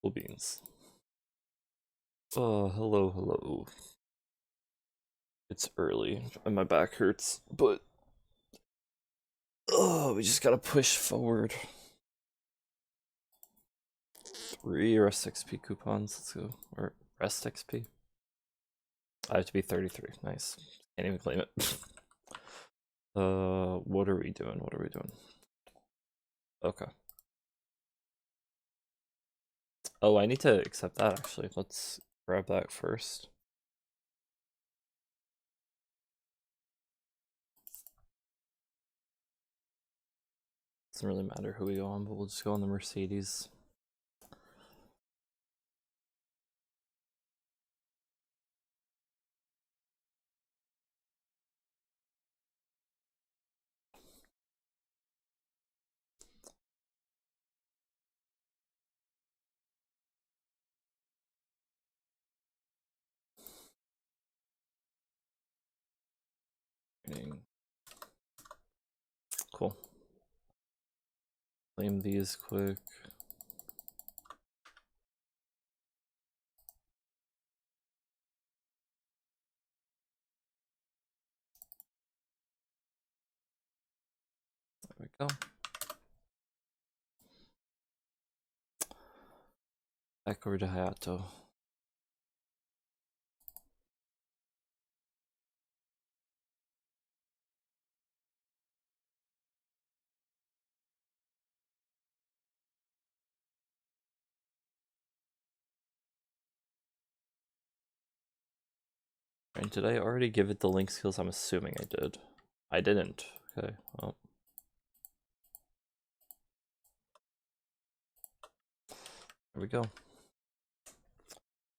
Cool beans. Oh, hello. It's early and my back hurts, but we just gotta push forward. 3 rest XP coupons. Let's go. Or rest XP. I have to be 33. Nice. Can't even claim it. What are we doing? Okay. Oh, I need to accept that actually. Let's grab that first. Doesn't really matter who we go on, but we'll just go on the Mercedes. Cool. Claim these quick. There we go. Back over to Hayato. And did I already give it the link skills? I'm assuming I did. I didn't. Okay, well. There we go.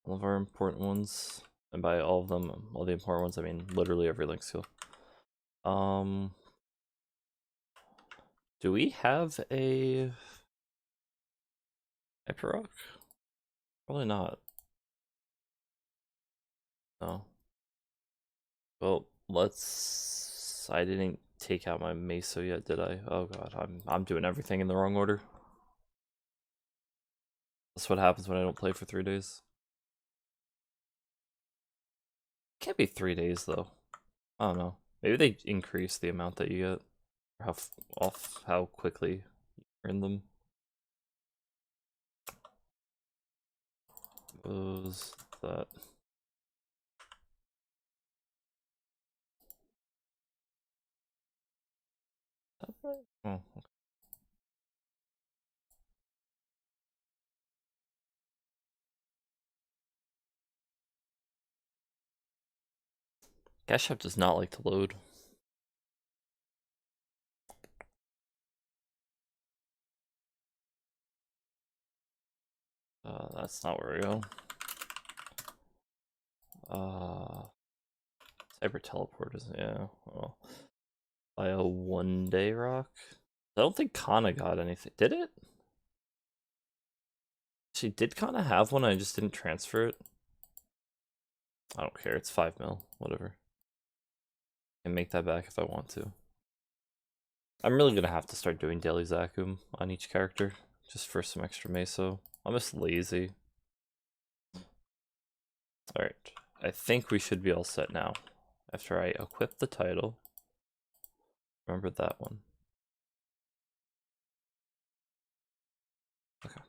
All of our important ones. And by all of them, all the important ones, I mean literally every link skill. Do we have a Hyperrock? Probably not. No. Well, let's. I didn't take out my Meso yet, did I? Oh god, I'm doing everything in the wrong order. That's what happens when I don't play for 3 days. Can't be 3 days though. I don't know. Maybe they increase the amount that you get, or how quickly you earn them. What was that? Oh, okay. Cash App does not like to load. That's not where we go. Cyber teleport is, yeah. Well, buy a 1-day rock. I don't think Kana got anything. Did it? She did Kana have one. I just didn't transfer it. I don't care. It's 5 mil. Whatever. I can make that back if I want to. I'm really gonna have to start doing daily Zakum on each character just for some extra meso. I'm just lazy. Alright, I think we should be all set now. After I equip the title. Remember that one. Okay.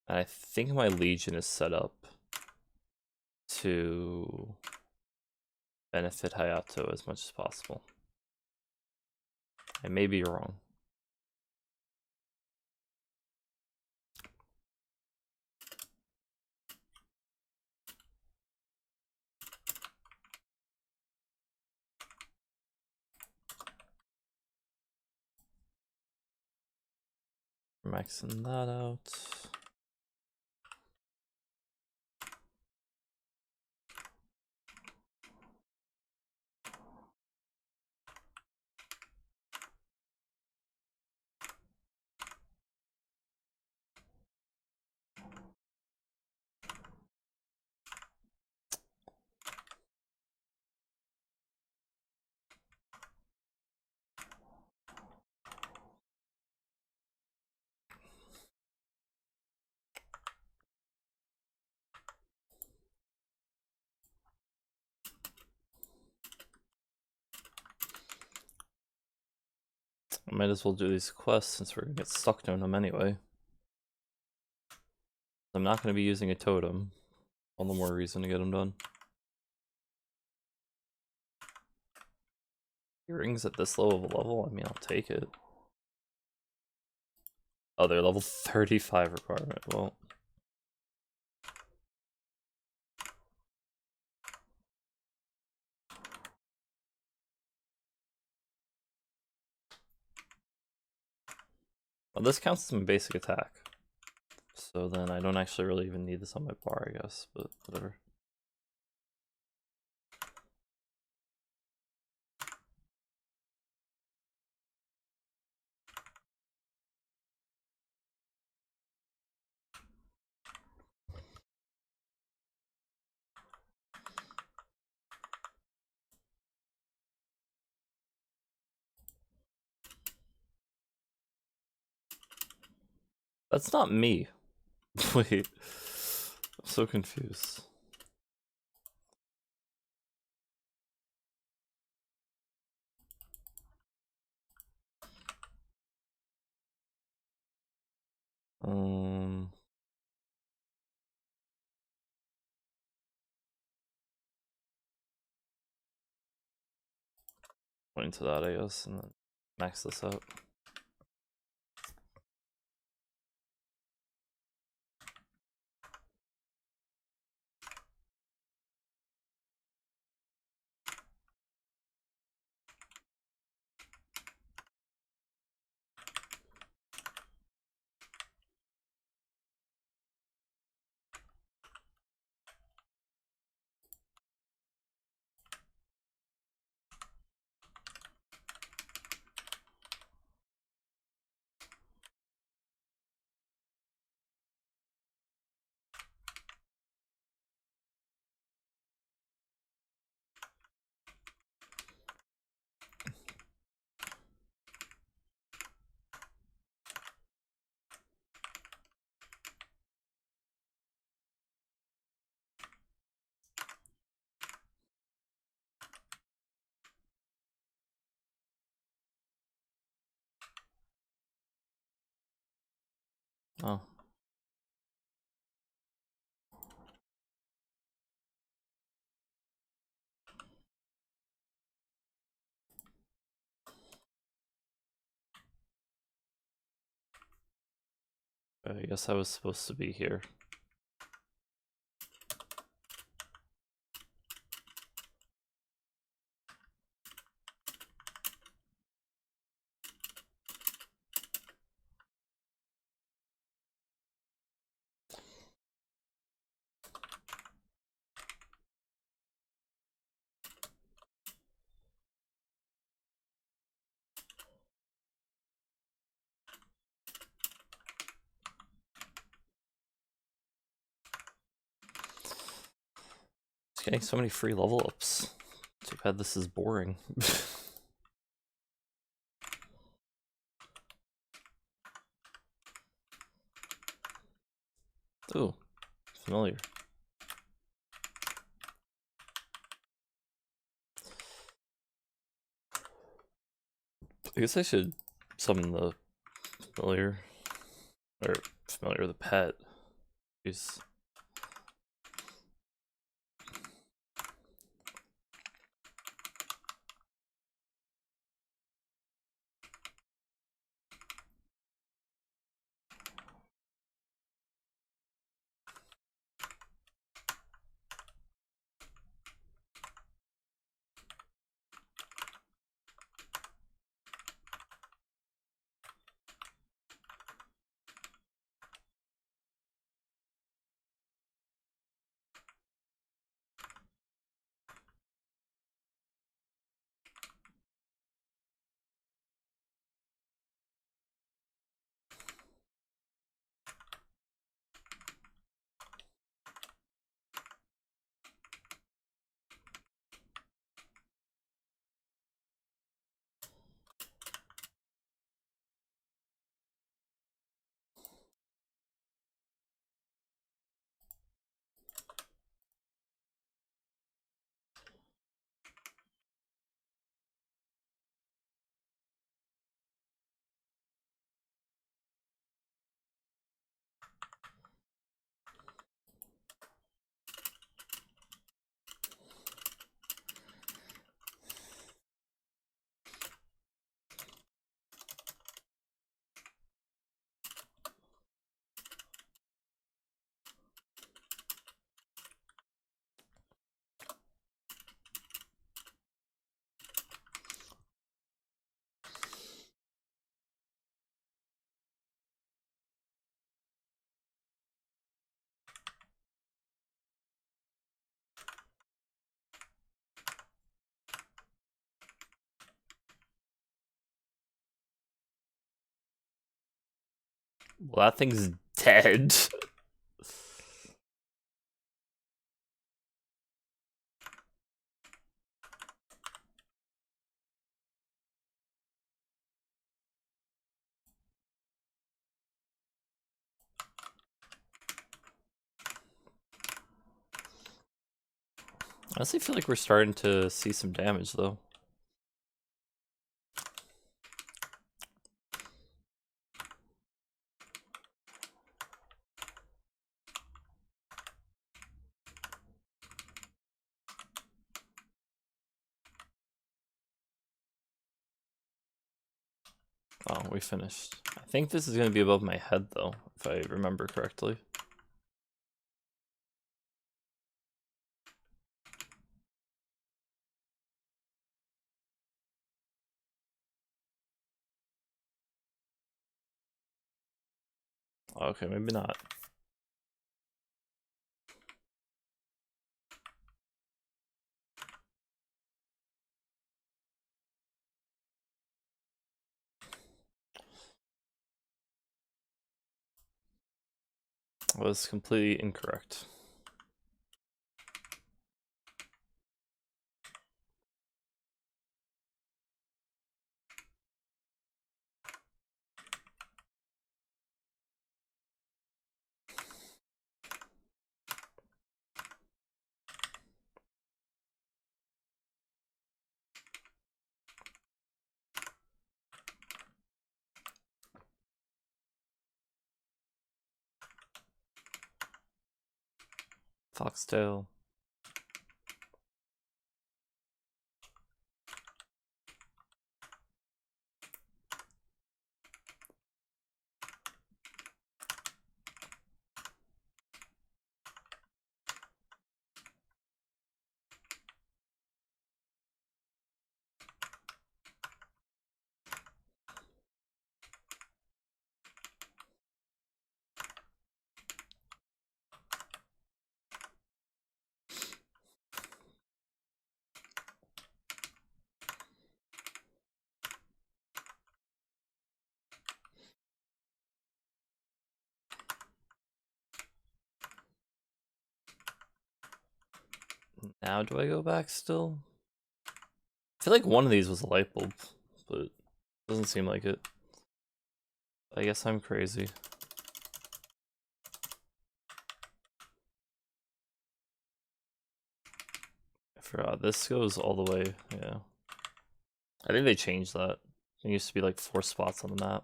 And I think my Legion is set up to benefit Hayato as much as possible. I may be wrong. Maxing that out. I might as well do these quests since we're gonna get stuck doing them anyway. I'm not gonna be using a totem. All the more reason to get them done. Earrings at this low of a level? I mean, I'll take it. Oh, they're level 35 requirement. Well. Well, this counts as my basic attack. So then I don't actually really even need this on my bar, I guess, but whatever. That's not me. Wait. I'm so confused. Point to that, I guess, and then max this out. Oh. I guess I was supposed to be here. Getting so many free level ups. Too bad this is boring. Ooh, familiar. I guess I should summon the familiar. Or familiar, the pet. Jeez. Well, that thing's dead. I honestly feel like we're starting to see some damage, though. Oh, we finished. I think this is going to be above my head, though, if I remember correctly. Okay, maybe not. I was completely incorrect. Foxtail. Now do I go back still? I feel like one of these was a light bulb, but it doesn't seem like it. I guess I'm crazy. I forgot. This goes all the way, yeah. I think they changed that. It used to be like 4 spots on the map.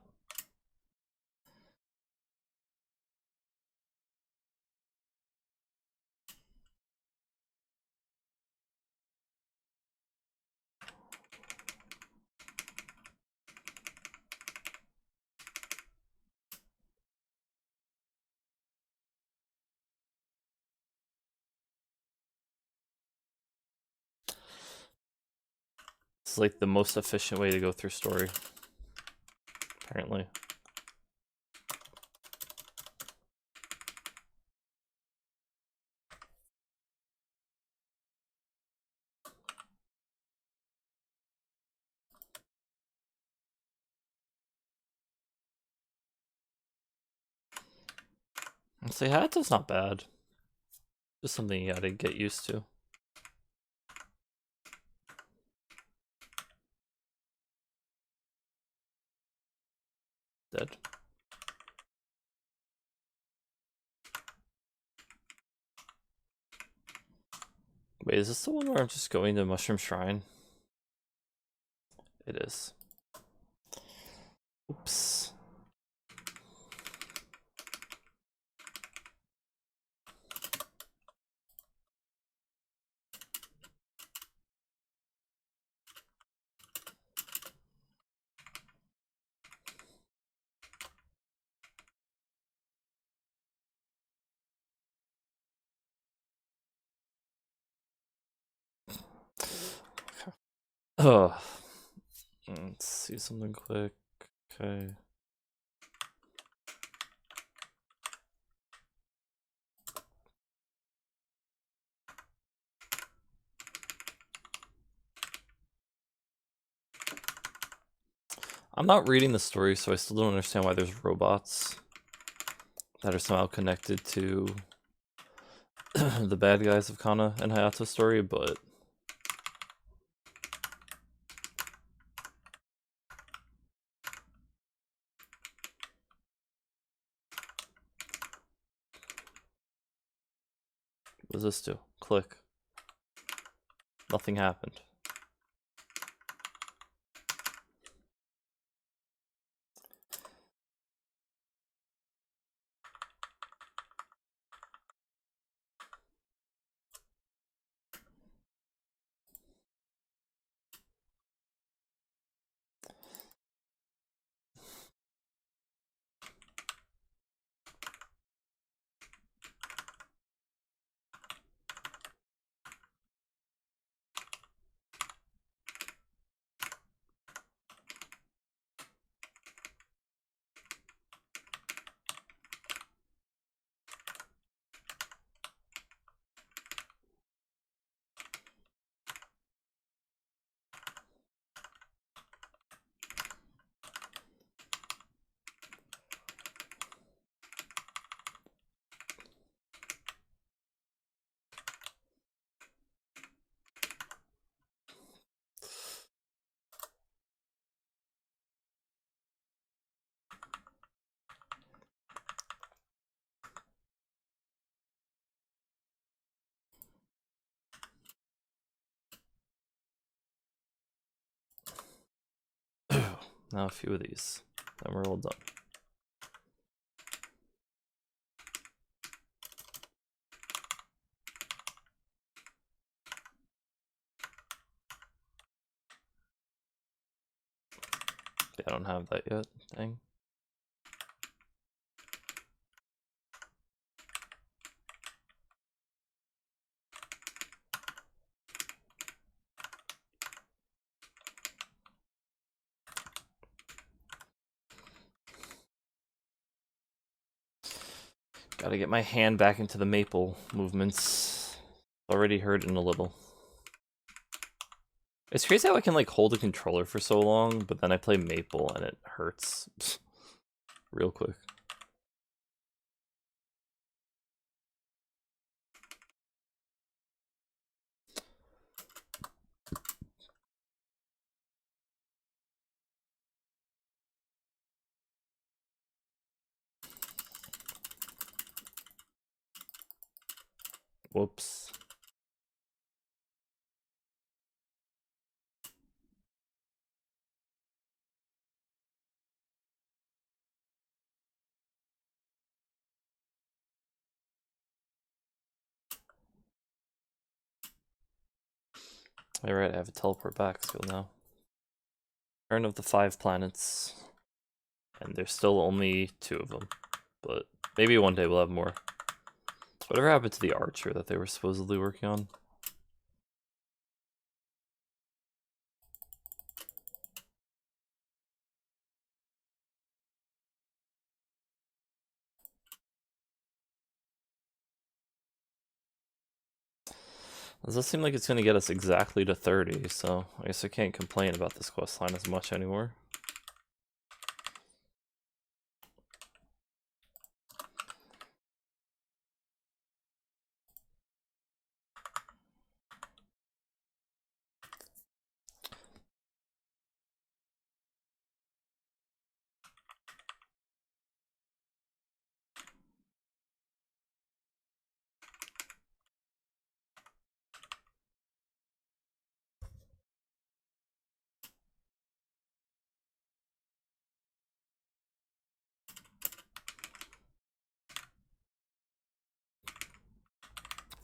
It's like the most efficient way to go through story, apparently. And say Hato's not bad. Just something you gotta get used to. Dead. Wait, is this the one where I'm just going to Mushroom Shrine? It is. Oops. Ugh. Let's see something quick. Okay. I'm not reading the story, so I still don't understand why there's robots. that are somehow connected to the bad guys of Kana and Hayato's story, but what does this do? Click. Nothing happened. Now a few of these, then we're all done. I don't have that yet, dang. Gotta get my hand back into the maple movements. Already hurting a little. It's crazy how I can like hold a controller for so long, but then I play maple and it hurts real quick. Whoops. Alright, I have a teleport back skill now. Turn of the 5 planets. And there's still only 2 of them. But maybe one day we'll have more. Whatever happened to the archer that they were supposedly working on? Does that seem like it's going to get us exactly to 30, so I guess I can't complain about this questline as much anymore.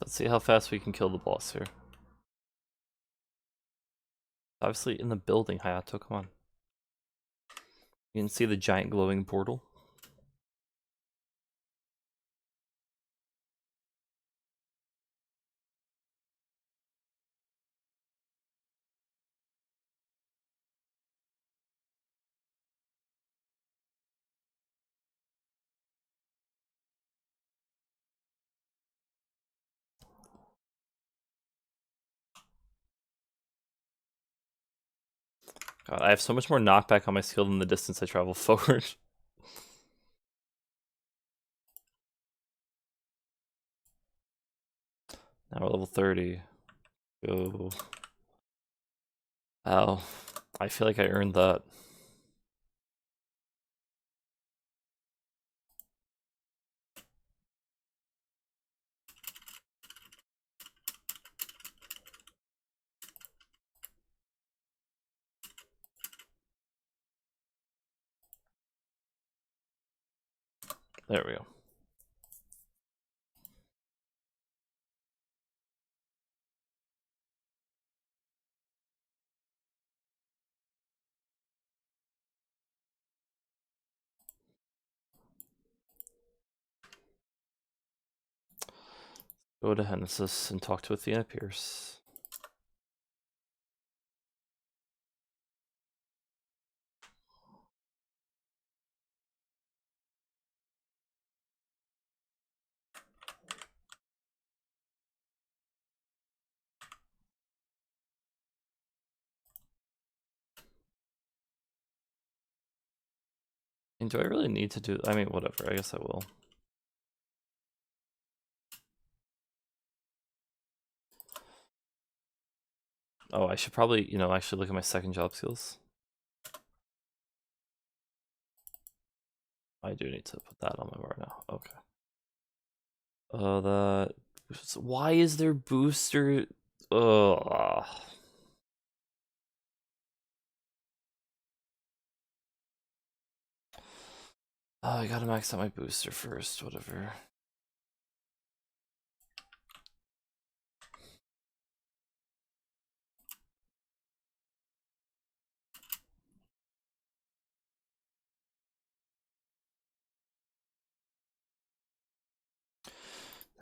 Let's see how fast we can kill the boss here. Obviously in the building, Hayato, come on. You can see the giant glowing portal. God, I have so much more knockback on my skill than the distance I travel forward. Now we're level 30. Go. Ow. I feel like I earned that. There we go. Go to Genesis and talk to Athena Pierce. And do I really need to do? I mean, whatever. I guess I will. Oh, I should probably, actually look at my second job skills. I do need to put that on my bar now. Okay. That. Why is there booster? Oh, I gotta max out my booster first. Whatever.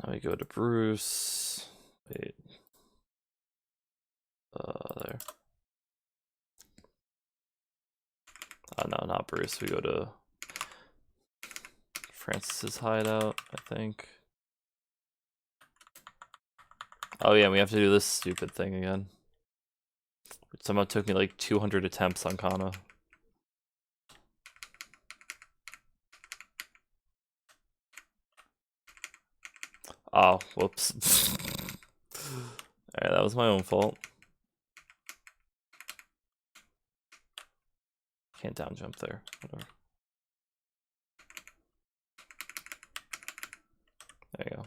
Now we go to Bruce. Wait. There. No, not Bruce. We go to Francis's hideout, I think. Oh yeah, we have to do this stupid thing again. Which somehow took me like 200 attempts on Kana. Oh, whoops. Alright, that was my own fault. Can't down jump there. Whatever. There you go.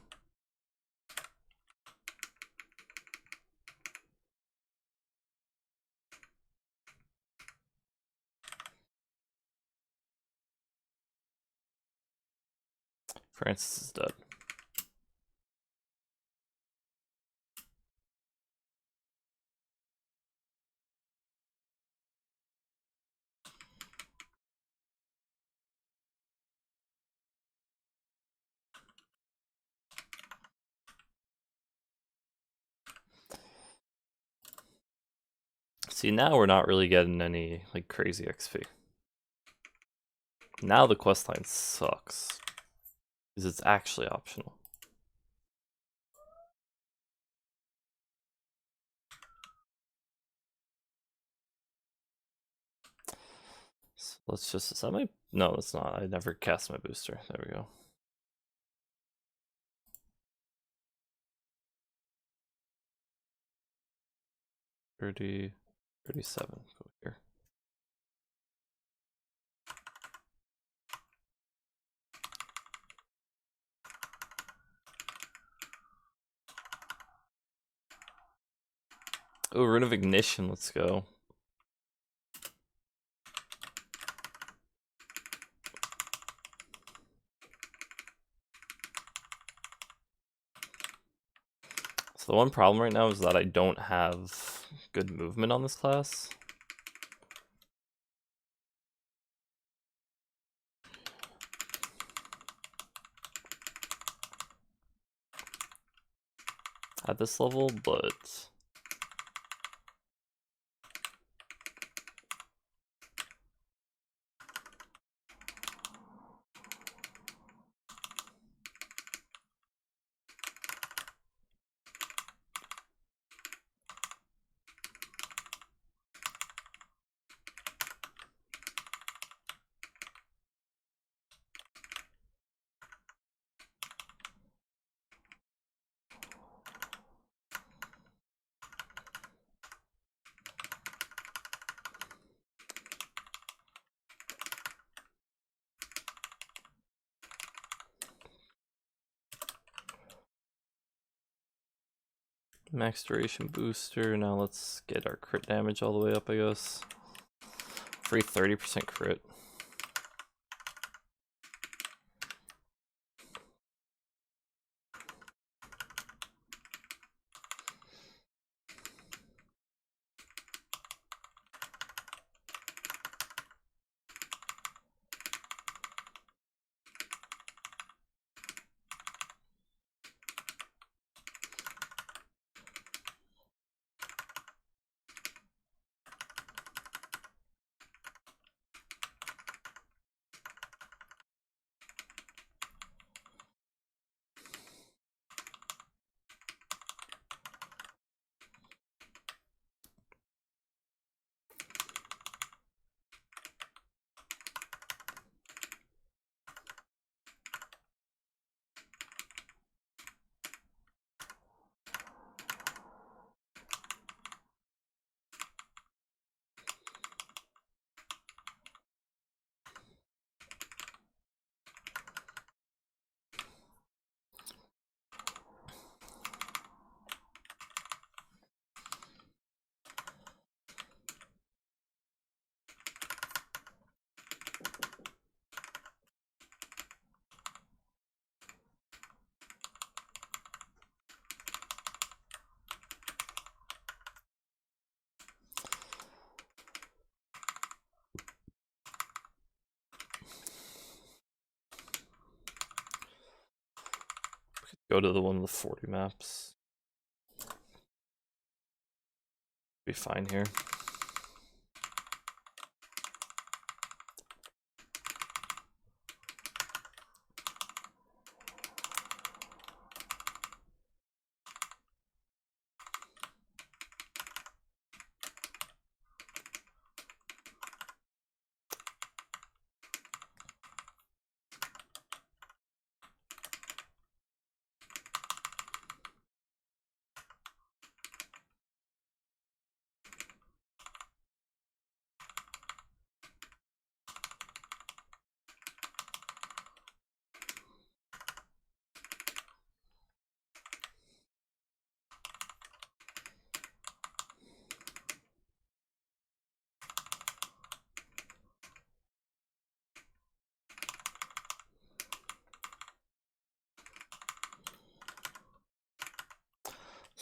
Francis is dead. See, now we're not really getting any like crazy XP. Now the questline sucks. Because it's actually optional. So let's just, is that my, no, it's not. I never cast my booster. There we go. $30, $37, go here. Oh, Rune of Ignition, let's go. So the one problem right now is that I don't have good movement on this class. At this level, but Max duration booster. Now let's get our crit damage all the way up, I guess. Free 30% crit. Go to the one with the 40 maps. Be fine here.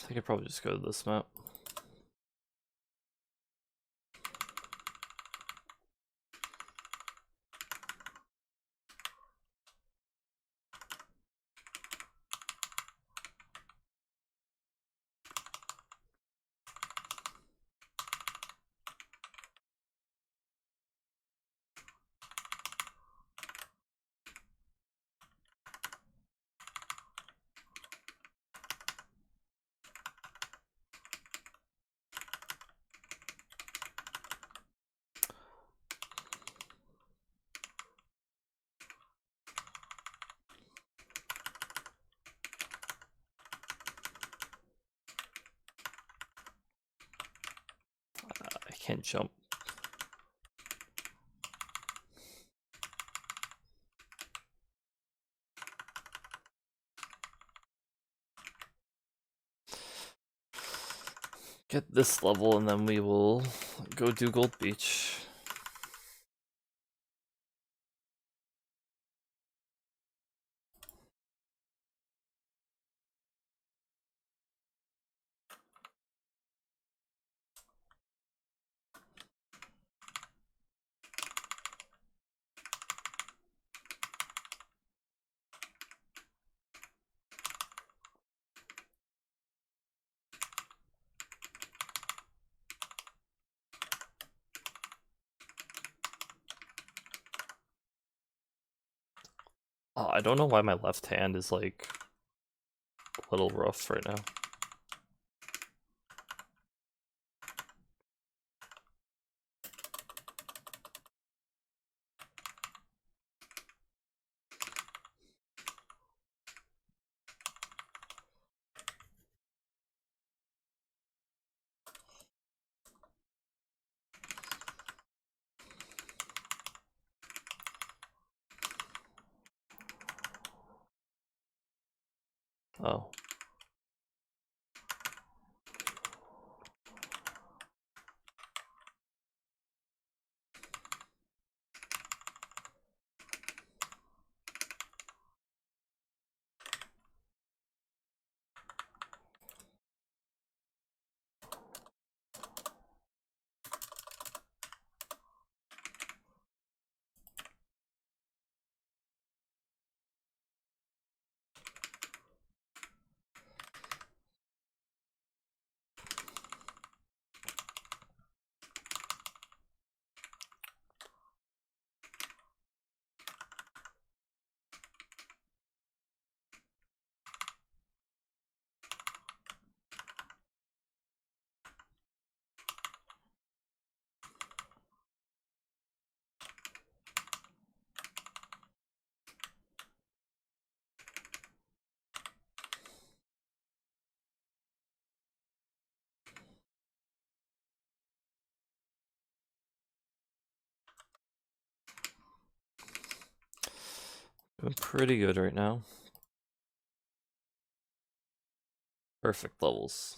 I could probably just go to this map. I can't jump. Get this level and then we will go do Gold Beach. I don't know why my left hand is like a little rough right now. Oh. Doing pretty good right now. Perfect levels.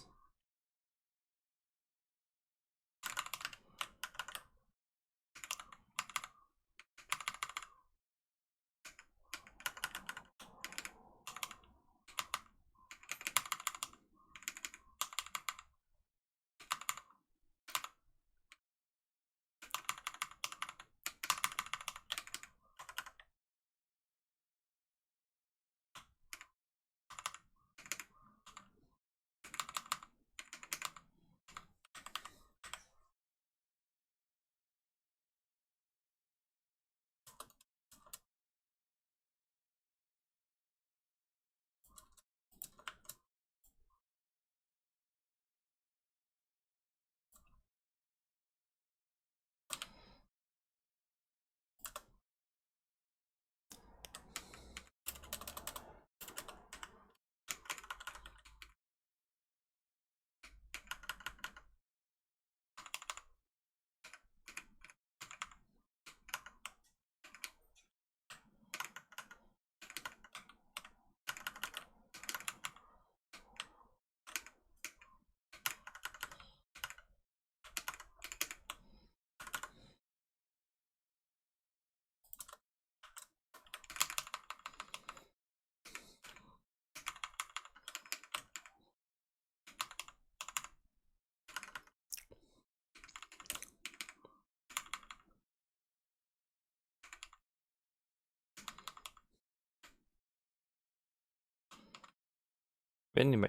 I need my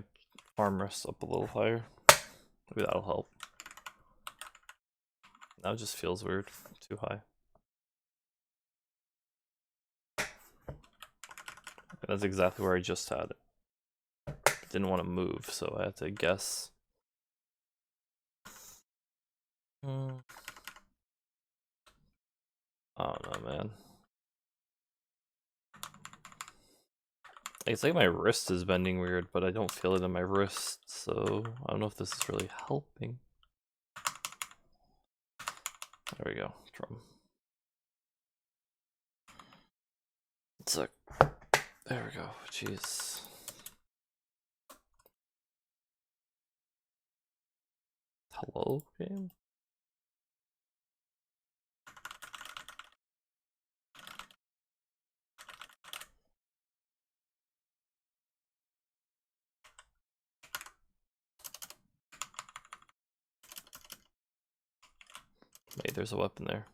arm rest up a little higher. Maybe that'll help. Now it just feels weird. Too high. That's exactly where I just had it. Didn't want to move, so I had to guess. I don't know, man. It's like my wrist is bending weird, but I don't feel it in my wrist, so I don't know if this is really helping. There we go. Drum. It's like, there we go. Jeez. Hello, game? Wait, there's a weapon there.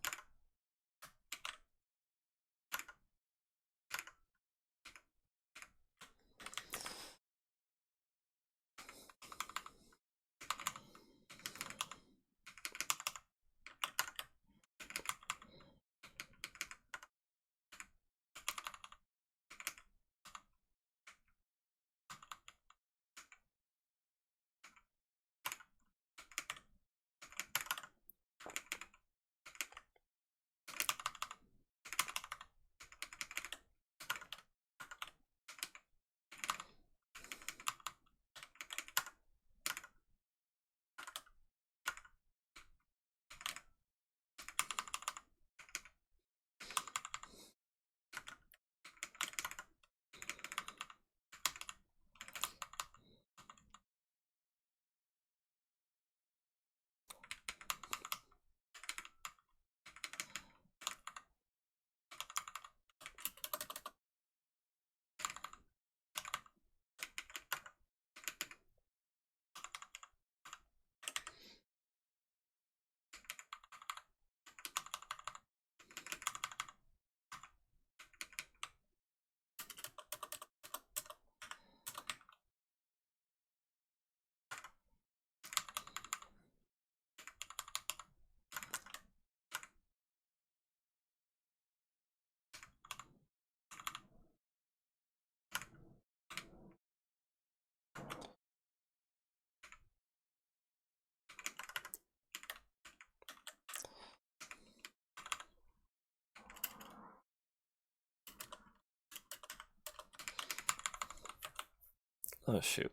Oh, shoot.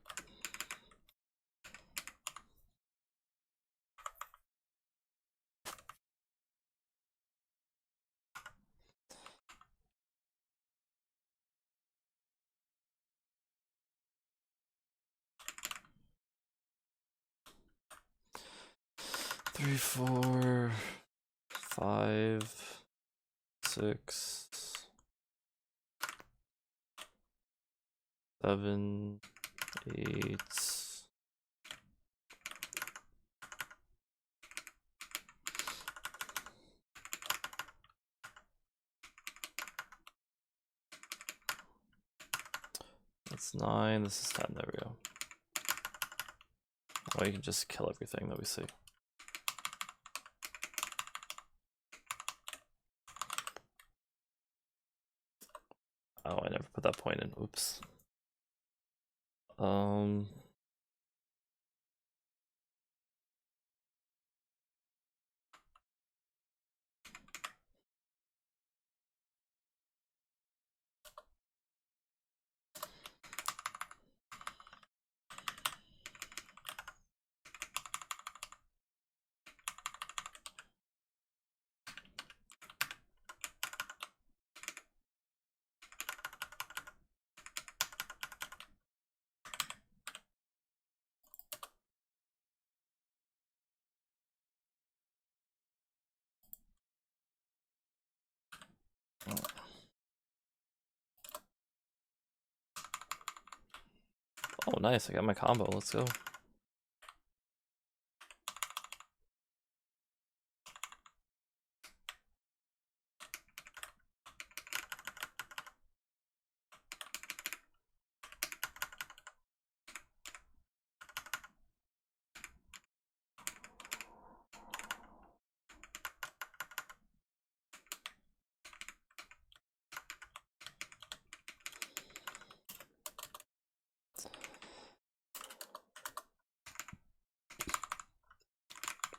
3, 4, 5, 6, 7, 8. That's 9. This is 10. There we go. Oh, you can just kill everything that we see. Oh, I never put that point in. Oops. Oh, nice. I got my combo. Let's go.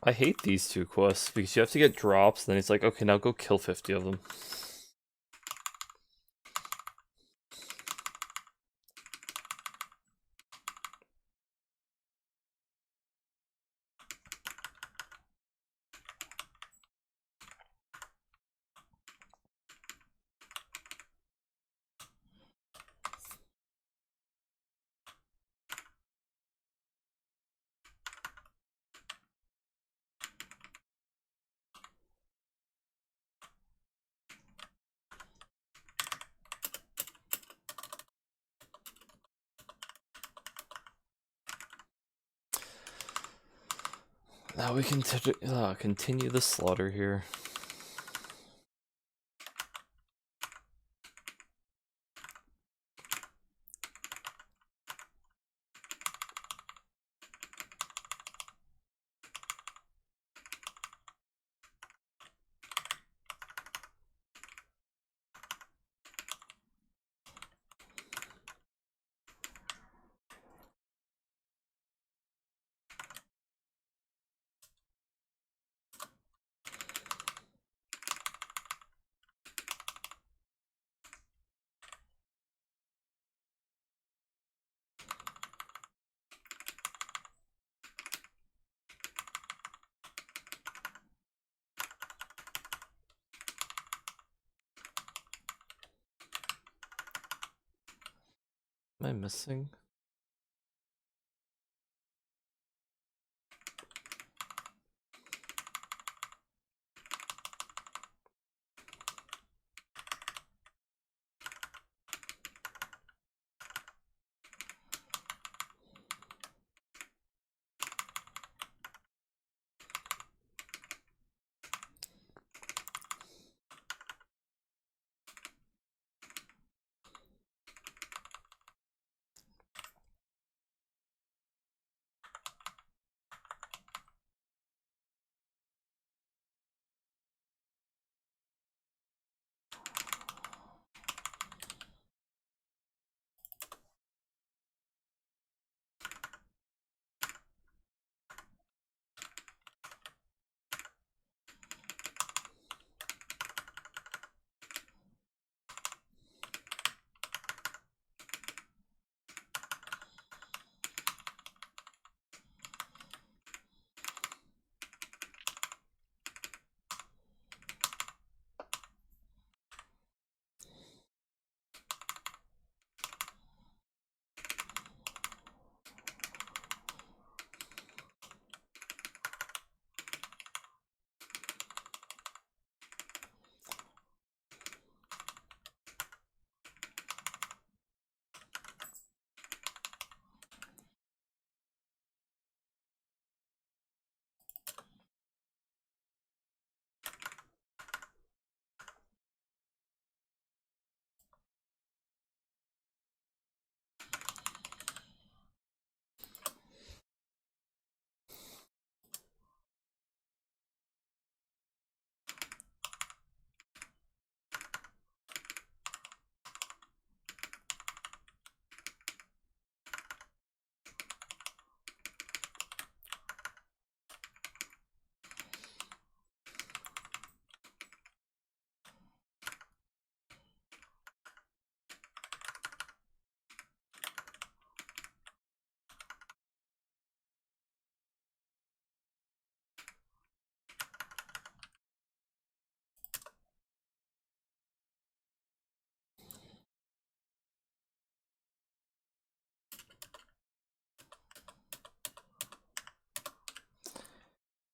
I hate these two quests because you have to get drops, then it's like, okay, now go kill 50 of them. Now we can continue the slaughter here. Am I missing?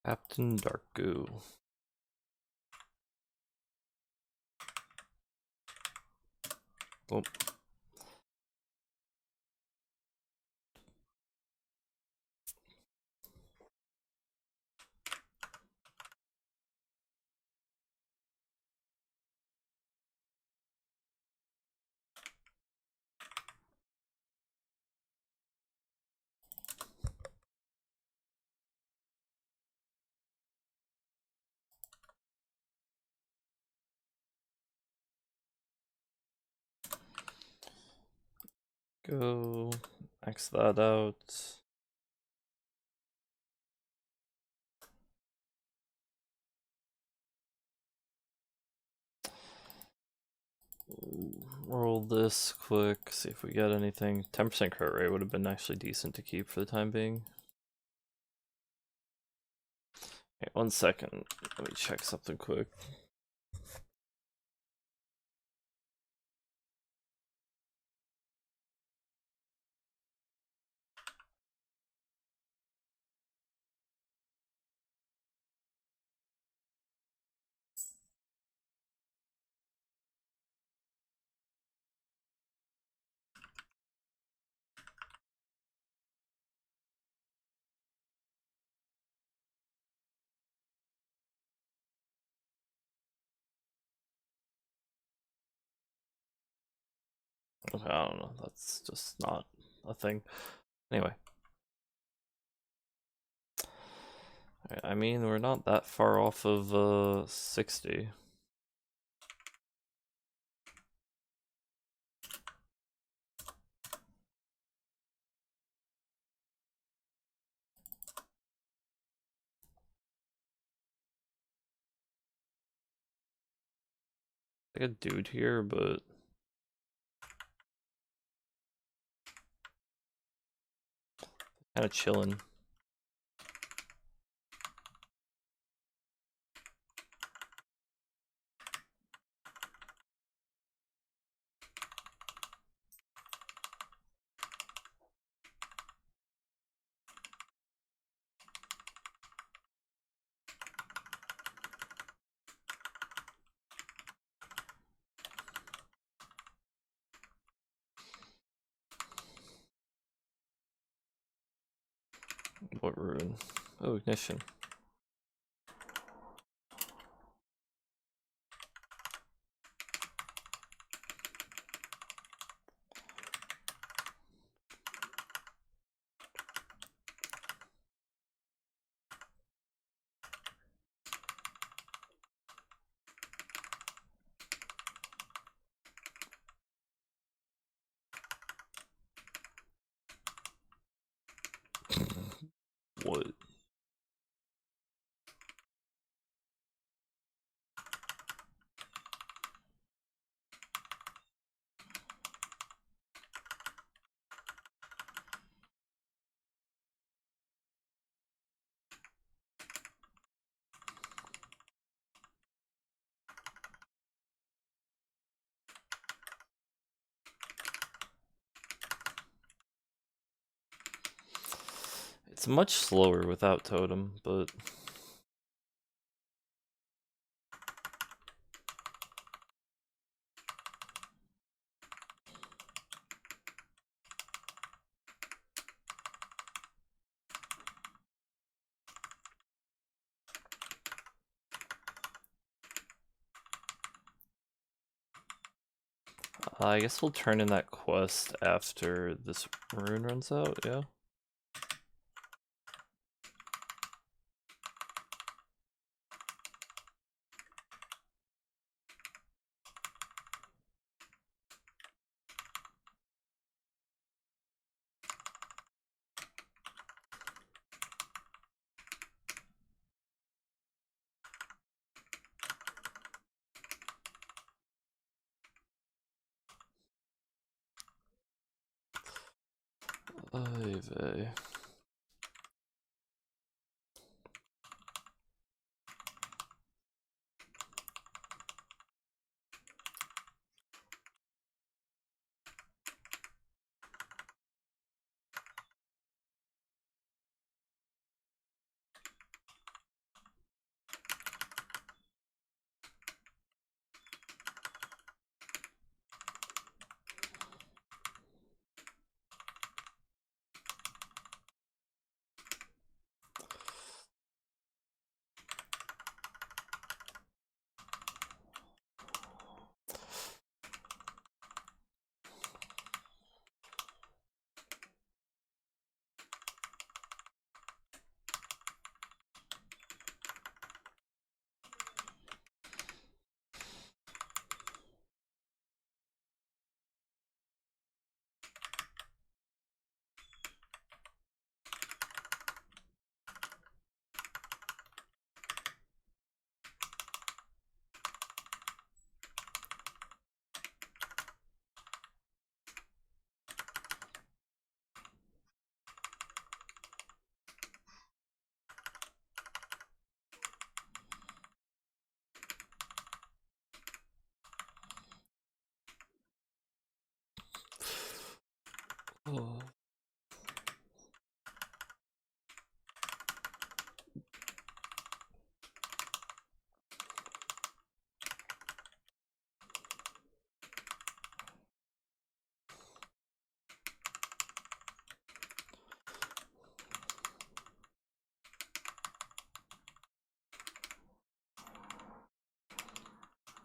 Captain Dark Goo. Oh. Go X that out. Roll this quick, see if we get anything. 10% crit rate would have been actually decent to keep for the time being. Okay, 1 second. Let me check something quick. Okay, I don't know. That's just not a thing. Anyway. I mean, we're not that far off of 60. Like a dude here, but kind of chilling. What rune? Oh, ignition. What? It's much slower without totem, but I guess we'll turn in that quest after this rune runs out, yeah? Ay vey.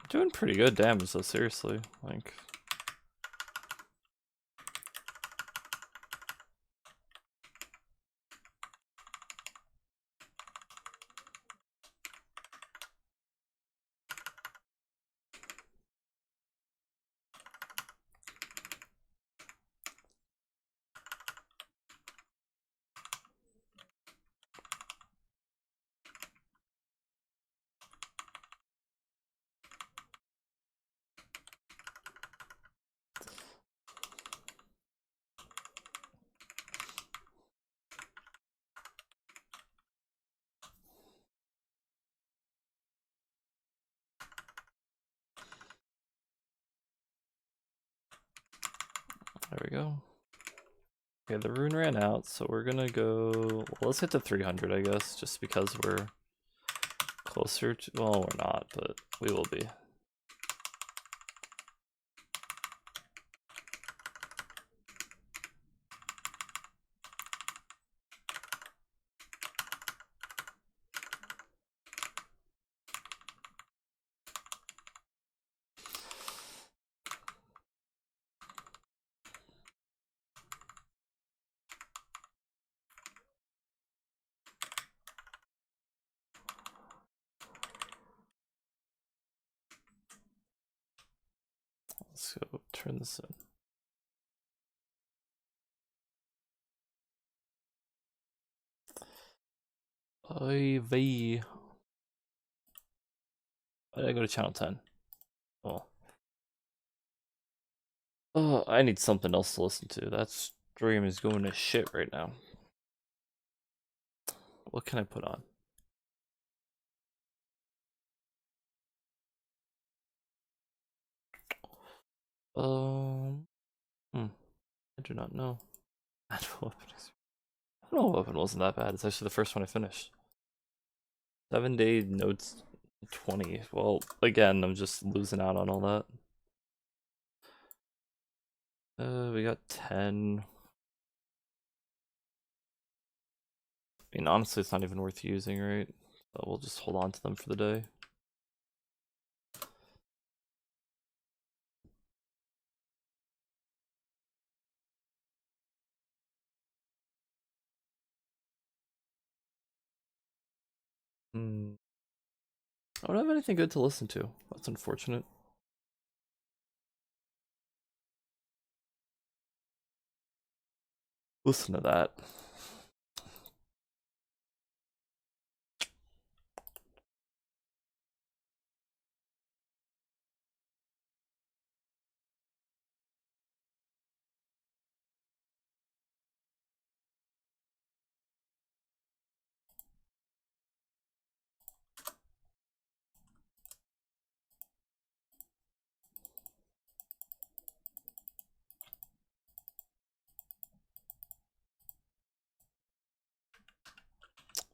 Doing pretty good damage though, seriously. Like, there we go. Okay, the rune ran out, so we're gonna go. Well, let's hit to 300, I guess, just because we're closer to. Well, we're not, but we will be. Let's go turn this in. IV. Why did I go to channel 10? Oh, I need something else to listen to. That stream is going to shit right now. What can I put on? I do not know. I don't know, weapon wasn't that bad. It's actually the first one I finished. 7-day notes 20. Well, again, I'm just losing out on all that. We got 10. I mean, honestly, it's not even worth using, right? So we'll just hold on to them for the day. I don't have anything good to listen to. That's unfortunate. Listen to that.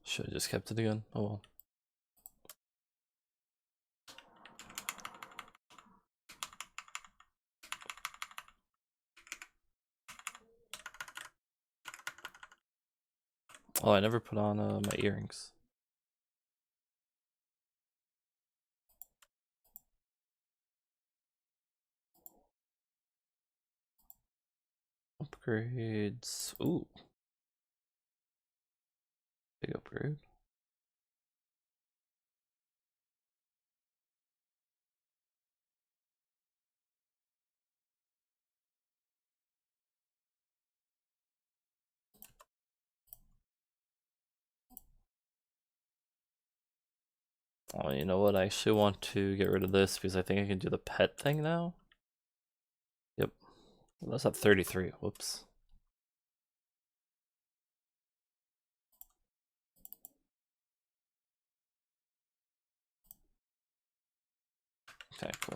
Should have just kept it again. Oh well. Oh, I never put on my earrings. Upgrades. Ooh. Big upgrade. Oh, you know what? I actually want to get rid of this because I think I can do the pet thing now. Yep. Well, that's at 33. Whoops. Okay, cool.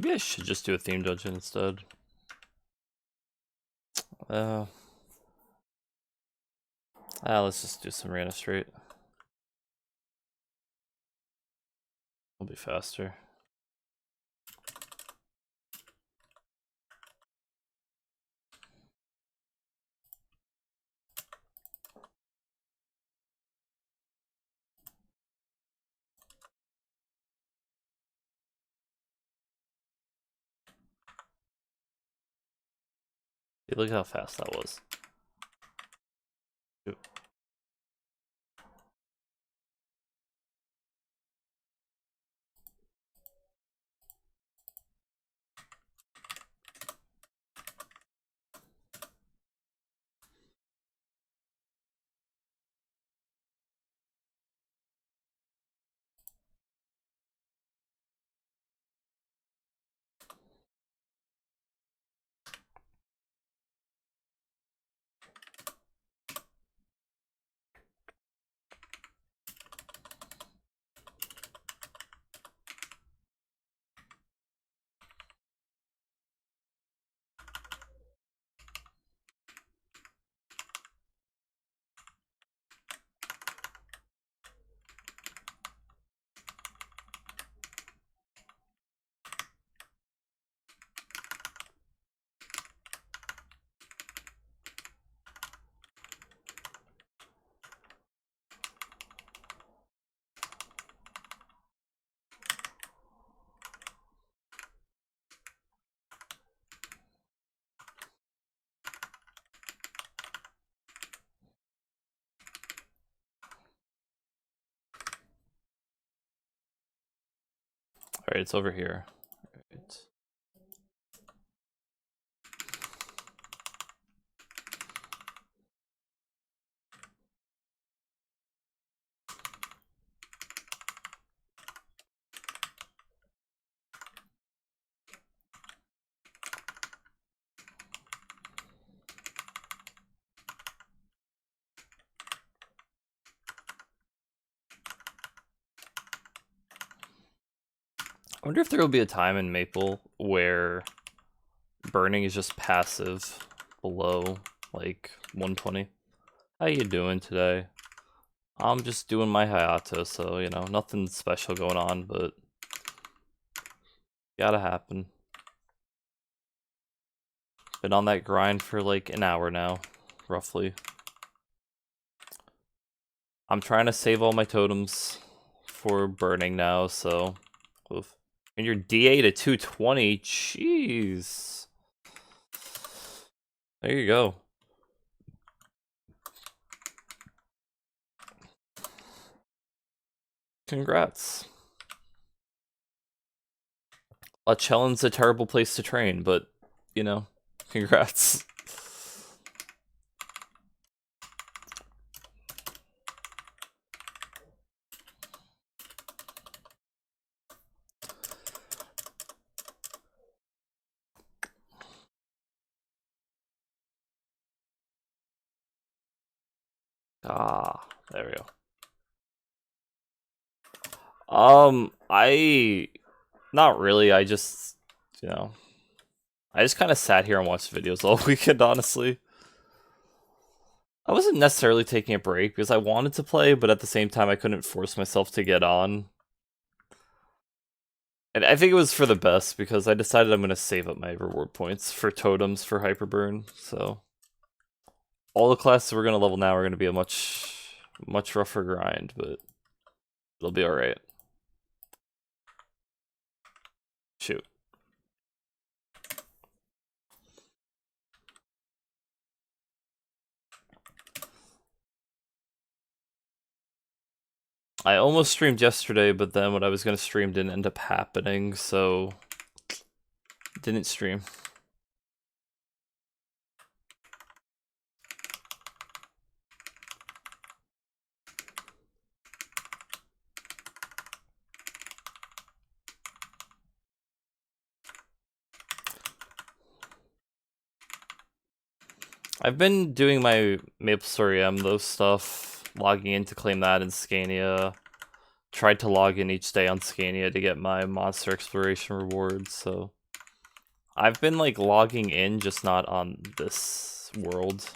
Maybe I should just do a theme dungeon instead. Let's just do some random straight. It'll be faster. Hey, look how fast that was. Ooh. Alright, it's over here. Alright. I wonder if there will be a time in Maple where burning is just passive below like 120. How you doing today? I'm just doing my Hayato, so you know, nothing special going on, but gotta happen. Been on that grind for like an hour now, roughly. I'm trying to save all my totems for burning now, so oof. And your DA to 220, jeez. There you go. Congrats. Chelen's a terrible place to train, but, you know, congrats. Ah, there we go. Not really, I just, you know, I just kind of sat here and watched videos all weekend, honestly. I wasn't necessarily taking a break because I wanted to play, but at the same time I couldn't force myself to get on. And I think it was for the best because I decided I'm going to save up my reward points for totems for Hyperburn, so all the classes we're going to level now are going to be a much rougher grind, but it'll be alright. Shoot. I almost streamed yesterday, but then what I was going to stream didn't end up happening, so didn't stream. I've been doing my MapleStory M, those stuff, logging in to claim that in Scania, tried to log in each day on Scania to get my monster exploration rewards, so I've been like logging in, just not on this world.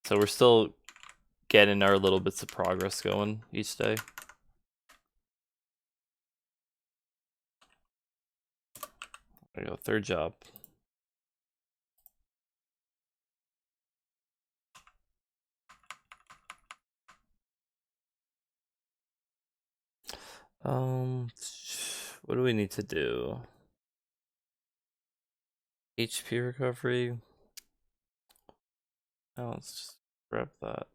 So we're still getting our little bits of progress going each day. There you go, third job. What do we need to do? HP recovery. Oh, let's just grab that.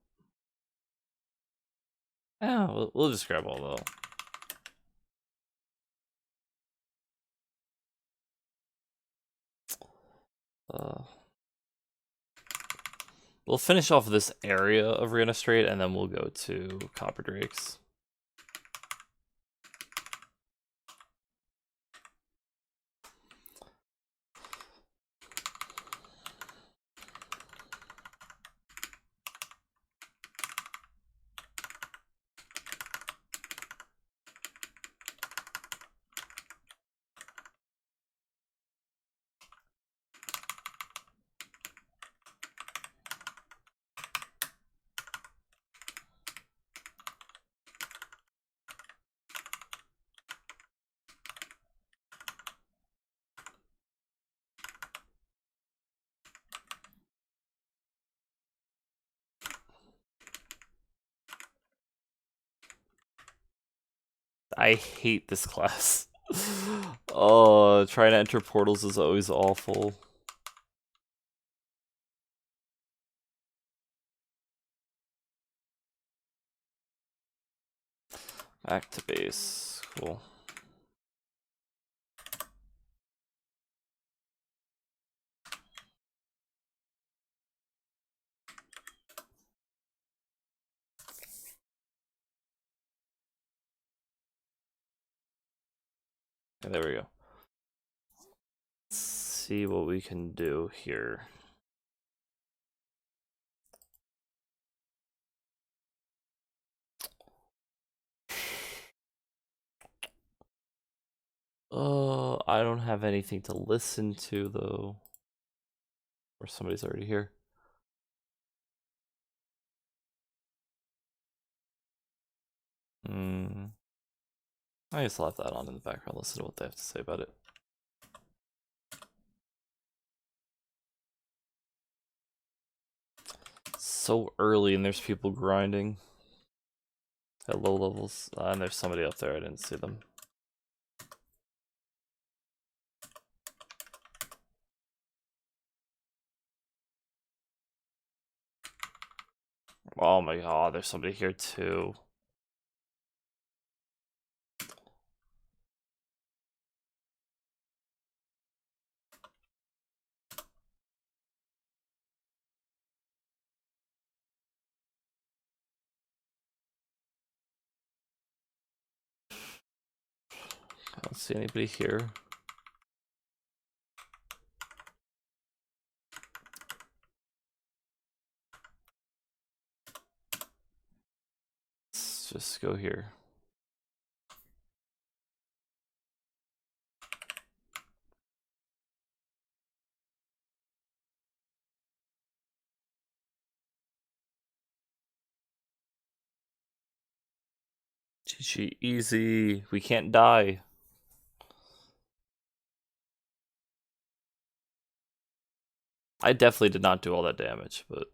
Yeah, we'll just grab all though. We'll finish off this area of Rihanna Strait, and then we'll go to Copper Drakes. I hate this class. Oh, trying to enter portals is always awful. Back to base. Cool. Okay, there we go. Let's see what we can do here. I don't have anything to listen to though. Or somebody's already here. I guess I'll have that on in the background, listen to what they have to say about it. So early and there's people grinding at low levels. And there's somebody up there, I didn't see them. Oh my god, there's somebody here too. I don't see anybody here. Let's just go here. GG, easy. We can't die. I definitely did not do all that damage, but...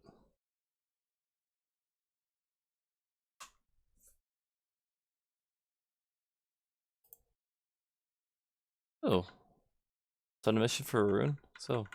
Oh. It's on a mission for a rune? So...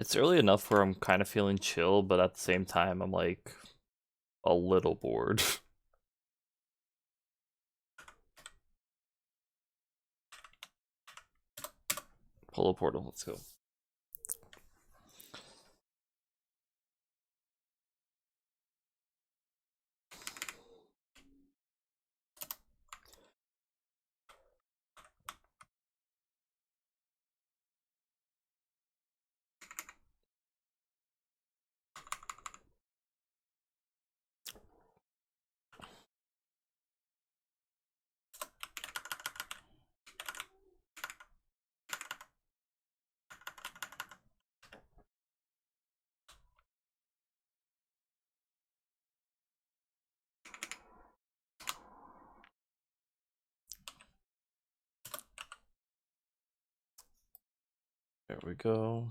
It's early enough where I'm kind of feeling chill, but at the same time, I'm like a little bored. Polo portal, let's go. There we go.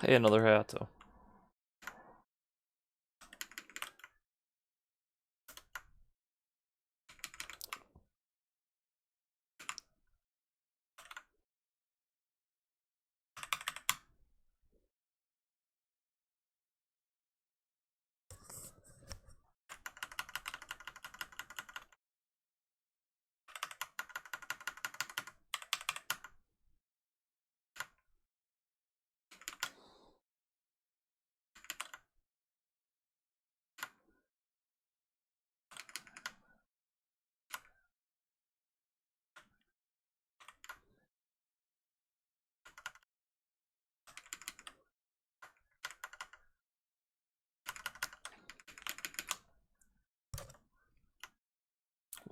Hey, another Hayato.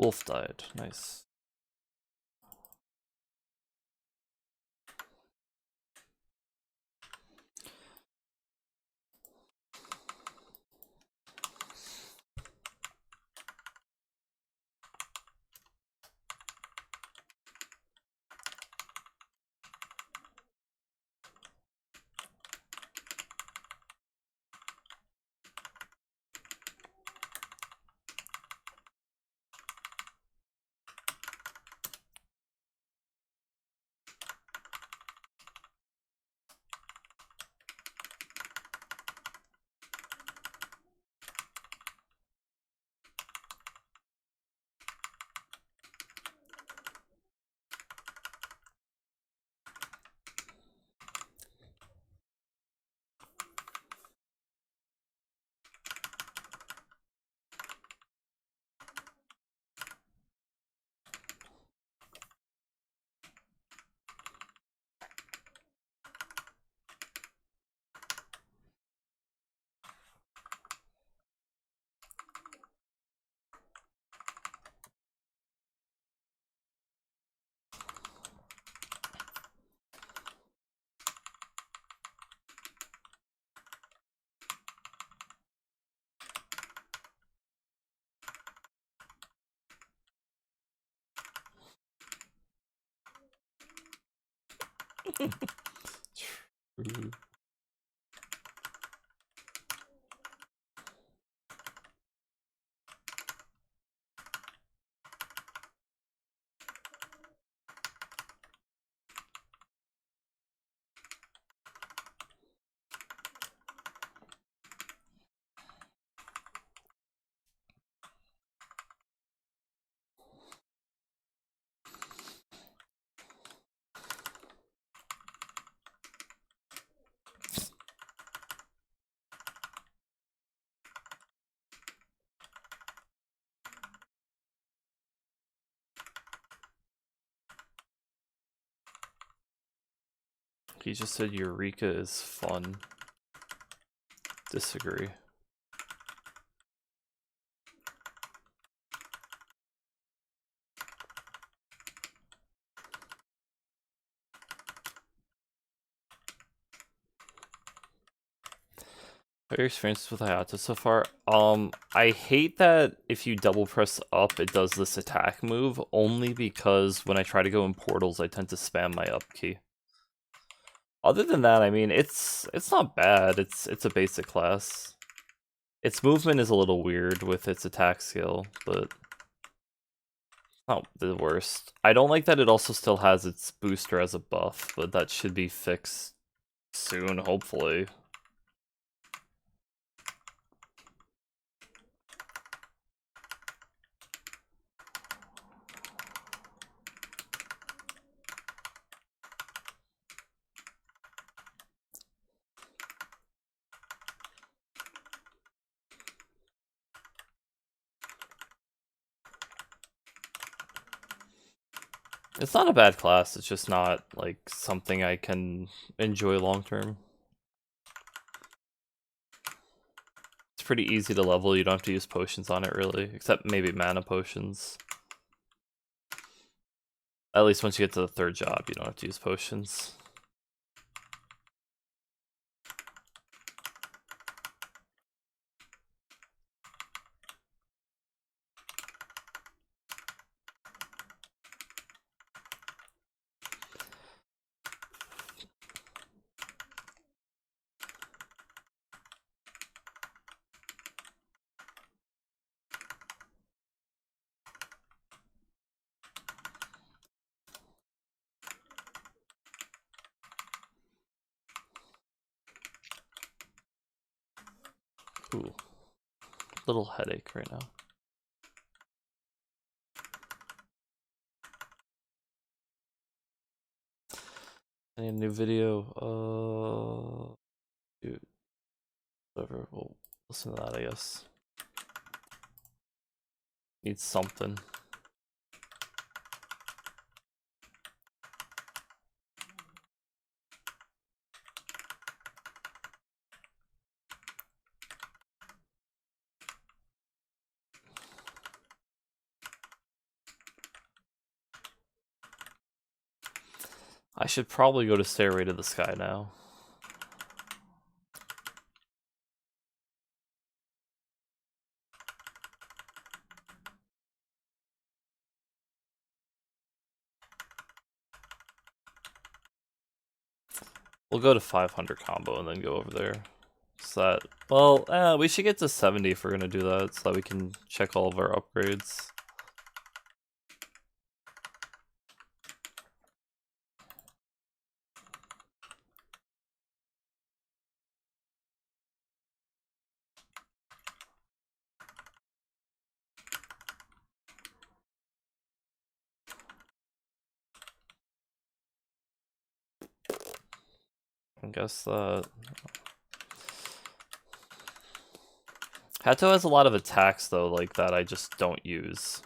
Wolf died. Nice. True. He just said Eureka is fun. Disagree. What are your experiences with Hayato so far? I hate that if you double press up, it does this attack move, only because when I try to go in portals, I tend to spam my up key. Other than that, I mean, it's not bad. It's a basic class. Its movement is a little weird with its attack skill, but not the worst. I don't like that it also still has its booster as a buff, but that should be fixed soon, hopefully. It's not a bad class, it's just not, like, something I can enjoy long term. It's pretty easy to level, you don't have to use potions on it, really. Except maybe mana potions. At least once you get to the third job, you don't have to use potions. Ooh. Little headache right now. I need a new video. Dude. Whatever, we'll listen to that, I guess. Need something. I should probably go to Stairway to the Sky now. We'll go to 500 combo and then go over there. So that, well, we should get to 70 if we're gonna do that, so that we can check all of our upgrades. I guess that Hato has a lot of attacks though, like that I just don't use.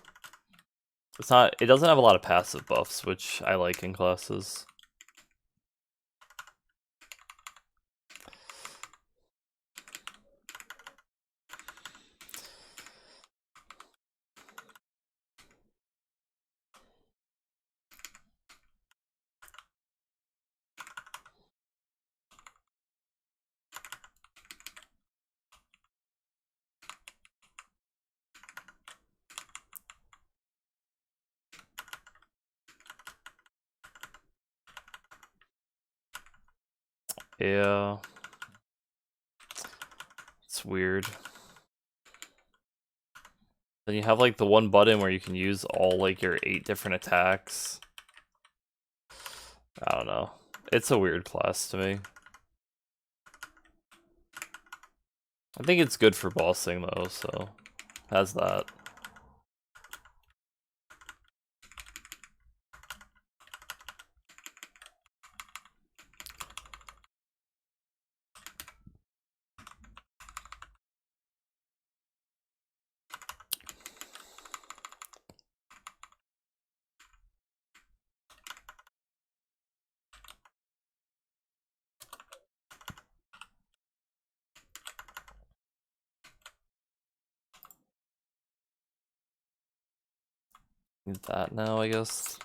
It doesn't have a lot of passive buffs, which I like in classes. Yeah. It's weird. Then you have like the one button where you can use all like your 8 different attacks. I don't know. It's a weird class to me. I think it's good for bossing though, so has that. Need that now, I guess.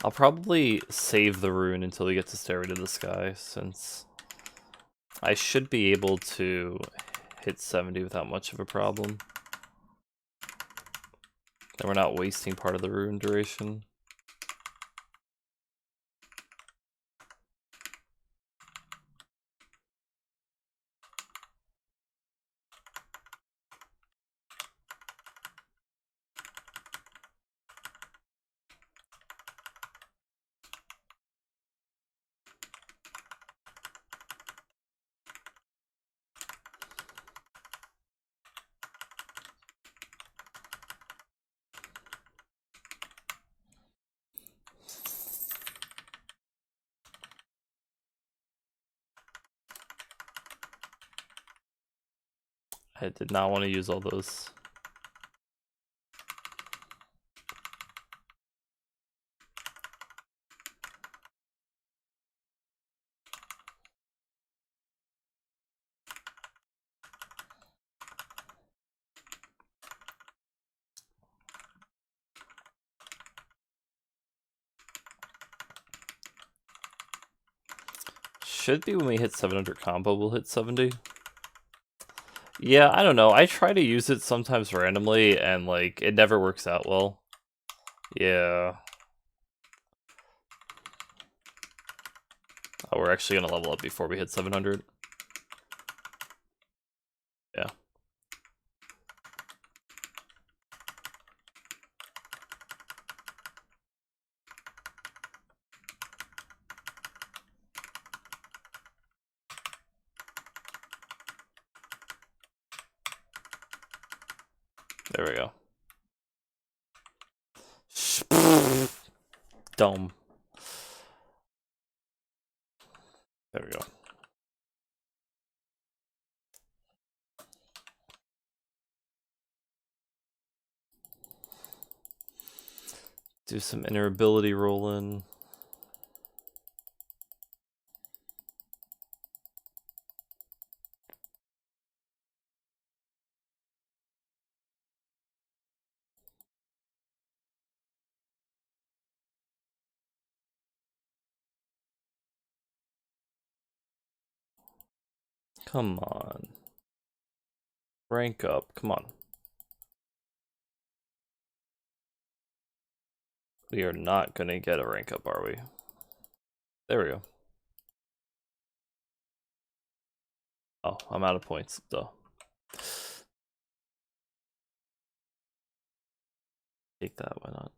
I'll probably save the rune until we get to Stairway to the Sky, since I should be able to hit 70 without much of a problem. Then we're not wasting part of the rune duration. I did not want to use all those. Should be when we hit 700 combo, we'll hit 70. Yeah, I don't know. I try to use it sometimes randomly, and like it never works out well. Yeah. Oh, we're actually gonna level up before we hit 700. Yeah. There we go. Dumb. There we go. Do some inner ability rolling. Come on. Rank up. Come on. We are not gonna get a rank up, are we? There we go. Oh, I'm out of points, duh. Take that, why not?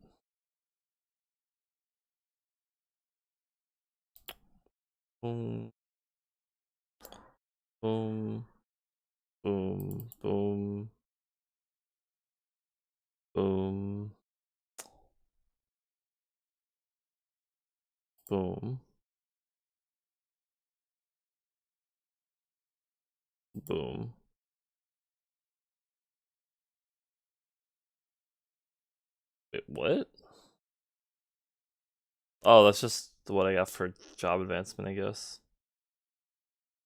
Boom. Boom. Boom. Boom. Boom. Boom. Wait, what? Oh, that's just what I got for job advancement, I guess.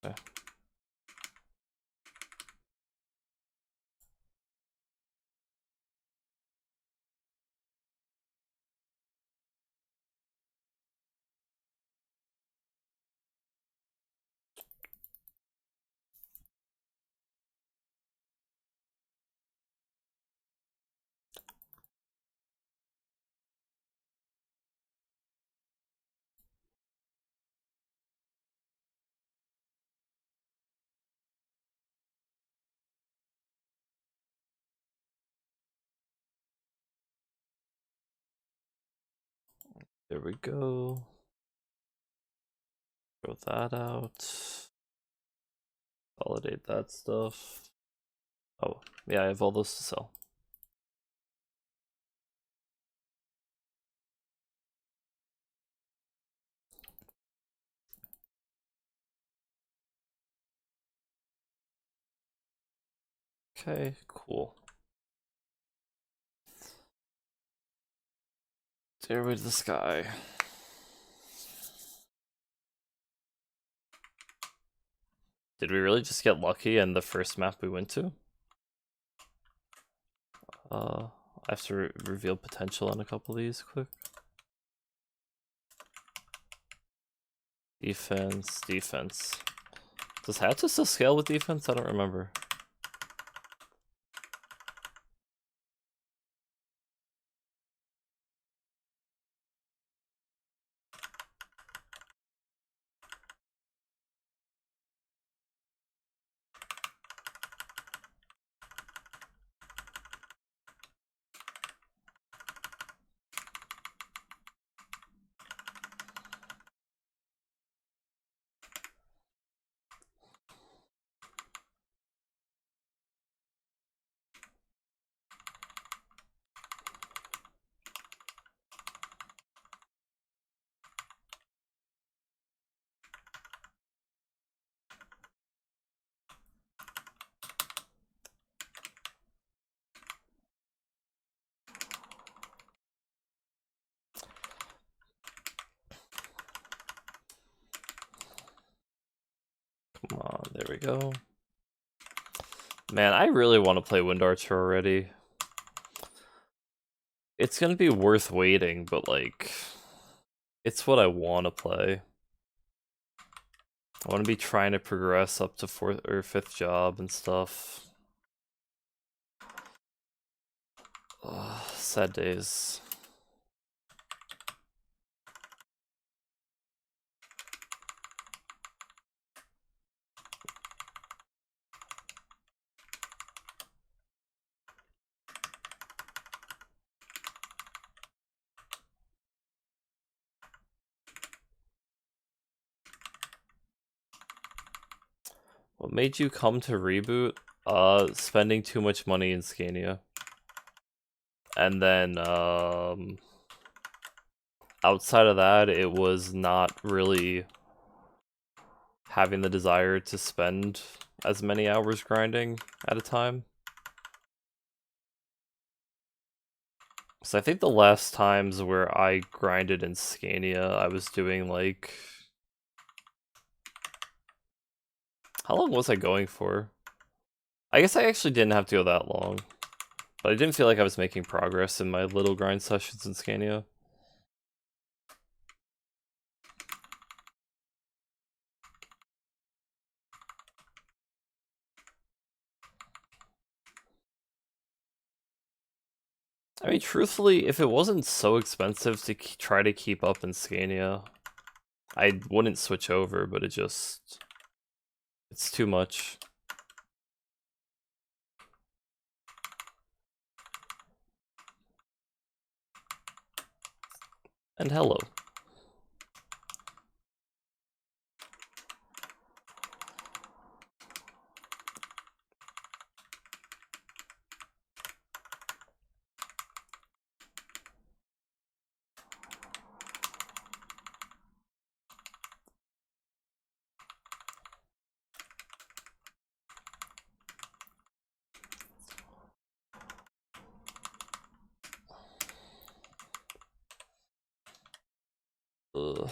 Okay. There we go. Throw that out. Validate that stuff. Oh, yeah, I have all those to sell. Okay, cool. Stairway to the sky. Did we really just get lucky in the first map we went to? I have to reveal potential on a couple of these quick. Defense, defense. Does Hatcha still scale with defense? I don't remember. Come on, there we go. Man, I really want to play Wind Archer already. It's gonna be worth waiting, but like, it's what I want to play. I want to be trying to progress up to 4th or 5th job and stuff. Ugh, sad days. What made you come to Reboot? Spending too much money in Scania. And then, outside of that, it was not really having the desire to spend as many hours grinding at a time. So I think the last times where I grinded in Scania, I was doing like... How long was I going for? I guess I actually didn't have to go that long. But I didn't feel like I was making progress in my little grind sessions in Scania. I mean, truthfully, if it wasn't so expensive to try to keep up in Scania, I wouldn't switch over, but it just... It's too much. And hello. Ugh.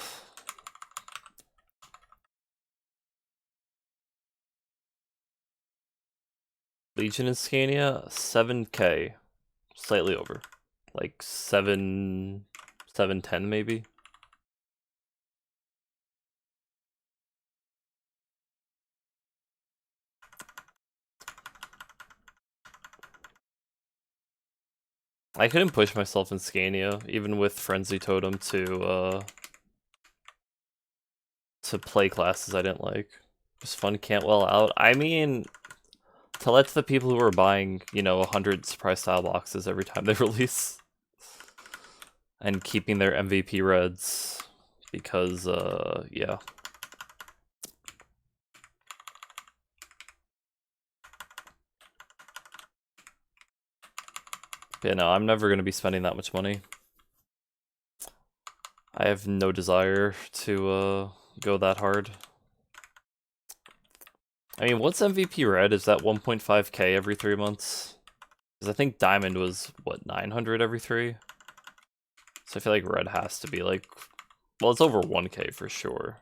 Legion and Scania, 7k. Slightly over. Like 710 maybe. I couldn't push myself in Scania, even with Frenzy Totem, to play classes I didn't like. Just fun Cantwell out. I mean, to let the people who are buying, you know, 100 surprise style boxes every time they release. And keeping their MVP reds. Because, yeah. Yeah, no, I'm never going to be spending that much money. I have no desire to go that hard. I mean, what's MVP red? Is that 1.5k every 3 months? Because I think diamond was, what, 900 every 3? So I feel like red has to be like, well, it's over 1k for sure.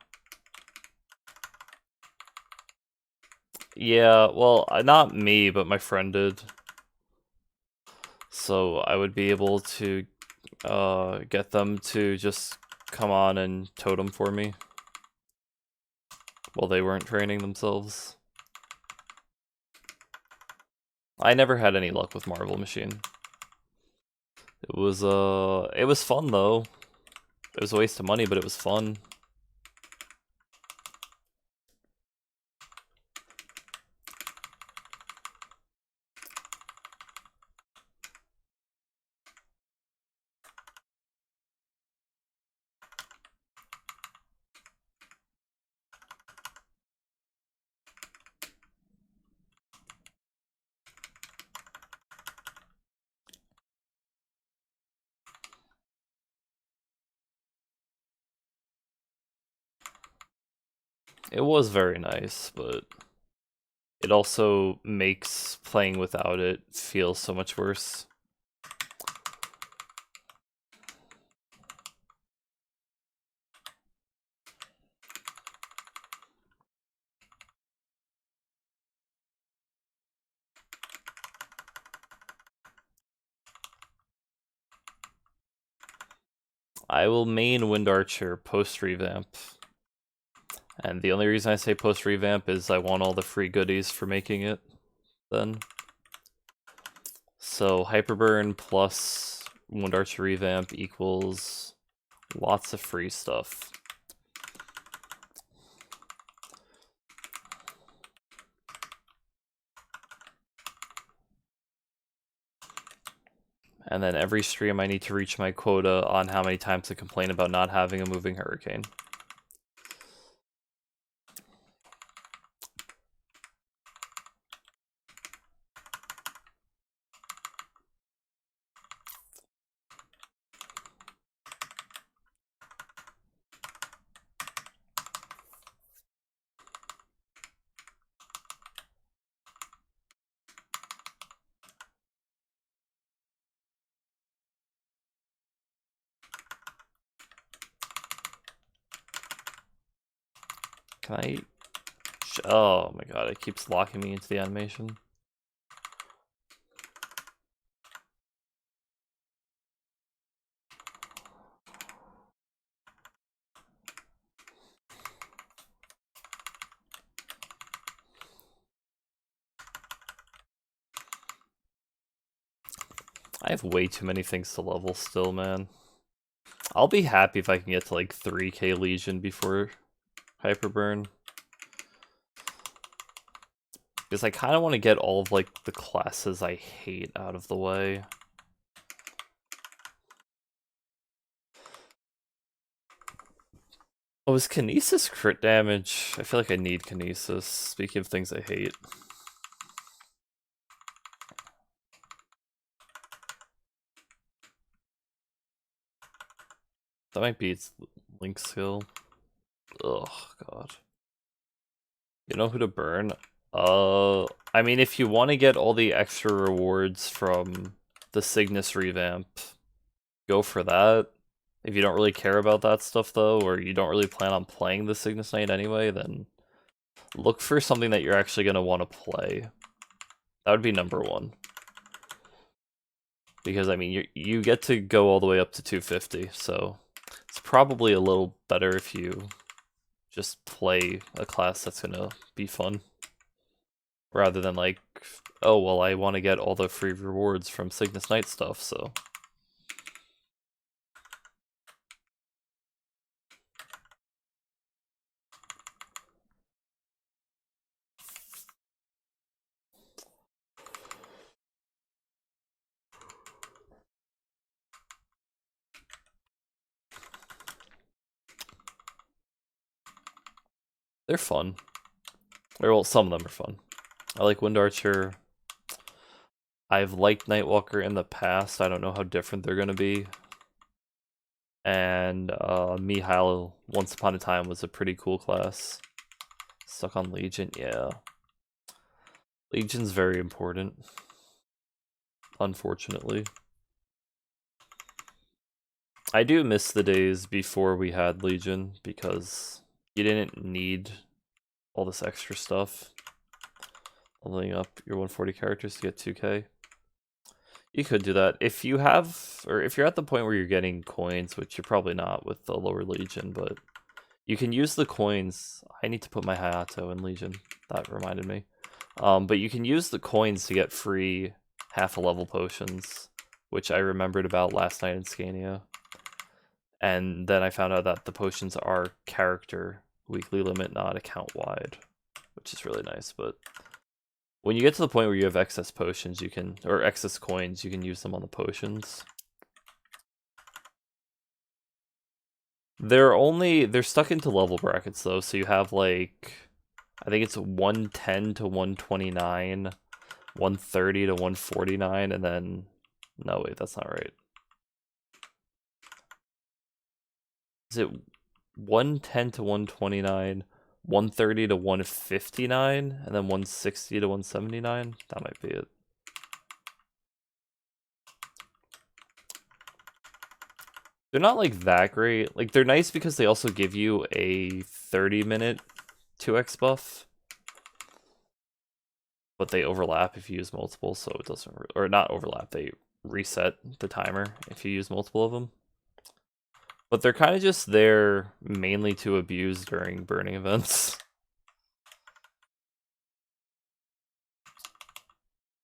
Yeah, well, not me, but my friend did. So I would be able to get them to just come on and totem for me while they weren't training themselves. I never had any luck with Marvel Machine. It was fun though. It was a waste of money, but it was fun. It was very nice, but it also makes playing without it feel so much worse. I will main Wind Archer post-revamp. And the only reason I say post-revamp is I want all the free goodies for making it then. So Hyperburn plus Wind Archer revamp equals lots of free stuff. And then every stream I need to reach my quota on how many times I complain about not having a moving hurricane. Can I... Oh my god, it keeps locking me into the animation. I have way too many things to level still, man. I'll be happy if I can get to like 3k Legion before Hyperburn. Because I kind of want to get all of like the classes I hate out of the way. Oh, is Kinesis crit damage? I feel like I need Kinesis, speaking of things I hate. That might be its Link skill. Ugh, god. You know who to burn? I mean, if you want to get all the extra rewards from the Cygnus revamp, go for that. If you don't really care about that stuff though, or you don't really plan on playing the Cygnus Knight anyway, then look for something that you're actually going to want to play. That would be number one. Because, I mean, you get to go all the way up to 250, so it's probably a little better if you just play a class that's going to be fun. Rather than like, oh, well, I want to get all the free rewards from Cygnus Knight stuff, so... They're fun. Or, well, some of them are fun. I like Wind Archer. I've liked Nightwalker in the past. I don't know how different they're going to be. And Mihail, once upon a time, was a pretty cool class. Stuck on Legion, yeah. Legion's very important. Unfortunately. I do miss the days before we had Legion, because you didn't need all this extra stuff. Leveling up your 140 characters to get 2k. You could do that. If you have, or if you're at the point where you're getting coins, which you're probably not with the lower Legion, but you can use the coins. I need to put my Hayato in Legion. That reminded me. But you can use the coins to get free half a level potions, which I remembered about last night in Scania. And then I found out that the potions are character weekly limit, not account wide, which is really nice. But when you get to the point where you have excess potions, you can, or excess coins, you can use them on the potions. They're stuck into level brackets though, so you have like, I think it's 110 to 129, 130 to 149, and then, no wait, that's not right. Is it 110 to 129, 130 to 159, and then 160 to 179? That might be it. They're not like that great. Like, they're nice because they also give you a 30-minute 2x buff. But they overlap if you use multiple, so it doesn't, or not overlap, they reset the timer if you use multiple of them. But they're kind of just there mainly to abuse during burning events.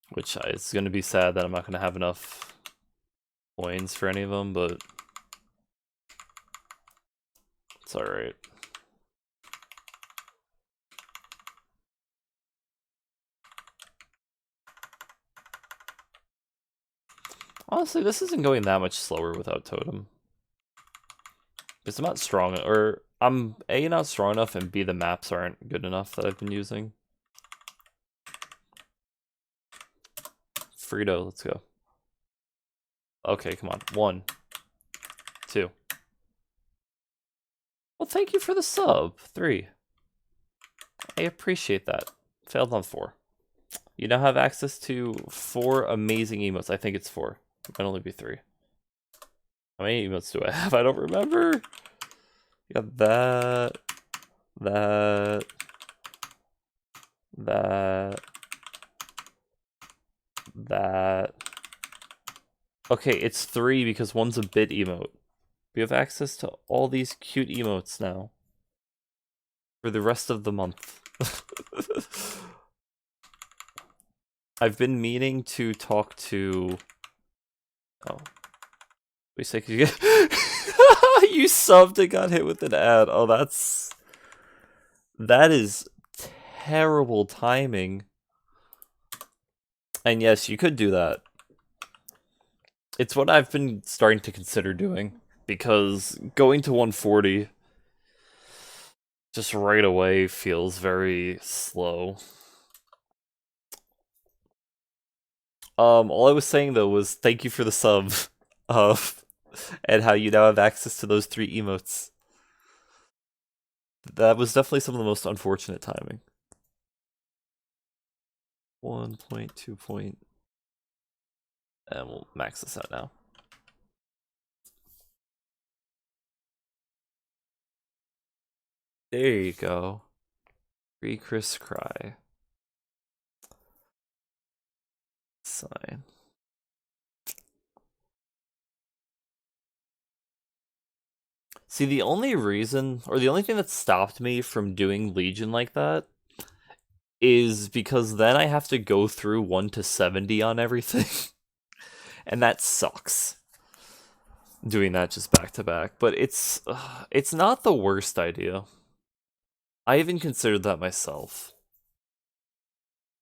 Which is going to be sad that I'm not going to have enough coins for any of them, but it's alright. Honestly, this isn't going that much slower without Totem. Because I'm not strong, or I'm A, not strong enough, and B, the maps aren't good enough that I've been using. Frito, let's go. Okay, come on. 1, 2. Well, thank you for the sub. 3. I appreciate that. Failed on 4. You now have access to 4 amazing emotes. I think it's 4. It might only be 3. How many emotes do I have? I don't remember. You got that, that, that. Okay, it's 3 because one's a bit emote. We have access to all these cute emotes now. For the rest of the month. I've been meaning to talk to... Oh. We say you get... You subbed and got hit with an ad. Oh, that's... That is terrible timing. And yes, you could do that. It's what I've been starting to consider doing. Because going to 140 just right away feels very slow. All I was saying though was thank you for the sub. And how you now have access to those 3 emotes. That was definitely some of the most unfortunate timing. 1 point, 2 point. And we'll max this out now. There you go. ReCryssea. Sign. See, the only reason, or the only thing that stopped me from doing Legion like that is because then I have to go through 1 to 70 on everything. And that sucks. Doing that just back to back. But it's not the worst idea. I even considered that myself.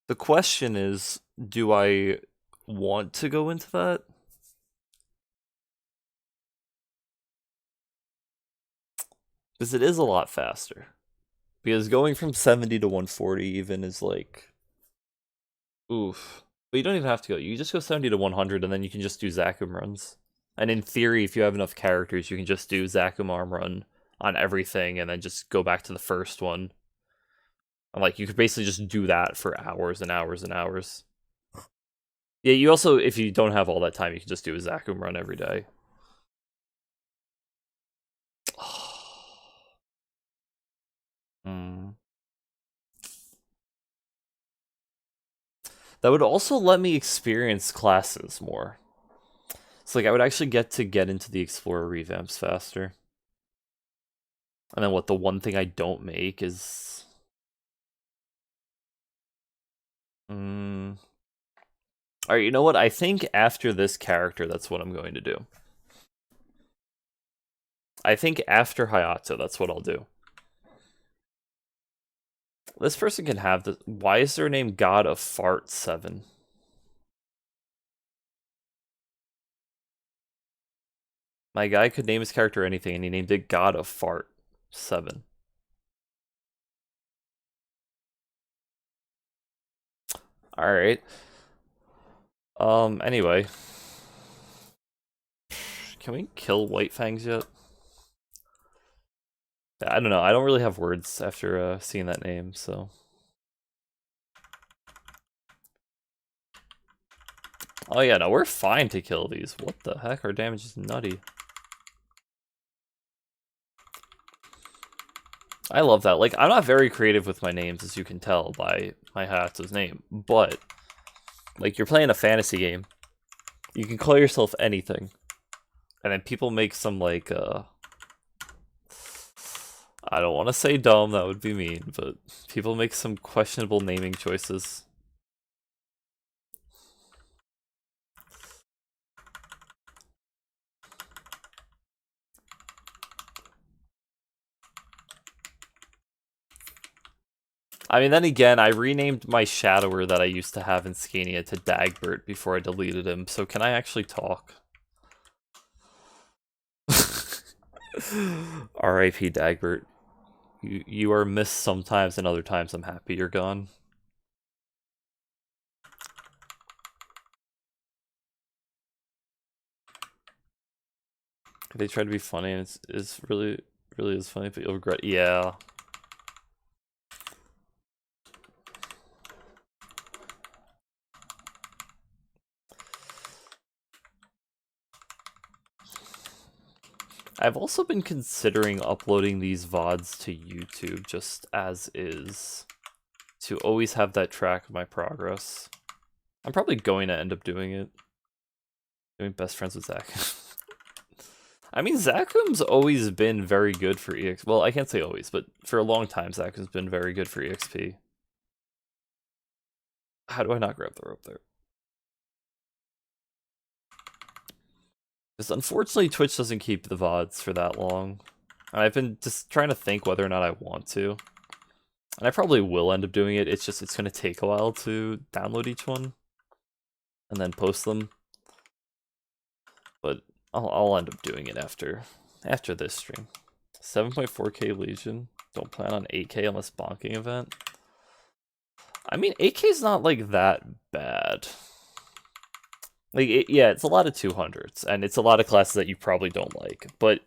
The question is, do I want to go into that? Because it is a lot faster. Because going from 70 to 140 even is like... Oof. But you don't even have to go. You just go 70 to 100 and then you can just do Zakum runs. And in theory, if you have enough characters, you can just do Zakum arm run on everything and then just go back to the first one. And like, you could basically just do that for hours and hours and hours. Yeah, you also, if you don't have all that time, you can just do a Zakum run every day. Hmm. That would also let me experience classes more. So like, I would actually get into the Explorer revamps faster. And then what, the one thing I don't make is... Alright, you know what? I think after this character, that's what I'm going to do. I think after Hayato, that's what I'll do. This person can have the... Why is their name God of Fart 7? My guy could name his character anything, and he named it God of Fart 7. Alright. Anyway. Can we kill White Fangs yet? I don't know. I don't really have words after seeing that name, so... Oh yeah, no, we're fine to kill these. What the heck? Our damage is nutty. I love that. Like, I'm not very creative with my names, as you can tell by my Hayato's name, but... Like, you're playing a fantasy game. You can call yourself anything. And then people make some, like, I don't want to say dumb, that would be mean, but people make some questionable naming choices. I mean, then again, I renamed my Shadower that I used to have in Scania to Dagbert before I deleted him, so can I actually talk? R.I.P. Dagbert. You are missed sometimes, and other times I'm happy you're gone. They try to be funny, and it's really is funny, but you'll regret. Yeah. I've also been considering uploading these VODs to YouTube just as is, to always have that track of my progress. I'm probably going to end up doing it. Doing best friends with Zach. I mean, Zakum's always been very good for EXP. Well, I can't say always, but for a long time, Zakum's been very good for EXP. How do I not grab the rope there? Because unfortunately, Twitch doesn't keep the VODs for that long. And I've been just trying to think whether or not I want to. And I probably will end up doing it, it's just, it's going to take a while to download each one. And then post them. But I'll end up doing it after this stream. 7.4k Legion. Don't plan on 8k unless bonking event. I mean, 8k's not, like, that bad. Like, yeah, it's a lot of 200s, and it's a lot of classes that you probably don't like. But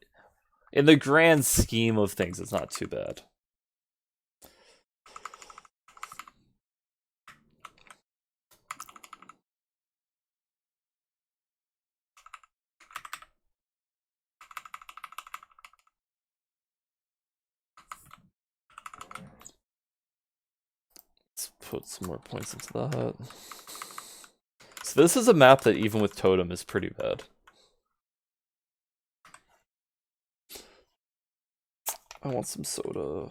in the grand scheme of things, it's not too bad. put some more points into that. So this is a map that even with Totem is pretty bad. I want some soda.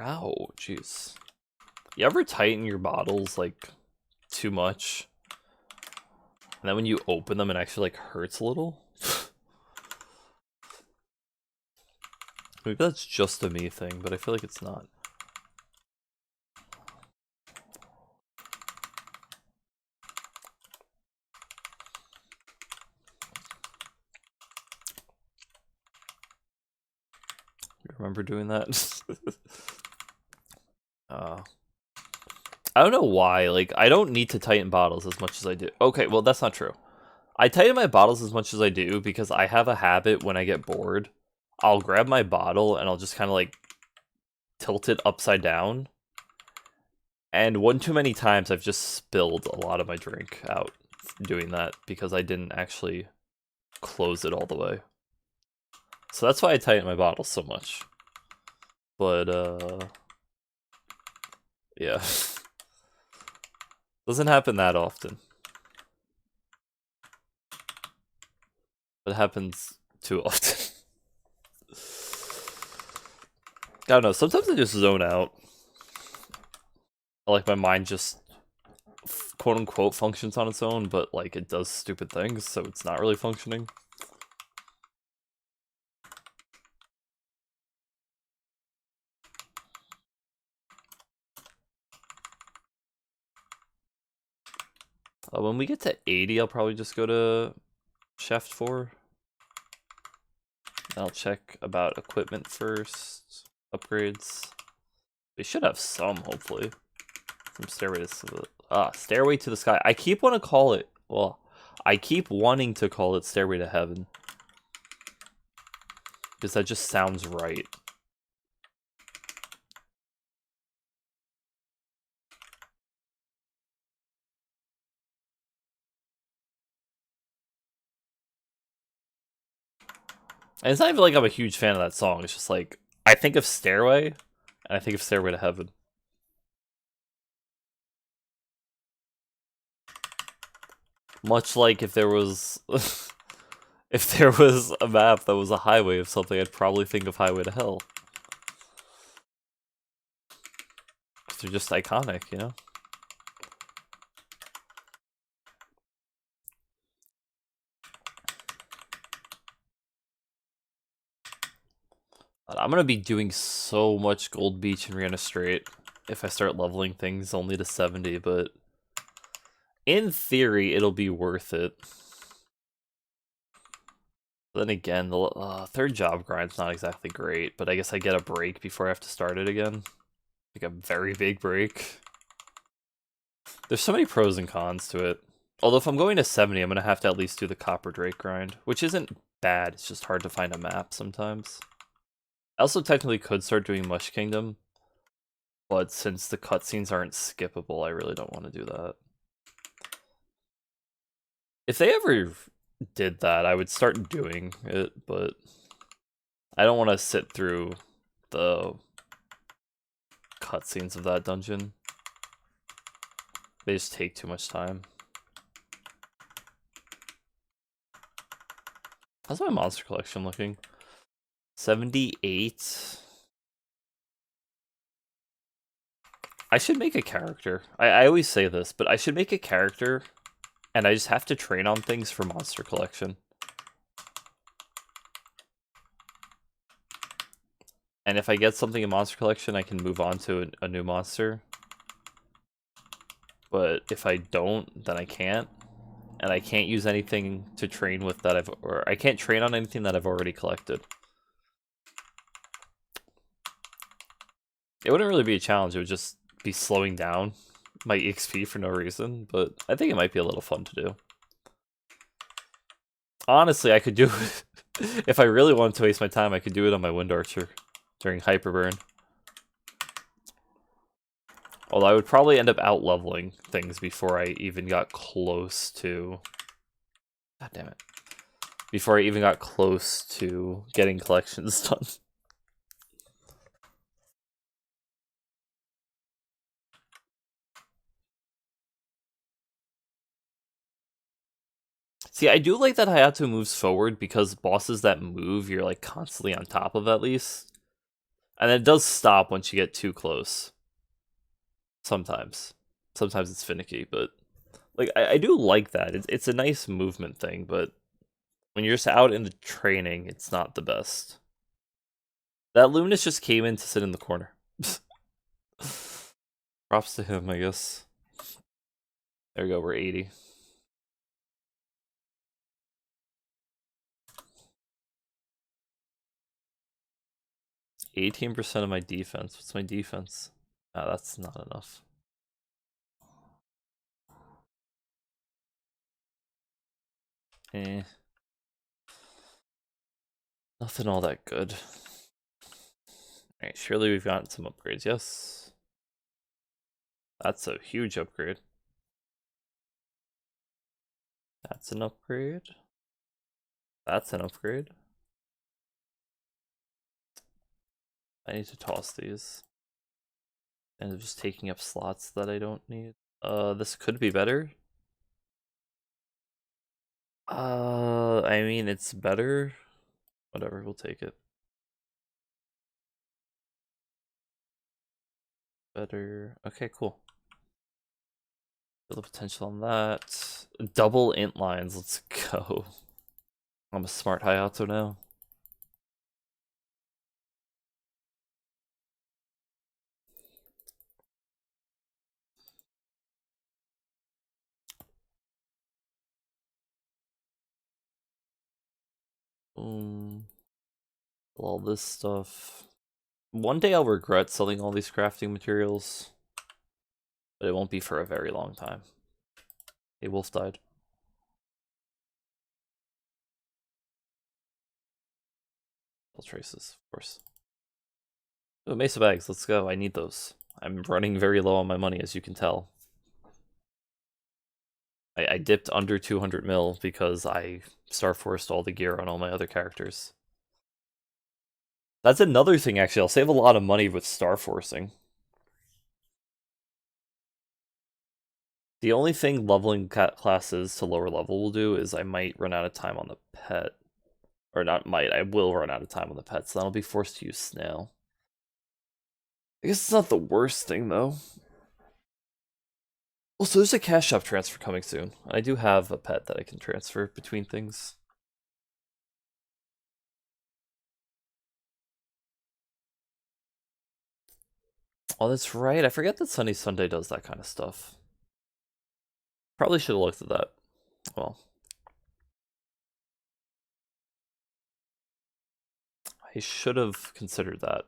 Ow, jeez. You ever tighten your bottles, like, too much? And then when you open them, it actually, like, hurts a little? Maybe that's just a me thing, but I feel like it's not. You remember doing that? I don't know why, like, I don't need to tighten bottles as much as I do. Okay, well, that's not true. I tighten my bottles as much as I do because I have a habit when I get bored. I'll grab my bottle and I'll just kind of, like, tilt it upside down. And one too many times I've just spilled a lot of my drink out doing that because I didn't actually close it all the way. So that's why I tighten my bottles so much. But, yeah. Doesn't happen that often. It happens too often. I don't know, sometimes I just zone out. Like, my mind just quote-unquote functions on its own, but, like, it does stupid things, so it's not really functioning. When we get to 80, I'll probably just go to Shaft 4. Then I'll check about equipment first. Upgrades. They should have some, hopefully. From Stairway to Stairway to the Sky. I keep wanting to call it... Well, I keep wanting to call it Stairway to Heaven. Because that just sounds right. And it's not even like I'm a huge fan of that song. It's just like, I think of Stairway, and I think of Stairway to Heaven. Much like if there was... if there was a map that was a highway of something, I'd probably think of Highway to Hell. They're just iconic, you know? I'm gonna be doing so much Gold Beach and Rihanna Strait if I start leveling things only to 70, but in theory, it'll be worth it. Then again, the third job grind's not exactly great, but I guess I get a break before I have to start it again. Like a very big break. There's so many pros and cons to it. Although if I'm going to 70, I'm gonna have to at least do the Copper Drake grind, which isn't bad, it's just hard to find a map sometimes. I also technically could start doing Mush Kingdom, but since the cutscenes aren't skippable, I really don't want to do that. If they ever did that, I would start doing it, but I don't want to sit through the cutscenes of that dungeon. They just take too much time. How's my monster collection looking? 78. I should make a character. I always say this, but I should make a character, and I just have to train on things for monster collection. And if I get something in monster collection, I can move on to a new monster. But if I don't, then I can't. And I can't use anything to train with that or I can't train on anything that I've already collected. It wouldn't really be a challenge, it would just be slowing down my EXP for no reason, but I think it might be a little fun to do. Honestly, I could do it. If I really wanted to waste my time, I could do it on my Wind Archer during Hyperburn. Although I would probably end up out-leveling things before I even got close to... God damn it. Before I even got close to getting collections done. See, I do like that Hayato moves forward because bosses that move, you're like constantly on top of at least. And it does stop once you get too close. Sometimes. Sometimes it's finicky, but like I do like that. It's a nice movement thing, but when you're just out in the training, it's not the best. That Luminous just came in to sit in the corner. Props to him, I guess. There we go, we're 80. %, of my defense. What's my defense? Oh, that's not enough. Eh. Nothing all that good. Alright, surely we've gotten some upgrades, yes. That's a huge upgrade. That's an upgrade. That's an upgrade. I need to toss these. And just taking up slots that I don't need. This could be better. I mean, it's better. Whatever, we'll take it. Better. Okay, cool. Feel the potential on that. Double int lines, let's go. I'm a smart Hayato now. All this stuff. One day I'll regret selling all these crafting materials, but it won't be for a very long time. A wolf died. Traces, of course. Oh, Mesa bags, let's go. I need those. I'm running very low on my money, as you can tell. I dipped under 200 mil because I Star Forced all the gear on all my other characters. That's another thing, actually. I'll save a lot of money with Star Forcing. The only thing leveling classes to lower level will do is I might run out of time on the pet. Or not might, I will run out of time on the pet, so then I'll be forced to use Snail. I guess it's not the worst thing, though. Also, there's a cash shop transfer coming soon. I do have a pet that I can transfer between things. Oh, that's right. I forget that Sunny Sunday does that kind of stuff. Probably should have looked at that. Well. I should have considered that.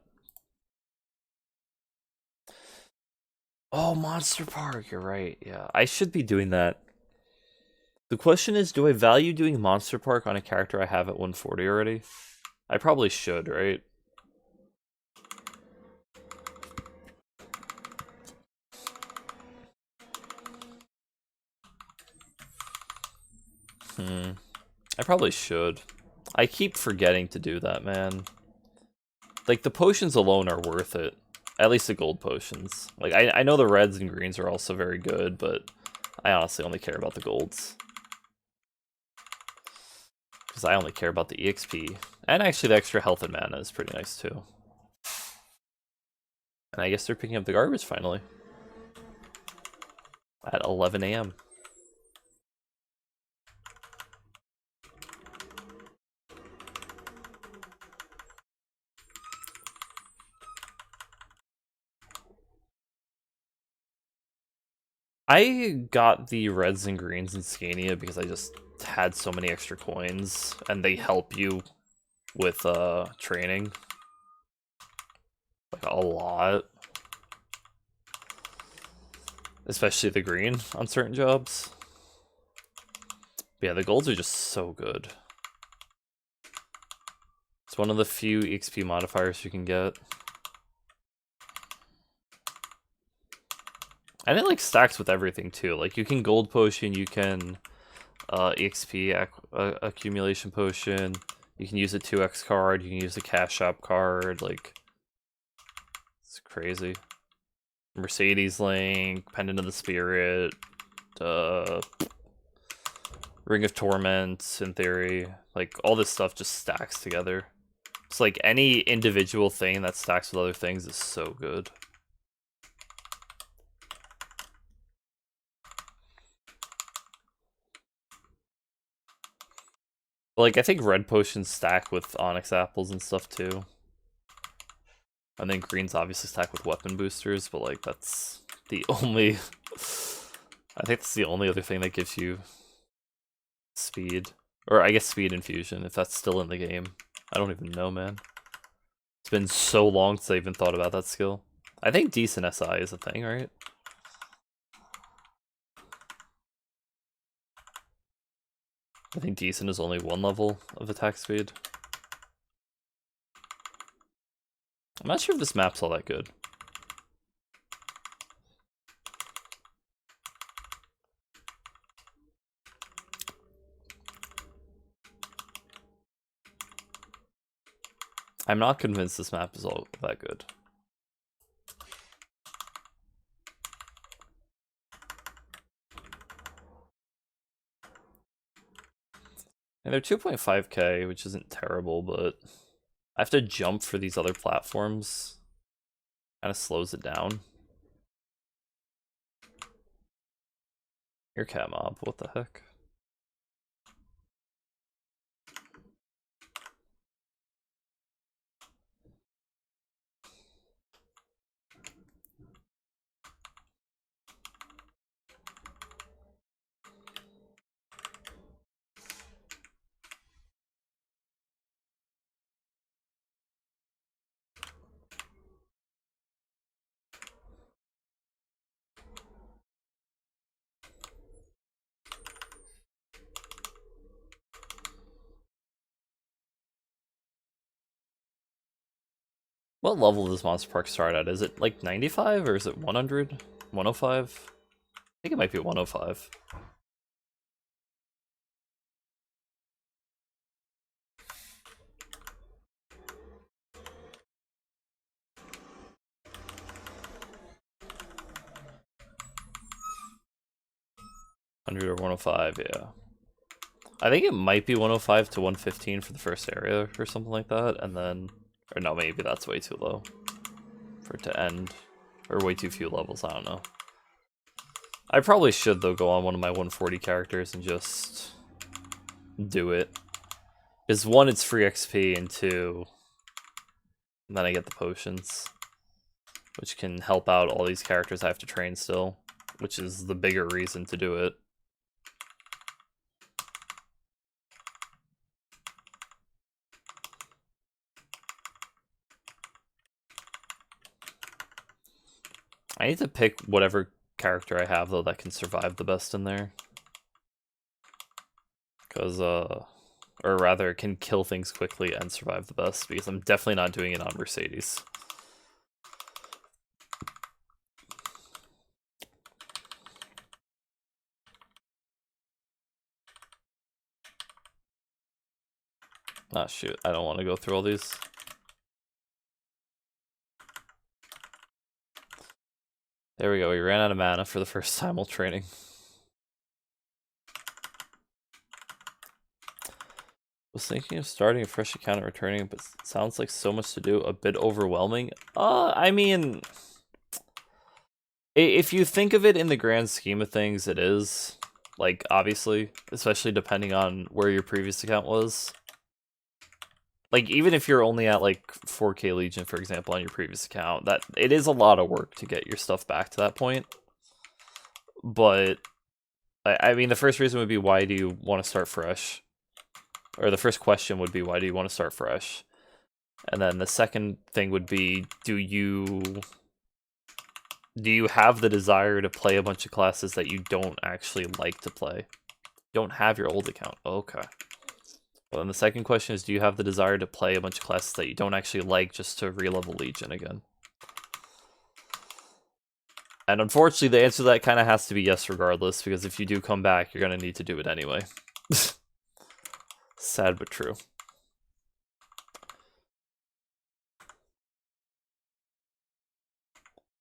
Oh, Monster Park, you're right. Yeah, I should be doing that. The question is, do I value doing Monster Park on a character I have at 140 already? I probably should, right? I probably should. I keep forgetting to do that, man. Like, the potions alone are worth it. At least the gold potions. Like, I know the reds and greens are also very good, but I honestly only care about the golds. Because I only care about the EXP. And actually the extra health and mana is pretty nice too. And I guess they're picking up the garbage finally. At 11 AM. I got the reds and greens in Scania because I just had so many extra coins, and they help you with training. Like, a lot. Especially the green on certain jobs. But yeah, the golds are just so good. one of the few EXP modifiers you can get. And it like stacks with everything too. Like you can gold potion, you can EXP accumulation potion, you can use a 2x card, you can use a cash shop card, like it's crazy. Mercedes Link, Pendant of the Spirit, Ring of Torment, in theory. Like all this stuff just stacks together. It's like any individual thing that stacks with other things is so good. Like, I think red potions stack with onyx apples and stuff too. And then greens obviously stack with weapon boosters, but like that's the only I think that's the only other thing that gives you speed. Or I guess speed infusion, if that's still in the game. I don't even know, man. It's been so long since I even thought about that skill. I think decent SI is a thing, right? I think decent is only one level of attack speed. I'm not sure if this map's all that good. I'm not convinced this map is all that good. And they're 2.5k, which isn't terrible, but I have to jump for these other platforms. Kind of slows it down. Your cat mob, what the heck? What level does Monster Park start at? Is it like 95 or is it 100? 105? I think it might be 105. Or 105, yeah. I think it might be 105 to 115 for the first area or something like that, and then, or no, maybe that's way too low for it to end, or way too few levels, I don't know. I probably should, though, go on one of my 140 characters and just do it. Because one, it's free XP, and two, and then I get the potions, which can help out all these characters I have to train still, which is the bigger reason to do it. I need to pick whatever character I have, though, that can survive the best in there. Because, or rather, can kill things quickly and survive the best, because I'm definitely not doing it on Mercedes. Ah, shoot, I don't want to go through all these. There we go, we ran out of mana for the first time while training. Was thinking of starting a fresh account and returning, but it sounds like so much to do, a bit overwhelming. I mean, if you think of it in the grand scheme of things, it is. Like, obviously, especially depending on where your previous account was. Like, even if you're only at, like, 4k Legion, for example, on your previous account, that it is a lot of work to get your stuff back to that point. But, I mean, the first reason would be, why do you want to start fresh? Or the first question would be, why do you want to start fresh? And then the second thing would be, do you have the desire to play a bunch of classes that you don't actually like to play? You don't have your old account. Okay. Well, and the second question is, do you have the desire to play a bunch of classes that you don't actually like just to re-level Legion again? And unfortunately, the answer to that kind of has to be yes regardless, because if you do come back, you're going to need to do it anyway. Sad but true.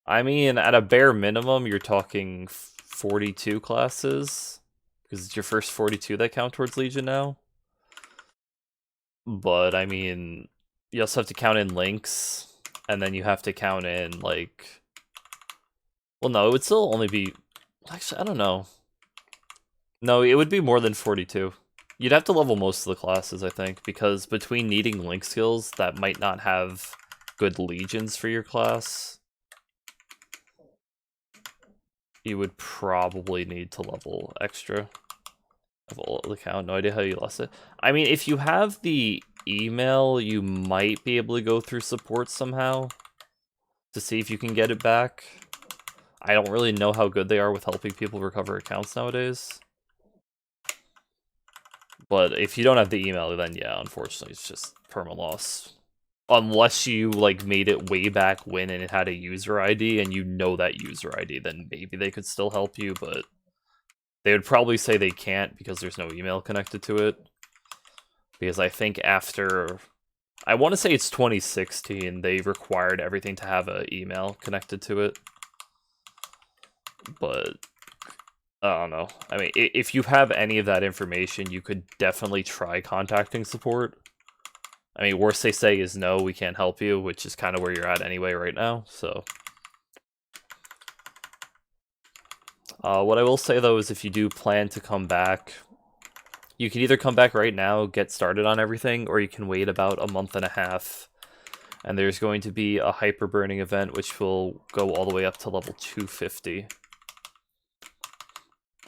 I mean, at a bare minimum, you're talking 42 classes, because it's your first 42 that count towards Legion now. But, I mean, you also have to count in links, and then you have to count in, like... Well, no, it would still only be... Actually, I don't know. No, it would be more than 42. You'd have to level most of the classes, I think, because between needing link skills that might not have good legions for your class, you would probably need to level extra. Level the count, no idea how you lost it. I mean, if you have the email, you might be able to go through support somehow to see if you can get it back. I don't really know how good they are with helping people recover accounts nowadays. But if you don't have the email, then yeah, unfortunately, it's just perma-loss. Unless you, like, made it way back when and it had a user ID, and you know that user ID, then maybe they could still help you, but they would probably say they can't because there's no email connected to it. Because I think after... I want to say it's 2016, they required everything to have an email connected to it. But... I don't know. I mean, if you have any of that information, you could definitely try contacting support. I mean, worst they say is no, we can't help you, which is kind of where you're at anyway right now, so... what I will say, though, is if you do plan to come back, you can either come back right now, get started on everything, or you can wait about a month and a half, and there's going to be a hyper-burning event, which will go all the way up to level 250.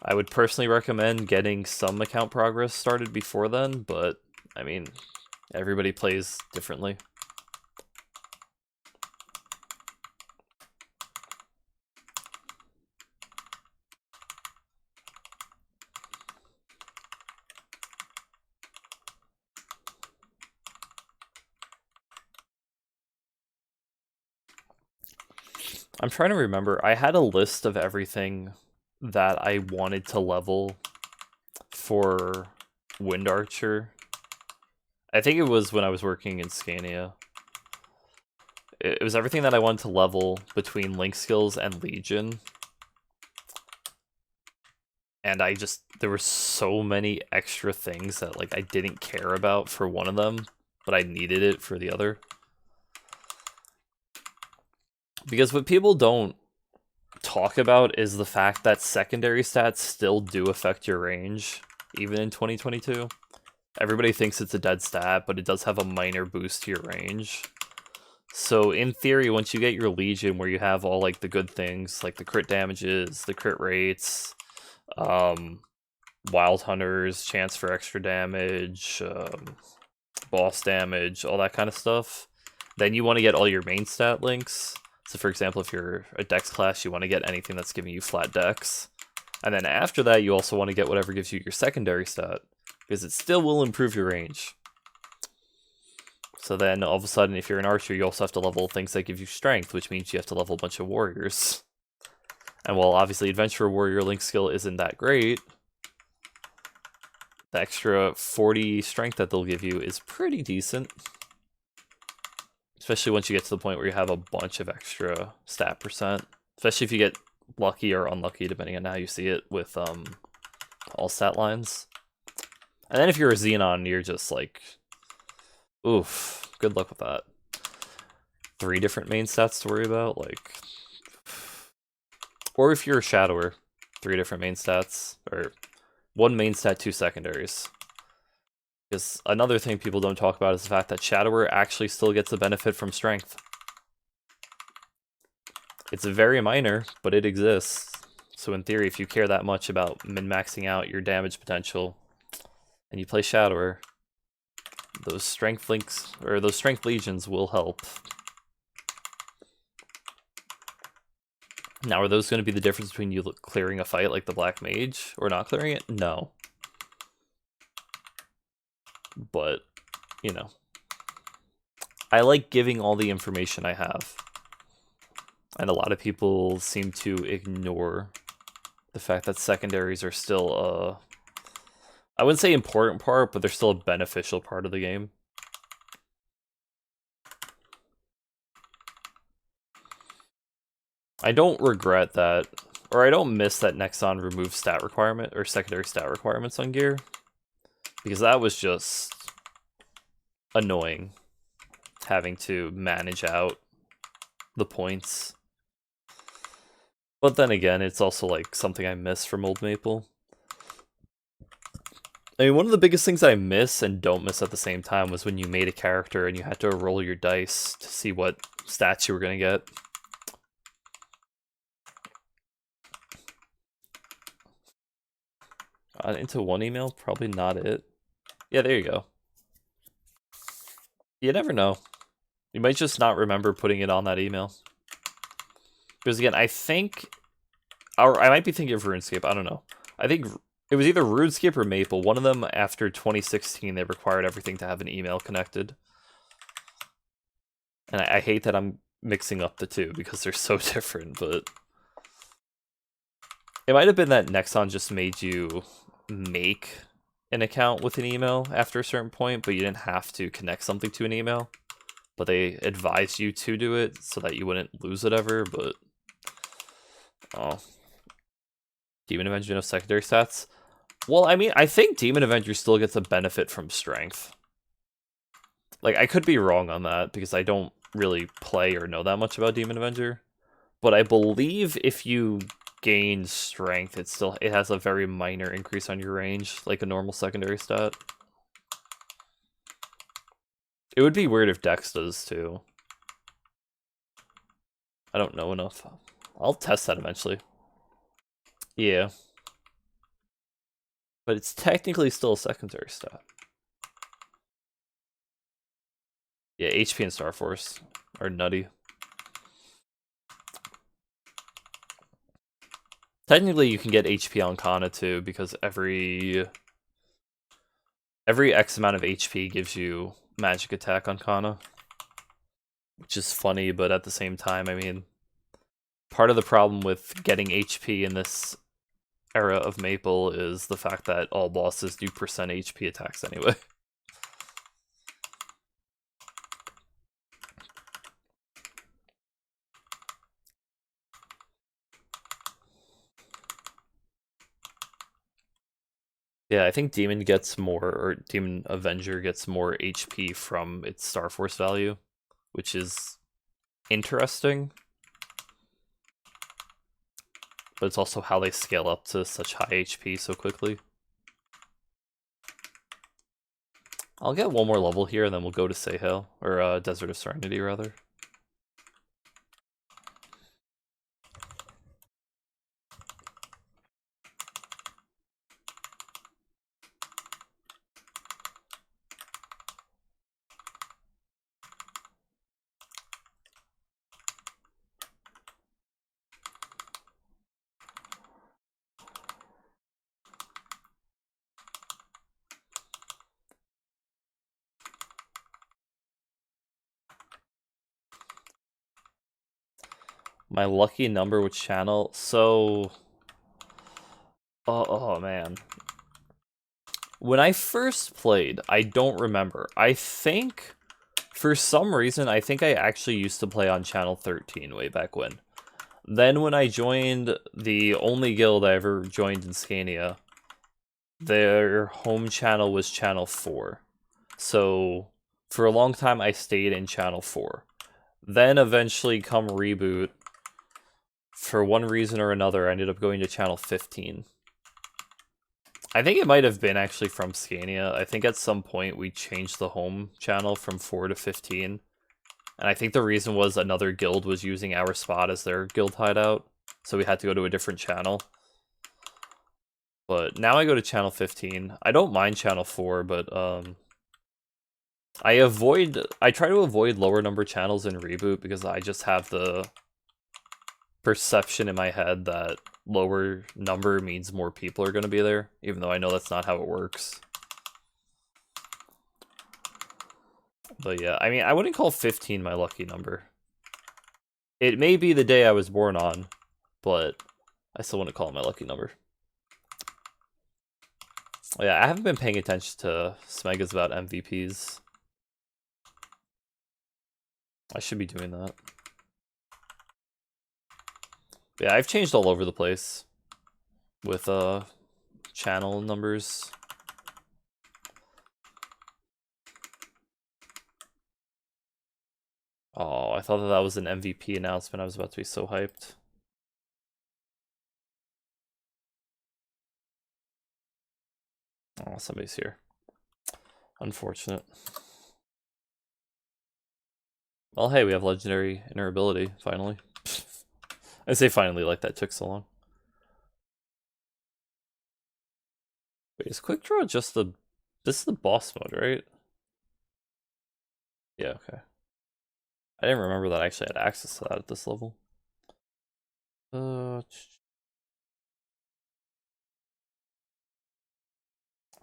I would personally recommend getting some account progress started before then, but, I mean, everybody plays differently. I'm trying to remember. I had a list of everything that I wanted to level for Wind Archer. I think it was when I was working in Scania. It was everything that I wanted to level between Link skills and Legion. And there were so many extra things that, like, I didn't care about for one of them, but I needed it for the other. Because what people don't talk about is the fact that secondary stats still do affect your range, even in 2022. Everybody thinks it's a dead stat, but it does have a minor boost to your range. So in theory, once you get your Legion, where you have all, like, the good things, like the crit damages, the crit rates, Wild Hunters, chance for extra damage, boss damage, all that kind of stuff, then you want to get all your main stat links. So for example, if you're a Dex class, you want to get anything that's giving you flat Dex. And then after that, you also want to get whatever gives you your secondary stat, because it still will improve your range. So then, all of a sudden, if you're an archer, you also have to level things that give you strength, which means you have to level a bunch of warriors. And while obviously Adventurer Warrior Link skill isn't that great, the extra 40 strength that they'll give you is pretty decent. Especially once you get to the point where you have a bunch of extra stat percent. Especially if you get lucky or unlucky, depending on how you see it, with all stat lines. And then if you're a Xenon, you're just like... Oof, good luck with that. 3 different main stats to worry about, like... Or if you're a Shadower, 3 different main stats, or 1 main stat, 2 secondaries. Because another thing people don't talk about is the fact that Shadower actually still gets a benefit from strength. It's very minor, but it exists. So in theory, if you care that much about min-maxing out your damage potential, and you play Shadower, those strength links, or those strength legions will help. Now, are those going to be the difference between you clearing a fight like the Black Mage, or not clearing it? No. but, you know, I like giving all the information I have. And a lot of people seem to ignore the fact that secondaries are still I wouldn't say important part, but they're still a beneficial part of the game. I don't regret that, or I don't miss that Nexon removed stat requirement, or secondary stat requirements on gear, because that was just annoying, having to manage out the points. But then again, it's also like something I miss from Old Maple. I mean, one of the biggest things I miss and don't miss at the same time was when you made a character and you had to roll your dice to see what stats you were going to get. Into one email? Probably not it. Yeah, there you go. You never know. You might just not remember putting it on that email. Because again, I think... Or I might be thinking of RuneScape, I don't know. I think it was either RuneScape or Maple. One of them, after 2016, they required everything to have an email connected. And I hate that I'm mixing up the two, because they're so different, but... It might have been that Nexon just made you make an account with an email after a certain point, but you didn't have to connect something to an email. But they advised you to do it so that you wouldn't lose it ever, but... Oh. Demon Avenger, no secondary stats? Well, I mean, I think Demon Avenger still gets a benefit from strength. Like, I could be wrong on that, because I don't really play or know that much about Demon Avenger. But I believe if you gain strength, it has a very minor increase on your range, like a normal secondary stat. It would be weird if Dex does, too. I don't know enough. I'll test that eventually. Yeah. But it's technically still a secondary stat. Yeah, HP and Star Force are nutty. Technically, you can get HP on Kana too, because every X amount of HP gives you magic attack on Kana. Which is funny, but at the same time, I mean, part of the problem with getting HP in this era of Maple is the fact that all bosses do percent HP attacks anyway. Yeah, I think Demon Avenger gets more HP from its Star Force value, which is interesting. But it's also how they scale up to such high HP so quickly. I'll get one more level here, and then we'll go to Sahel, or Desert of Serenity, rather. My lucky number with channel, so... Oh man. When I first played, I don't remember. I think, for some reason, I think I actually used to play on channel 13 way back when. Then when I joined the only guild I ever joined in Scania, their home channel was channel 4. So, for a long time I stayed in channel 4. Then eventually, come Reboot, for one reason or another, I ended up going to channel 15. I think it might have been actually from Scania. I think at some point we changed the home channel from 4 to 15. And I think the reason was another guild was using our spot as their guild hideout. So we had to go to a different channel. But now I go to channel 15. I don't mind channel 4, but I try to avoid lower number channels in Reboot because I just have the perception in my head that lower number means more people are going to be there, even though I know that's not how it works. But yeah, I mean, I wouldn't call 15 my lucky number. It may be the day I was born on, but I still wouldn't call it my lucky number. Yeah, I haven't been paying attention to Smegas about MVPs. I should be doing that. Yeah, I've changed all over the place with channel numbers. Oh, I thought that was an MVP announcement. I was about to be so hyped. Oh, somebody's here. Unfortunate. Well, hey, we have legendary ability, finally. I say finally like that took so long. Wait, is quick draw just the... This is the boss mode, right? Yeah, okay. I didn't remember that I actually had access to that at this level. I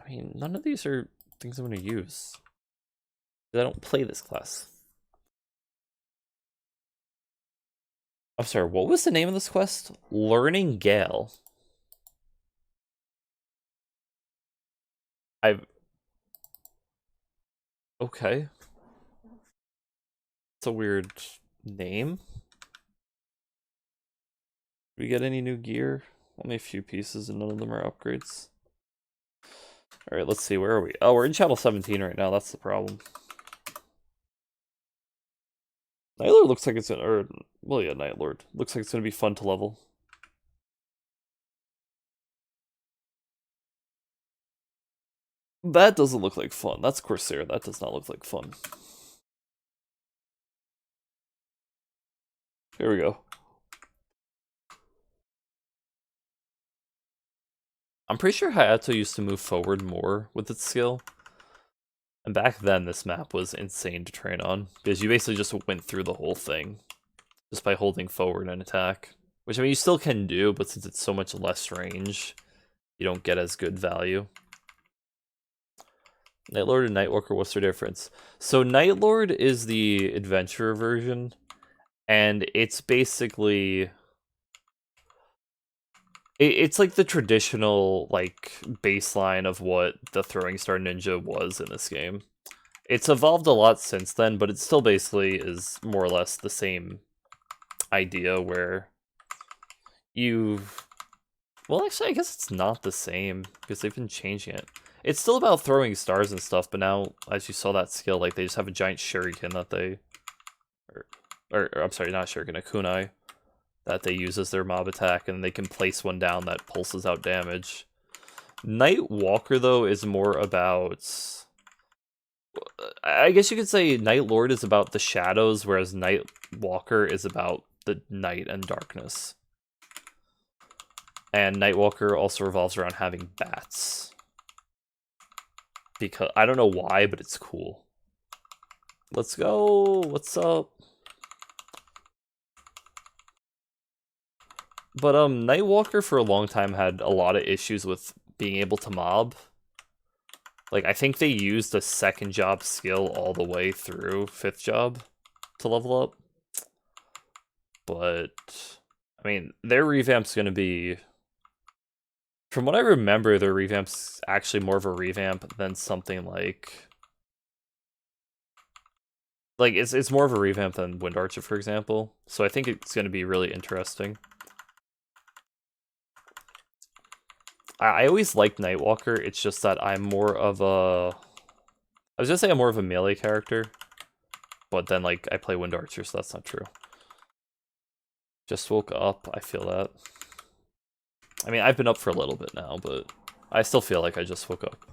mean, none of these are things I'm going to use. I don't play this class. I'm sorry, what was the name of this quest? Learning Gale. Okay. It's a weird name. Do we get any new gear? Only a few pieces and none of them are upgrades. Alright, let's see, where are we? Oh, we're in channel 17 right now, that's the problem. Nightlord looks like it's gonna, or, well yeah, Nightlord. Looks like it's gonna be fun to level. That doesn't look like fun. That's Corsair, that does not look like fun. Here we go. I'm pretty sure Hayato used to move forward more with its skill. And back then, this map was insane to train on, because you basically just went through the whole thing just by holding forward and attack. Which, I mean, you still can do, but since it's so much less range, you don't get as good value. Nightlord and Nightwalker, what's their difference? So Nightlord is the adventurer version, and it's basically... It's like the traditional, like, baseline of what the Throwing Star Ninja was in this game. It's evolved a lot since then, but it still basically is more or less the same idea where you've... Well, actually, I guess it's not the same, because they've been changing it. It's still about throwing stars and stuff, but now, as you saw that skill, like, they just have a giant shuriken that they... Or I'm sorry, not shuriken, a kunai. That they use as their mob attack, and they can place one down that pulses out damage. Nightwalker, though, is more about... I guess you could say Nightlord is about the shadows, whereas Nightwalker is about the night and darkness. And Nightwalker also revolves around having bats. Because, I don't know why, but it's cool. Let's go! What's up? But Nightwalker for a long time had a lot of issues with being able to mob. Like, I think they used a second job skill all the way through 5th job to level up. But, I mean, their revamp's gonna be... From what I remember, their revamp's actually more of a revamp than something like... Like, it's more of a revamp than Wind Archer, for example. So I think it's gonna be really interesting. I always liked Nightwalker, it's just that I'm more of a... I was gonna say I'm more of a melee character, but then, like, I play Wind Archer, so that's not true. Just woke up, I feel that. I mean, I've been up for a little bit now, but I still feel like I just woke up.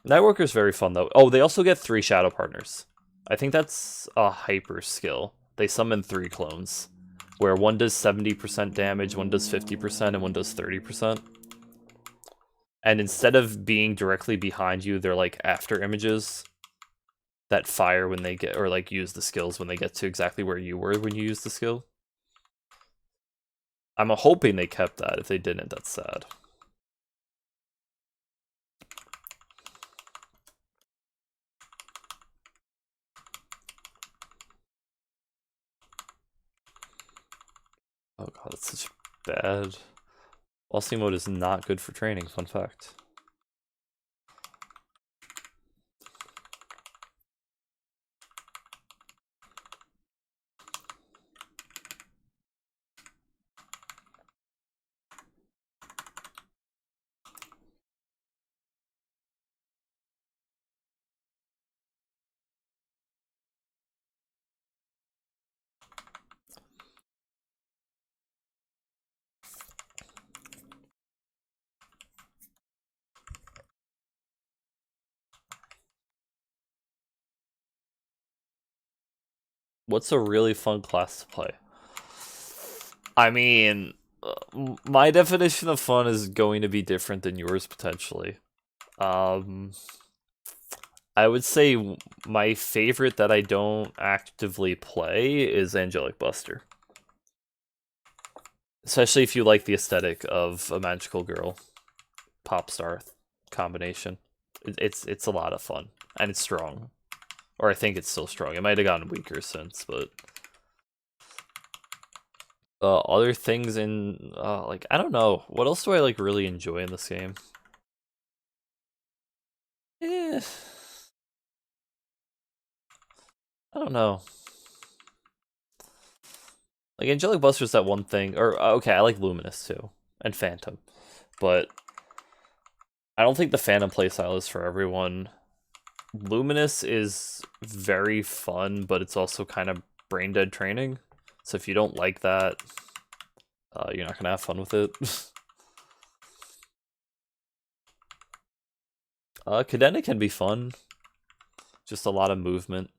Nightwalker's very fun, though. Oh, they also get 3 shadow partners. I think that's a hyper skill. They summon 3 clones, where one does 70% damage, one does 50%, and one does 30%. And instead of being directly behind you, they're like after images that fire when they get, or like use the skills when they get to exactly where you were when you used the skill. I'm hoping they kept that. If they didn't, that's sad. Oh god, that's such bad. Velocity mode is not good for training, fun fact. What's a really fun class to play? I mean, my definition of fun is going to be different than yours potentially. Um, I would say my favorite that I don't actively play is Angelic Buster. Especially if you like the aesthetic of a magical girl pop star combination. It's a lot of fun and it's strong. Or I think it's still strong. It might have gotten weaker since, but other things in like I don't know. What else do I like really enjoy in this game? Eh, I don't know. Like Angelic Buster's that one thing, or okay, I like Luminous too and Phantom, but I don't think the Phantom playstyle is for everyone. Luminous is very fun, but it's also kind of brain dead training. So if you don't like that, you're not gonna have fun with it. Cadena can be fun, just a lot of movement.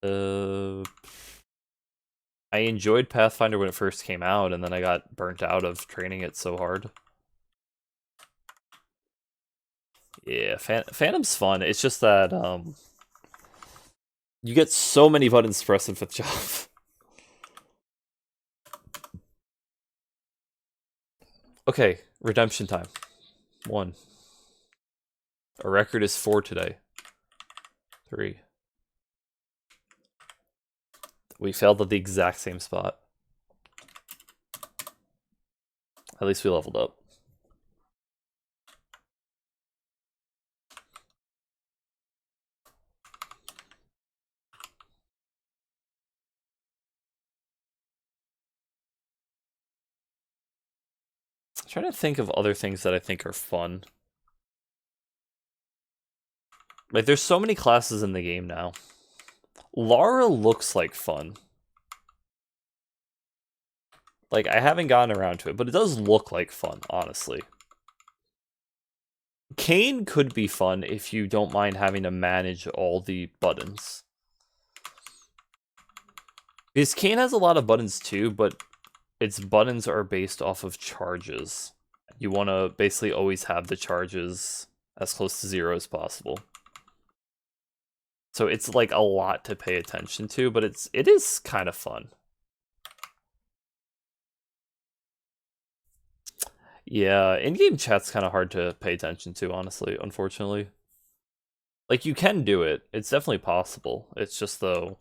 I enjoyed Pathfinder when it first came out, and then I got burnt out of training it so hard. Yeah, Phantom's fun. It's just that you get so many buttons to press in 5th job. Okay, redemption time. 1. Our record is 4 today. 3. We failed at the exact same spot. At least we leveled up. I'm trying to think of other things that I think are fun. Like, there's so many classes in the game now. Lara looks like fun. Like, I haven't gotten around to it, but it does look like fun, honestly. Kayn could be fun if you don't mind having to manage all the buttons. Because Kayn has a lot of buttons too, but its buttons are based off of charges. You want to basically always have the charges as close to 0 as possible. So it's like a lot to pay attention to, but it is kind of fun. Yeah, in-game chat's kind of hard to pay attention to, honestly, unfortunately. Like, you can do it. It's definitely possible. It's just, though,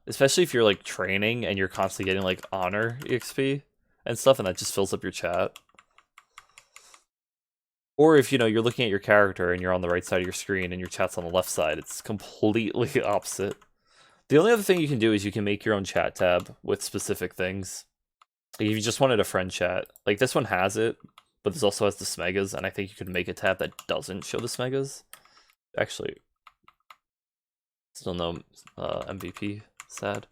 especially if you're, like, training and you're constantly getting, like, honor EXP and stuff, and that just fills up your chat. Or if, you know, you're looking at your character and you're on the right side of your screen and your chat's on the left side, it's completely opposite. The only other thing you can do is you can make your own chat tab with specific things. Like if you just wanted a friend chat, like this one has it, but this also has the Smegas, and I think you could make a tab that doesn't show the Smegas. Actually, still no MVP. Sad.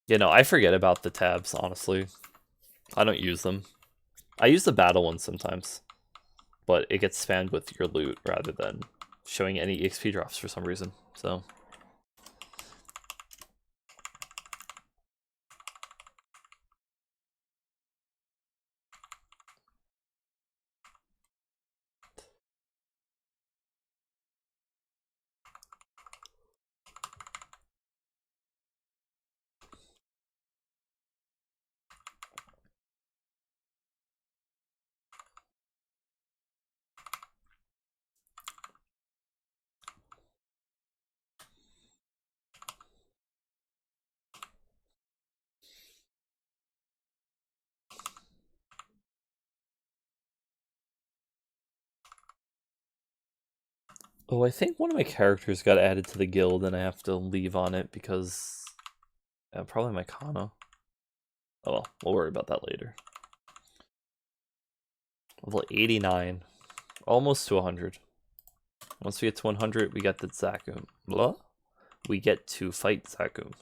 Yeah, no, I forget about the tabs, honestly. I don't use them. I use the battle ones sometimes, but it gets spammed with your loot rather than showing any EXP drops for some reason, so... Oh, I think one of my characters got added to the guild and I have to leave on it because... probably my Kana. Oh well, we'll worry about that later. Level 89. Almost to 100. Once we get to 100, we get the Zakum. Blah? We get to fight Zakum.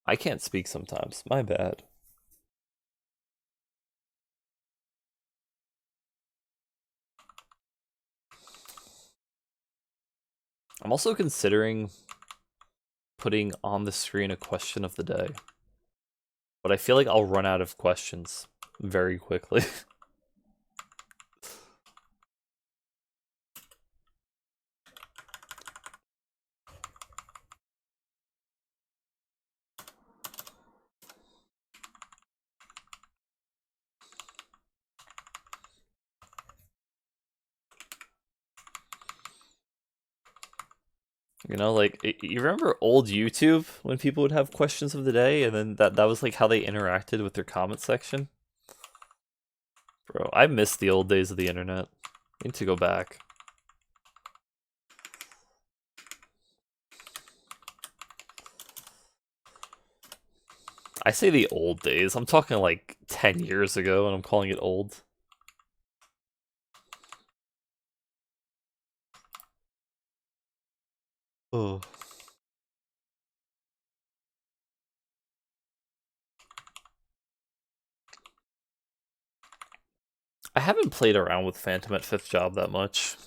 I can't speak sometimes. My bad. I'm also considering putting on the screen a question of the day. But I feel like I'll run out of questions very quickly. You know, like, you remember old YouTube when people would have questions of the day and then that was like how they interacted with their comment section? Bro, I miss the old days of the internet. I need to go back. I say the old days. I'm talking like 10 years ago and I'm calling it old. Oh. I haven't played around with Phantom at 5th Job that much.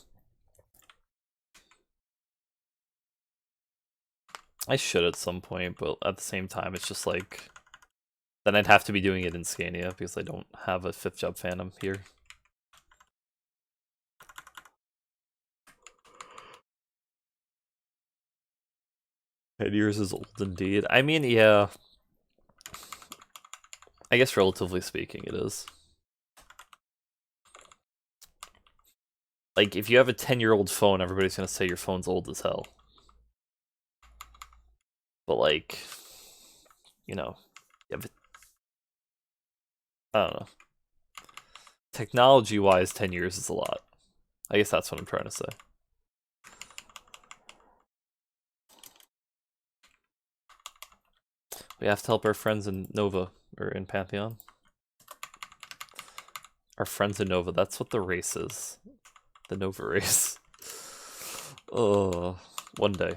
I should at some point, but at the same time, it's just like... Then I'd have to be doing it in Scania because I don't have a 5th Job Phantom here. Ten years is old indeed. I mean, yeah. I guess relatively speaking, it is. Like, if you have a 10-year-old phone, everybody's gonna say your phone's old as hell. But, like, you know, you have I don't know. Technology-wise, 10 years is a lot. I guess that's what I'm trying to say. We have to help our friends in Nova, or in Pantheon. Our friends in Nova, that's what the race is. The Nova race. Oh, one day.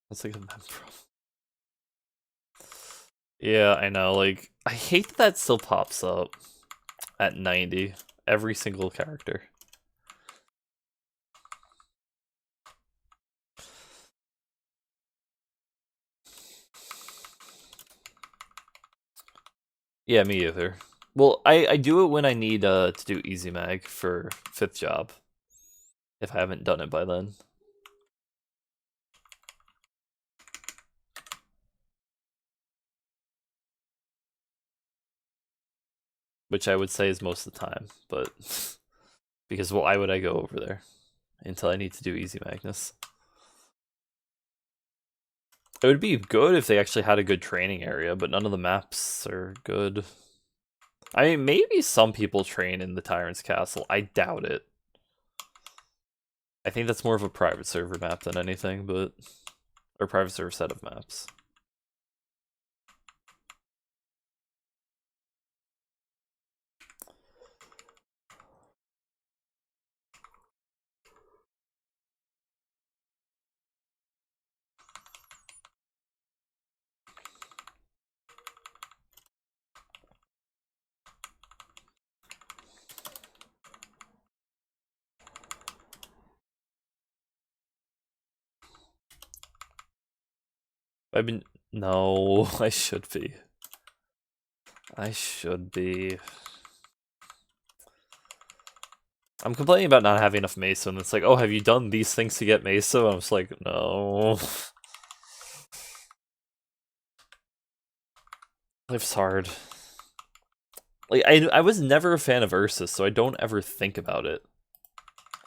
That's like a mem from. Yeah, I know, like, I hate that that still pops up at 90. Every single character. Yeah, me either. Well, I do it when I need to do easy mag for 5th Job. If I haven't done it by then. Which I would say is most of the time, but because why would I go over there until I need to do easy Magnus? It would be good if they actually had a good training area, but none of the maps are good. I mean, maybe some people train in the Tyrant's Castle. I doubt it. I think that's more of a private server map than anything, but... Or private server set of maps. I've been... No, I should be. I should be. I'm complaining about not having enough Mesa, and it's like, oh, have you done these things to get Mesa? I'm just like, no. Life's hard. Like, I was never a fan of Ursus, so I don't ever think about it.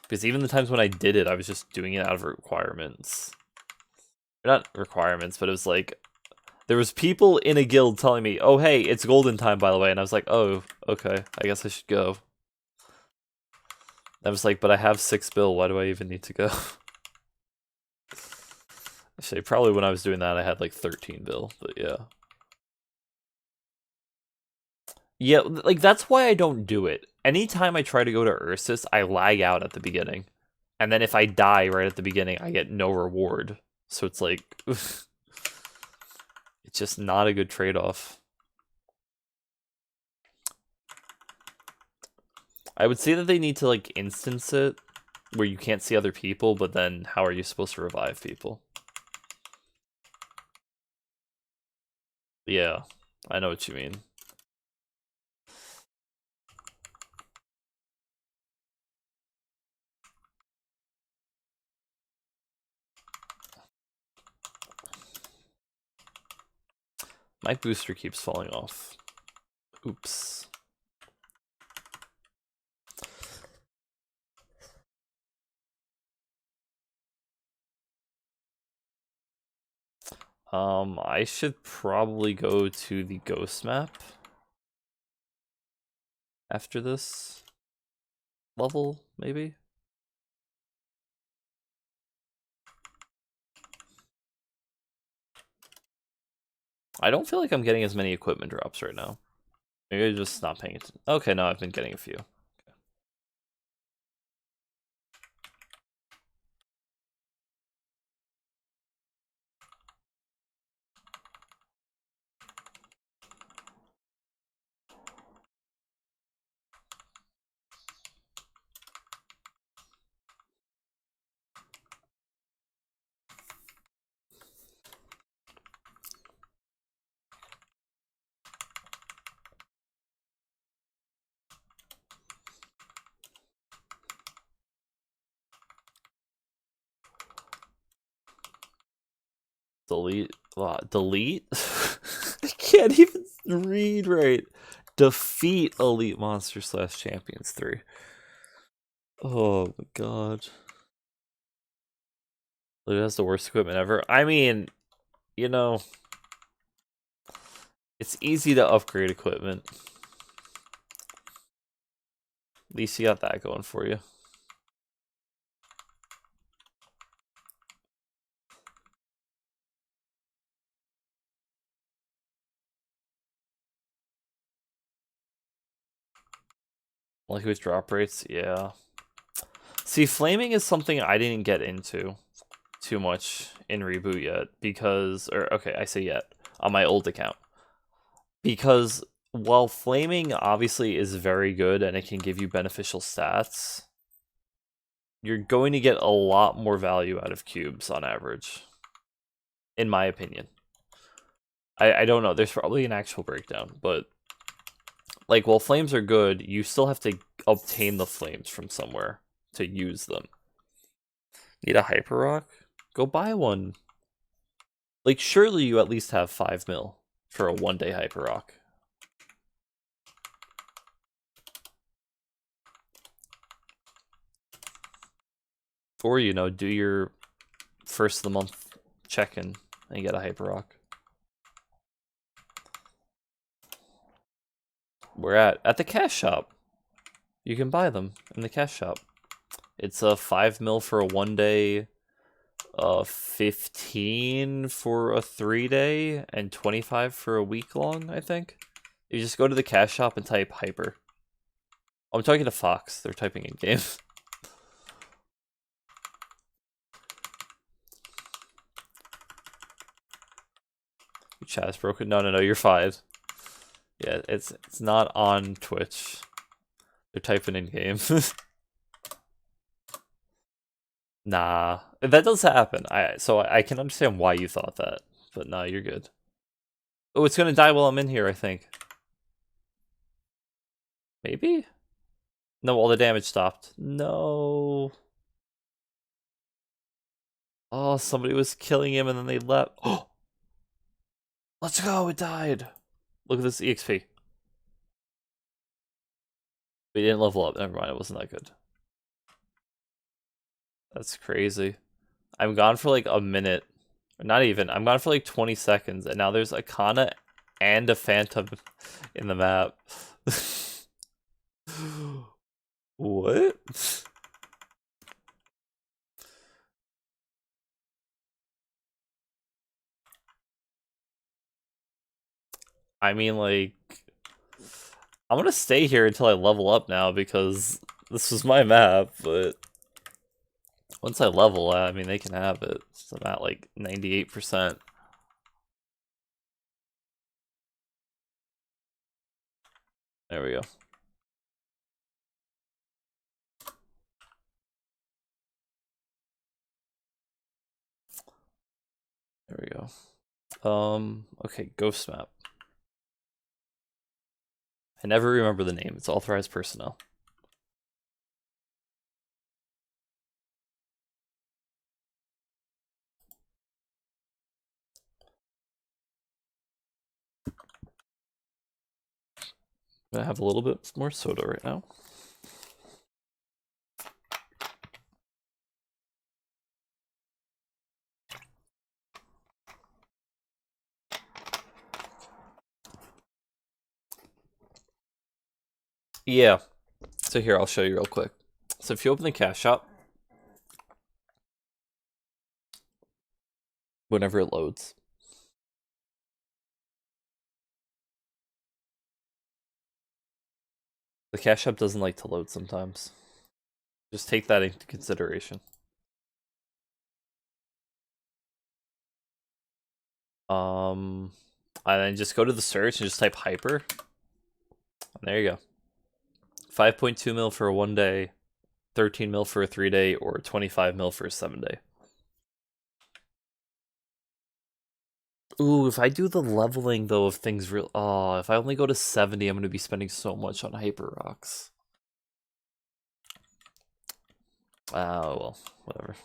Because even the times when I did it, I was just doing it out of requirements. Not requirements, but it was like, there was people in a guild telling me, oh hey, it's golden time by the way, and I was like, oh, okay, I guess I should go. I was like, but I have 6 bill, why do I even need to go? Actually, probably when I was doing that, I had like 13 bill, but yeah. Yeah, like, that's why I don't do it. Anytime I try to go to Ursus, I lag out at the beginning. And then if I die right at the beginning, I get no reward. So it's like, it's just not a good trade-off. I would say that they need to, like, instance it where you can't see other people, but then how are you supposed to revive people? Yeah, I know what you mean. My booster keeps falling off. Oops. I should probably go to the ghost map after this level, maybe? I don't feel like I'm getting as many equipment drops right now. Maybe I'm just not paying attention. Okay, no, I've been getting a few. Delete? Delete? I can't even read right. Defeat Elite Monster / Champions 3. Oh my god. It has the worst equipment ever. I mean, you know, it's easy to upgrade equipment. At least you got that going for you. Like with drop rates, yeah. See, flaming is something I didn't get into too much in Reboot yet because, or okay, I say yet, on my old account. Because while flaming obviously is very good and it can give you beneficial stats, you're going to get a lot more value out of cubes on average, in my opinion. I don't know, there's probably an actual breakdown, but like, while flames are good, you still have to obtain the flames from somewhere to use them. Need a hyper rock? Go buy one. Like, surely you at least have 5 mil for a 1-day hyper rock. Or, you know, do your first of the month check-in and get a hyper rock. We're at the cash shop. You can buy them in the cash shop. It's a 5 mil for a 1-day, 15 for a 3-day, and 25 for a week long, I think. You just go to the cash shop and type hyper. I'm talking to Fox. They're typing in game. Your chat is broken. No, you're fine. Yeah, it's not on Twitch. They're typing in game. Nah, that does happen. So I can understand why you thought that, but nah, you're good. Oh, it's gonna die while I'm in here, I think. Maybe? No, all the damage stopped. No. Oh, somebody was killing him and then they left. Oh! Let's go, it died. Look at this EXP. We didn't level up. Never mind, it wasn't that good. That's crazy. I'm gone for like a minute. Not even. I'm gone for like 20 seconds, and now there's a Kana and a Phantom in the map. What? I mean, like, I'm gonna stay here until I level up now because this was my map, but once I level, I mean, they can have it. So I'm at like 98%. There we go. There we go. Okay, ghost map. I never remember the name. It's authorized personnel. I'm gonna have a little bit more soda right now. Yeah. So here, I'll show you real quick. So if you open the cash shop, whenever it loads, the cash shop doesn't like to load sometimes. Just take that into consideration. And then just go to the search and just type hyper. And there you go. 5.2 mil for a 1 day, 13 mil for a 3 day, or 25 mil for a 7 day. Ooh, if I do the leveling though of things real, oh, if I only go to 70, I'm gonna be spending so much on hyper rocks. Oh well, whatever.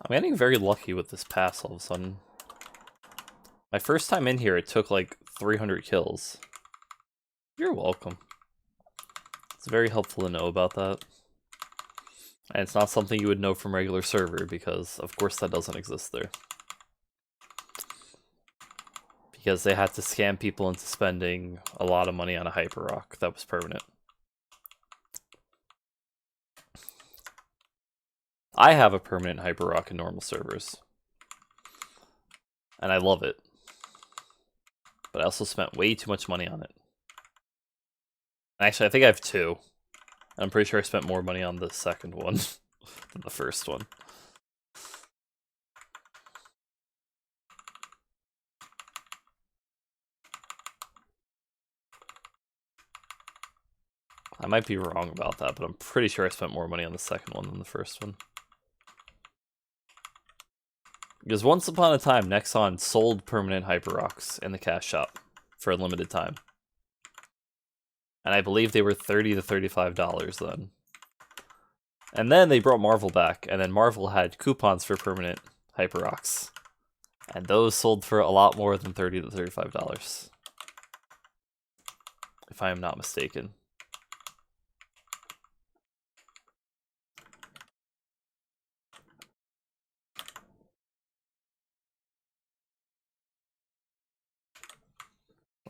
I'm getting very lucky with this pass all of a sudden. My first time in here, it took like 300 kills. You're welcome. It's very helpful to know about that. And it's not something you would know from regular server, because of course that doesn't exist there. Because they had to scam people into spending a lot of money on a hyper rock that was permanent. I have a permanent hyper rock in normal servers. And I love it. But I also spent way too much money on it. Actually, I think I have two. I'm pretty sure I spent more money on the second one than the first one. I might be wrong about that, but I'm pretty sure I spent more money on the second one than the first one. Because once upon a time, Nexon sold permanent hyper rocks in the cash shop for a limited time. And I believe they were $30 to $35 then. And then they brought Marvel back, and then Marvel had coupons for permanent hyper rocks. And those sold for a lot more than $30 to $35. If I am not mistaken.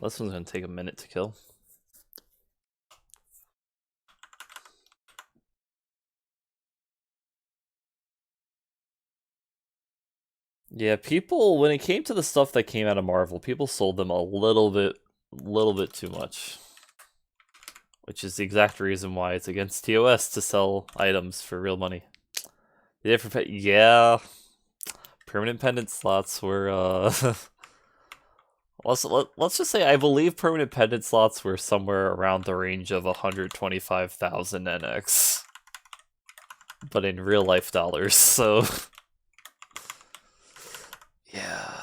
Well, this one's going to take a minute to kill. Yeah, people, when it came to the stuff that came out of Marvel, people sold them a little bit too much. Which is the exact reason why it's against TOS to sell items for real money. The different, yeah, permanent pendant slots were, let's just say I believe permanent pendant slots were somewhere around the range of 125,000 NX. But in real life dollars, so Yeah.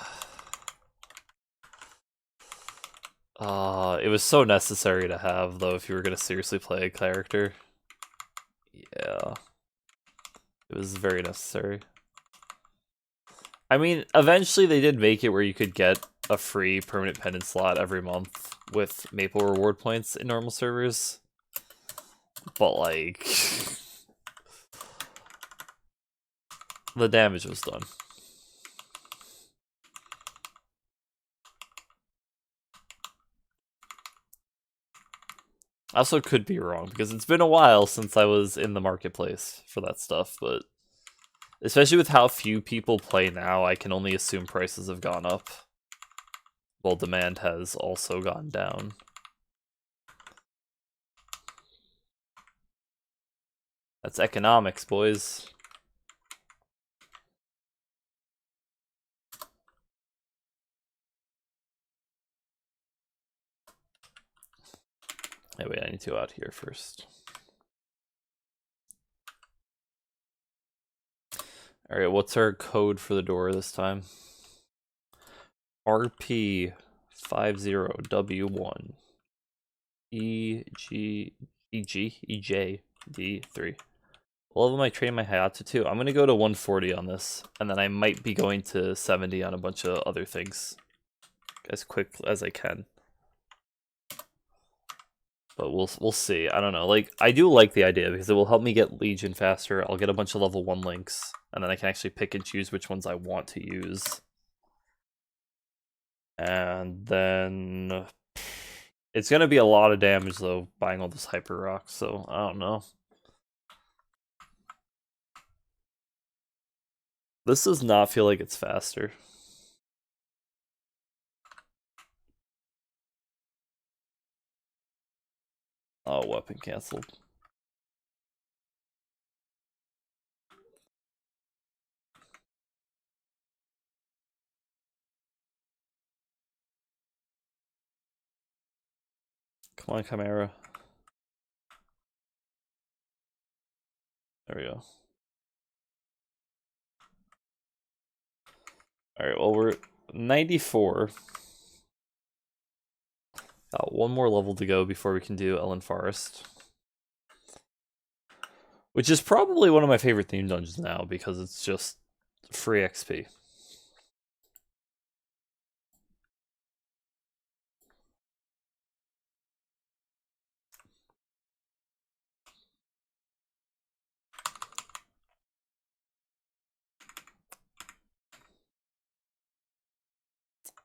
It was so necessary to have, though, if you were going to seriously play a character. Yeah. It was very necessary. I mean, eventually they did make it where you could get a free permanent pendant slot every month with Maple reward points in normal servers. But, like... the damage was done. I also could be wrong, because it's been a while since I was in the marketplace for that stuff, but... especially with how few people play now, I can only assume prices have gone up, while demand has also gone down. That's economics, boys. Hey, wait, I need to go out here first. Alright, what's our code for the door this time? RP50W1 EJD3. What level am I training my Hayato to? I'm gonna go to 140 on this, and then I might be going to 70 on a bunch of other things as quick as I can. But we'll see. I don't know. Like, I do like the idea because it will help me get Legion faster. I'll get a bunch of level 1 links, and then I can actually pick and choose which ones I want to use. And then it's gonna be a lot of damage though, buying all this hyper rocks, so I don't know. This does not feel like it's faster. Oh, weapon canceled. Come on, Chimera. There we go. Alright, well, we're 94. Got one more level to go before we can do Ellen Forest. Which is probably one of my favorite theme dungeons now, because it's just free XP.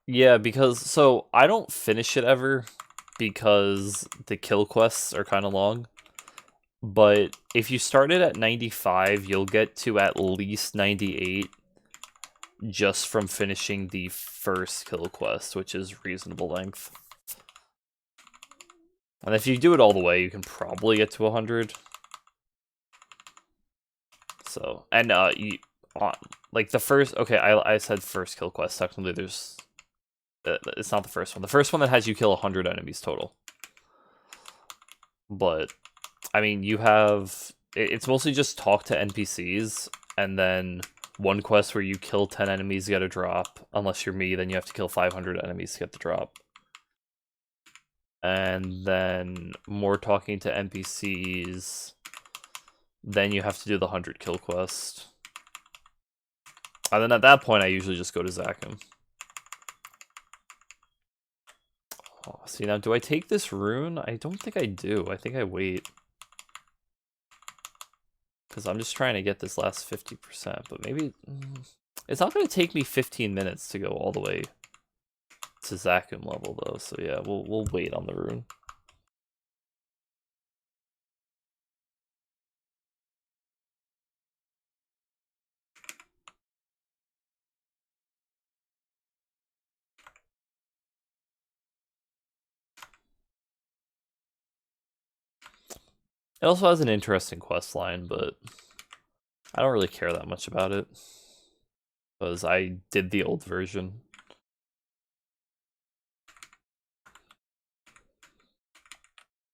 Yeah, because, so, I don't finish it ever, because the kill quests are kind of long. But if you started at 95, you'll get to at least 98 just from finishing the first kill quest, which is reasonable length. And if you do it all the way, you can probably get to 100. So, and like the first, okay, I said first kill quest. Technically, there's, it's not the first one. The first one that has you kill 100 enemies total. But I mean, you have, it's mostly just talk to NPCs, and then one quest where you kill 10 enemies, you get a drop. Unless you're me, then you have to kill 500 enemies to get the drop. And then more talking to NPCs, then you have to do the 100 kill quest. And then at that point, I usually just go to Zakum. Oh, see, now, do I take this rune? I don't think I do. I think I wait. Because I'm just trying to get this last 50%, but maybe... it's not going to take me 15 minutes to go all the way to Zakum level, though, so yeah, we'll wait on the rune. It also has an interesting quest line, but I don't really care that much about it, because I did the old version.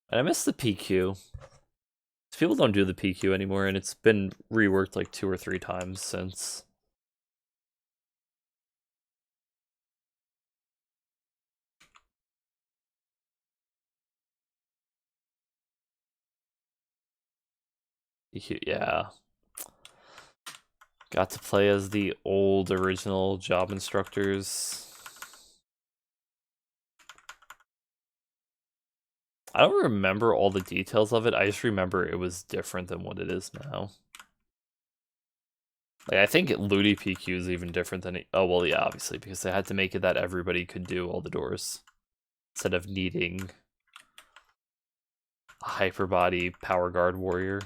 And I miss the PQ. People don't do the PQ anymore, and it's been reworked like 2 or 3 times since. Yeah. Got to play as the old original job instructors. I don't remember all the details of it. I just remember it was different than what it is now. Like, I think Ludi PQ is even different than it. Oh, well, yeah, obviously, because they had to make it that everybody could do all the doors instead of needing a hyper body power guard warrior.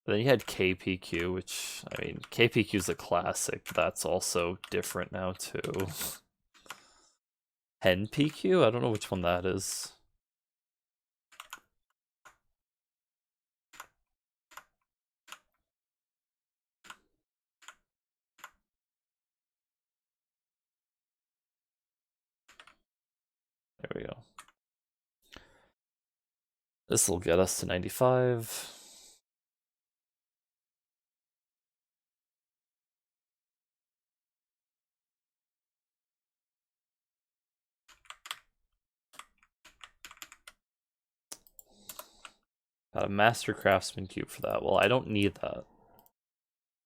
Then you had KPQ, which, I mean, KPQ is a classic, but that's also different now, too. Hen PQ? I don't know which one that is. There we go. This will get us to 95. Got a Master Craftsman cube for that. Well, I don't need that.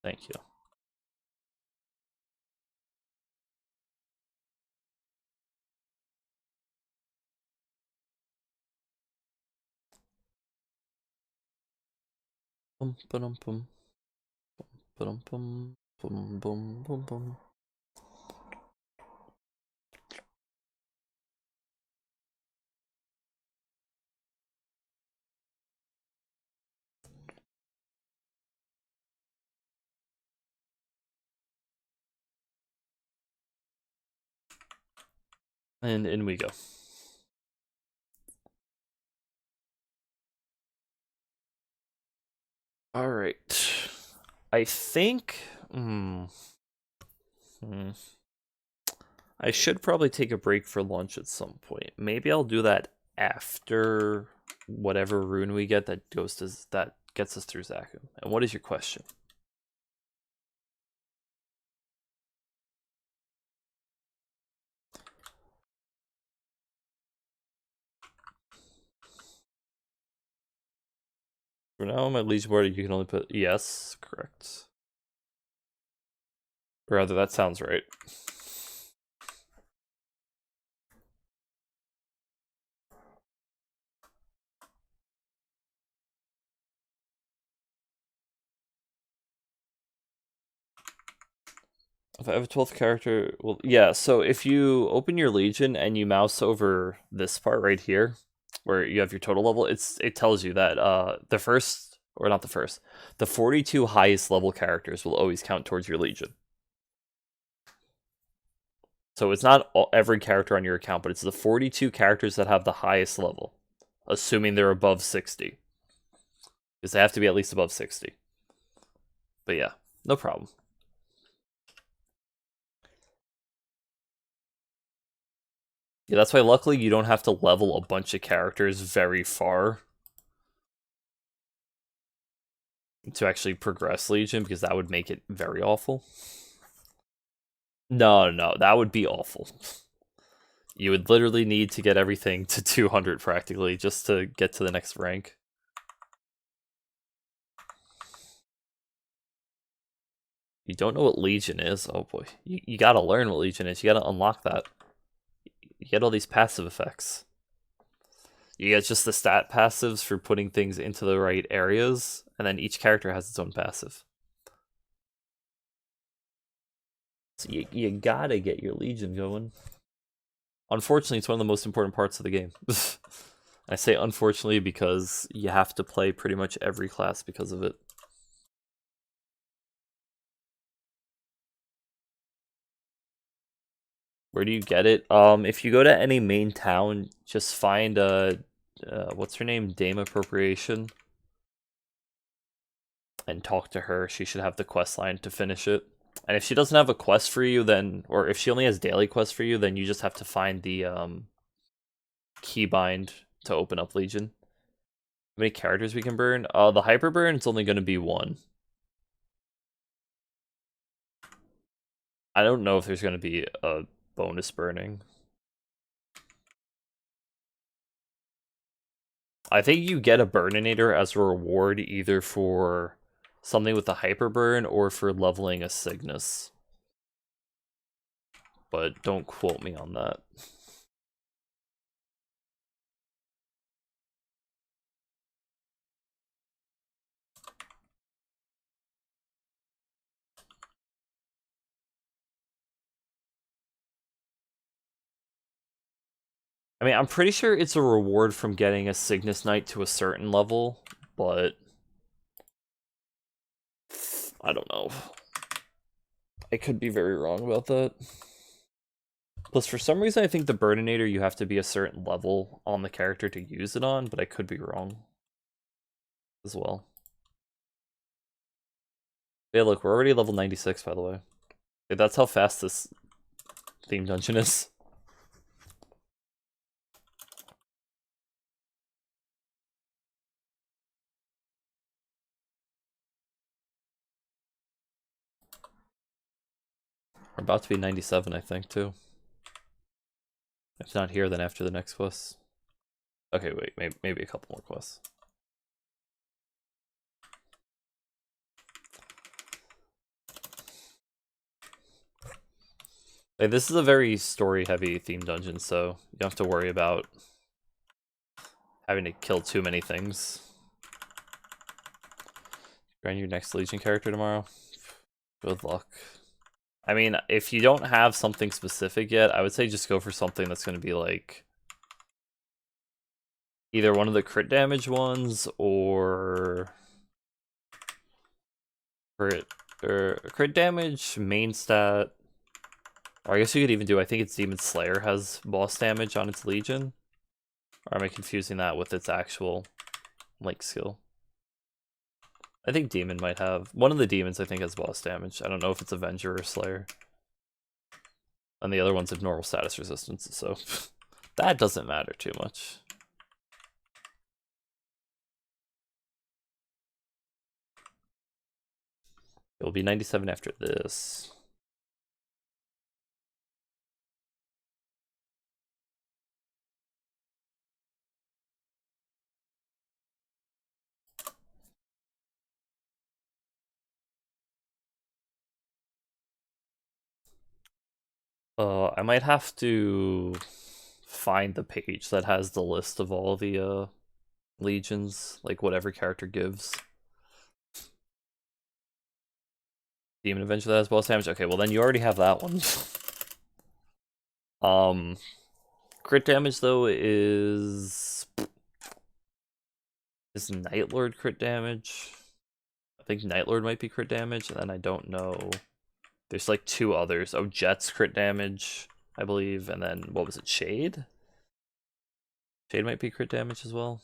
Thank you. Boom, boom, boom. Boom, boom, boom, boom, boom, boom. And in we go. All right. I think. I should probably take a break for lunch at some point. Maybe I'll do that after whatever rune we get that goes to that gets us through Zaku. And what is your question? For now, my liege board, you can only put yes, correct. Or rather, that sounds right. If I have a 12th character, well, yeah, so if you open your Legion and you mouse over this part right here, where you have your total level, it tells you that the first, or not the first, the 42 highest level characters will always count towards your Legion. So it's not every character on your account, but it's the 42 characters that have the highest level, assuming they're above 60. Because they have to be at least above 60. But yeah, no problem. Yeah, that's why luckily you don't have to level a bunch of characters very far to actually progress Legion, because that would make it very awful. No, that would be awful. You would literally need to get everything to 200 practically just to get to the next rank. You don't know what Legion is? Oh boy. You gotta learn what Legion is. You gotta unlock that. You get all these passive effects. You get just the stat passives for putting things into the right areas, and then each character has its own passive. So you gotta get your Legion going. Unfortunately, it's one of the most important parts of the game. I say unfortunately because you have to play pretty much every class because of it. Where do you get it? If you go to any main town, just find what's her name? Dame Appropriation. And talk to her. She should have the quest line to finish it. And if she doesn't have a quest for you, then, or if she only has daily quests for you, then you just have to find the keybind to open up Legion. How many characters we can burn? The hyper burn, it's only going to be one. I don't know if there's going to be a bonus burning. I think you get a Burninator as a reward either for something with the hyper burn or for leveling a Cygnus. But don't quote me on that. I mean, I'm pretty sure it's a reward from getting a Cygnus Knight to a certain level, but I don't know. I could be very wrong about that. Plus, for some reason, I think the Burninator, you have to be a certain level on the character to use it on, but I could be wrong as well. Yeah, look, we're already level 96, by the way. Dude, that's how fast this theme dungeon is. We're about to be 97, I think, too. If not here, then after the next quest. Okay, wait, maybe a couple more quests. Like, this is a very story-heavy theme dungeon, so you don't have to worry about having to kill too many things. Grind your next Legion character tomorrow. Good luck. I mean, if you don't have something specific yet, I would say just go for something that's going to be like either one of the crit damage ones or crit damage, main stat. Or I guess you could even do, I think it's Demon Slayer has boss damage on its Legion. Or am I confusing that with its actual Link skill? I think Demon might have. One of the demons, I think, has boss damage. I don't know if it's Avenger or Slayer. And the other ones have normal status resistance, so that doesn't matter too much. It will be 97 after this. I might have to find the page that has the list of all the legions, like what every character gives. Demon Avenger that has boss damage. Okay, well then you already have that one. Crit damage though is Nightlord crit damage. I think Nightlord might be crit damage, and then I don't know. There's like two others. Oh, Jet's crit damage, I believe, and then what was it? Shade? Shade might be crit damage as well.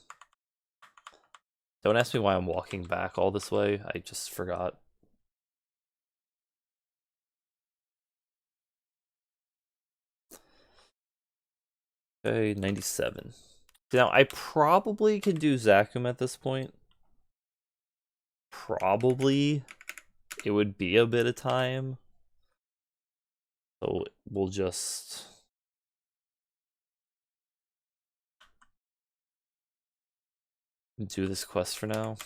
Don't ask me why I'm walking back all this way. I just forgot. Okay, 97. Now, I probably could do Zakum at this point. Probably. It would be a bit of time. So we'll just... do this quest for now.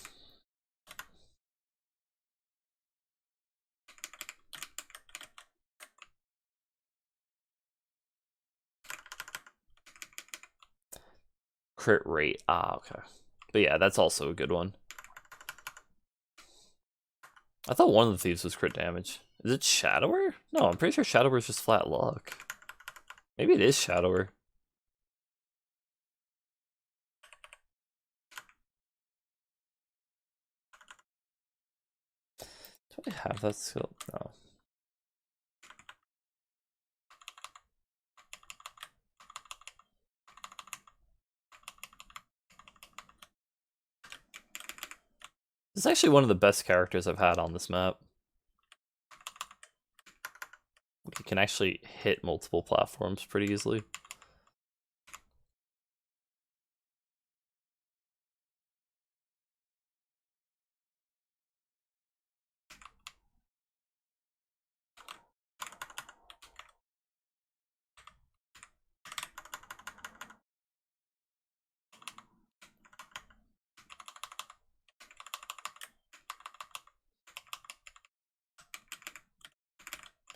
Crit rate. Ah, okay. But yeah, that's also a good one. I thought one of the thieves was crit damage. Is it Shadower? No, I'm pretty sure Shadower is just flat luck. Maybe it is Shadower. Do I have that skill? No. This is actually one of the best characters I've had on this map. He can actually hit multiple platforms pretty easily.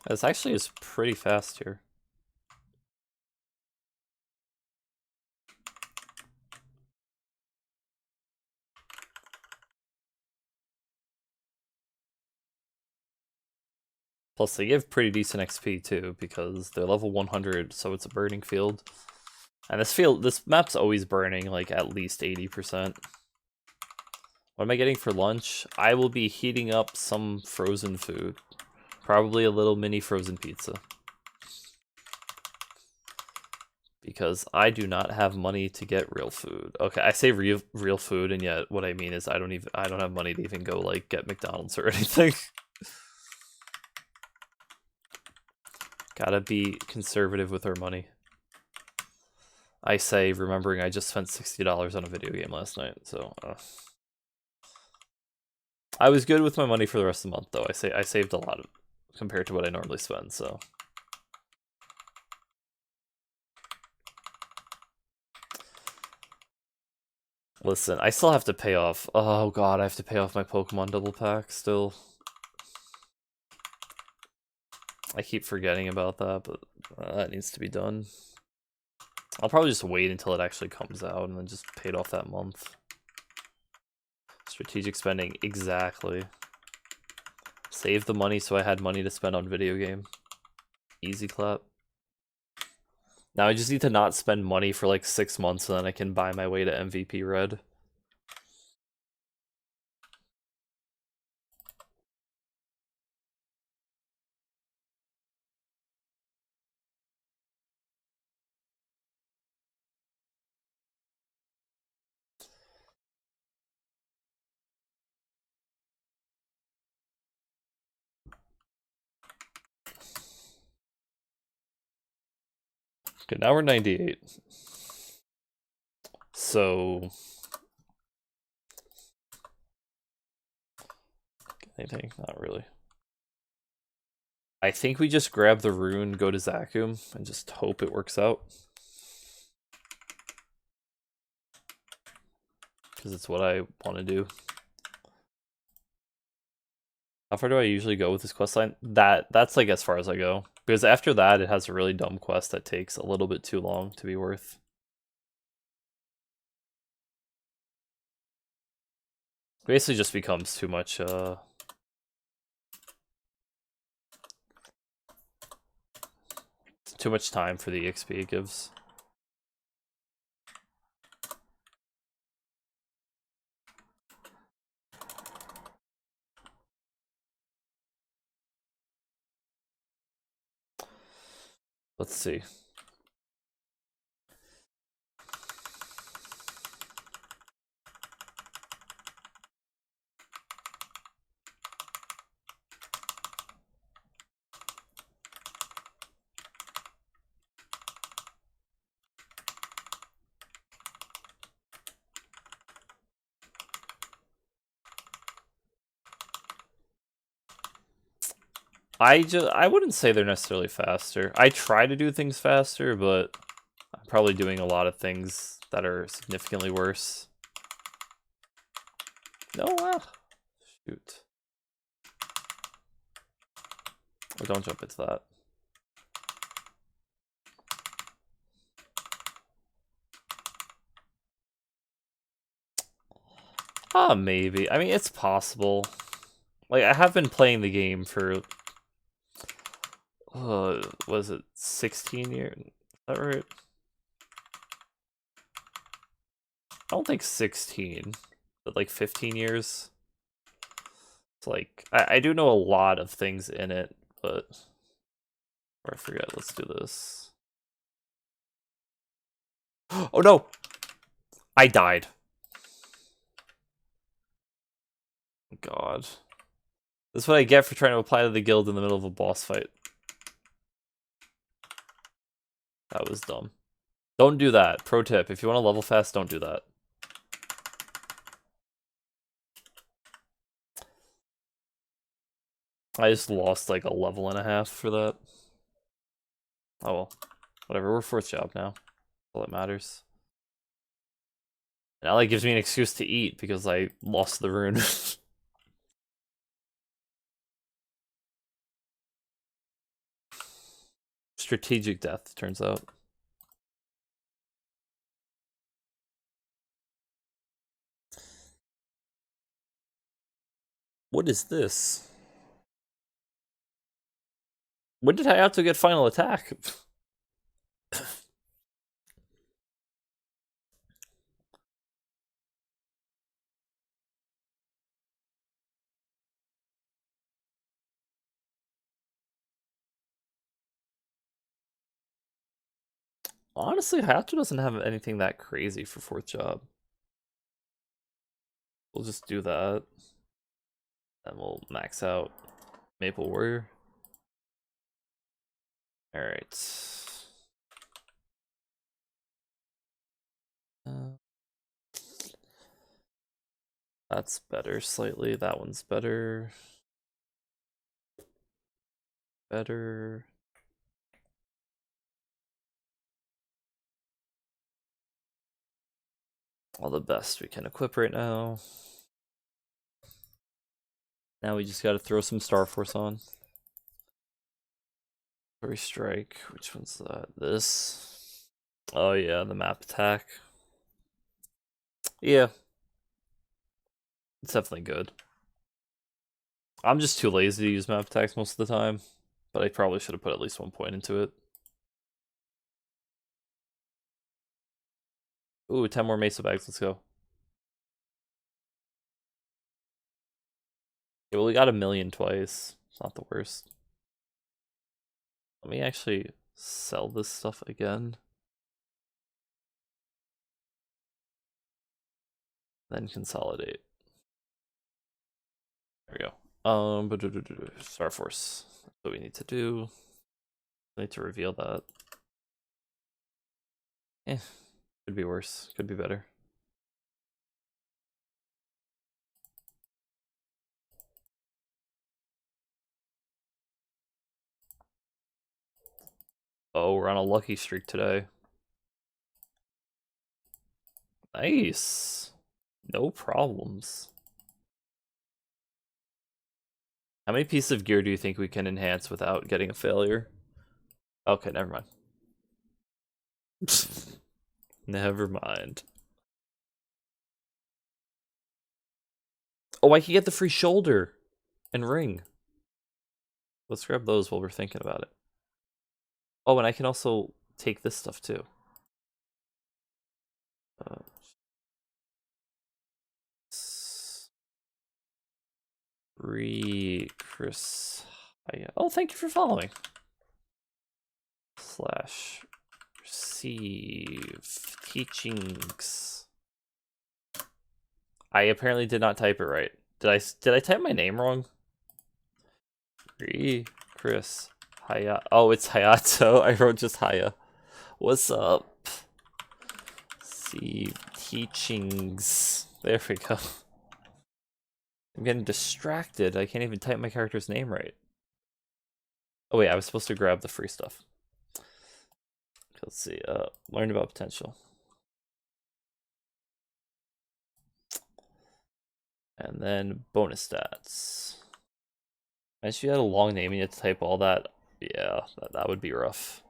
This actually is pretty fast here. Plus, they give pretty decent XP too, because they're level 100, so it's a burning field. And this map's always burning, like, at least 80%. What am I getting for lunch? I will be heating up some frozen food. Probably a little mini frozen pizza. Because I do not have money to get real food. Okay, I say real food, and yet what I mean is I don't have money to even go, like, get McDonald's or anything. Gotta be conservative with our money. I say, remembering I just spent $60 on a video game last night, so I was good with my money for the rest of the month, though. I saved a lot of compared to what I normally spend, so. Listen, I still have to pay off. Oh god, I have to pay off my Pokemon double pack still. I keep forgetting about that, but that needs to be done. I'll probably just wait until it actually comes out and then just pay it off that month. Strategic spending, exactly. Save the money so I had money to spend on video game. Easy clap. Now I just need to not spend money for like 6 months and then I can buy my way to MVP red. Okay, now we're 98. So... anything? Not really. I think we just grab the rune, go to Zakum, and just hope it works out. Because it's what I want to do. How far do I usually go with this questline? That's like as far as I go. Because after that, it has a really dumb quest that takes a little bit too long to be worth. Basically just becomes too much, too much time for the XP it gives. Let's see. I wouldn't say they're necessarily faster. I try to do things faster, but I'm probably doing a lot of things that are significantly worse. No, shoot. Oh, don't jump into that. Maybe. I mean, it's possible. Like, I have been playing the game for... was it 16 years? Is that right? I don't think 16, but like 15 years. It's like, I do know a lot of things in it, but... or I forget, let's do this. Oh no! I died. God. This is what I get for trying to apply to the guild in the middle of a boss fight. That was dumb. Don't do that. Pro tip, if you want to level fast, don't do that. I just lost like a level and a half for that. Oh well. Whatever, we're 4th job now. All that matters. Now that gives me an excuse to eat because I lost the rune. strategic death, turns out. What is this? When did Hayato get final attack? Honestly, Hayato doesn't have anything that crazy for 4th job. We'll just do that. And we'll max out Maple Warrior. Alright. That's better slightly. That one's better. Better. All the best we can equip right now. Now we just gotta throw some Star Force on. Furry Strike. Which one's that? This. Oh yeah, the map attack. Yeah. It's definitely good. I'm just too lazy to use map attacks most of the time, but I probably should have put at least 1 point into it. Ooh, 10 more Mesa bags, let's go. Yeah, well, we got 1,000,000 twice. It's not the worst. Let me actually sell this stuff again. Then consolidate. There we go. Star Force. That's what we need to do. I need to reveal that. Could be worse. Could be better. Oh, we're on a lucky streak today. Nice. No problems. How many pieces of gear do you think we can enhance without getting a failure? Okay, never mind. Never mind. Oh, I can get the free shoulder and ring. Let's grab those while we're thinking about it. Oh, and I can also take this stuff too. ReCryssea. Oh, thank you for following. / receive teachings. I apparently did not type it right. Did I type my name wrong? ReCryssea. Oh, it's Hayato. I wrote just Haya. What's up? See teachings. There we go. I'm getting distracted. I can't even type my character's name right. Oh wait, I was supposed to grab the free stuff. Let's see. Learn about potential. And then bonus stats. If you had a long name and you had to type all that, yeah, that would be rough.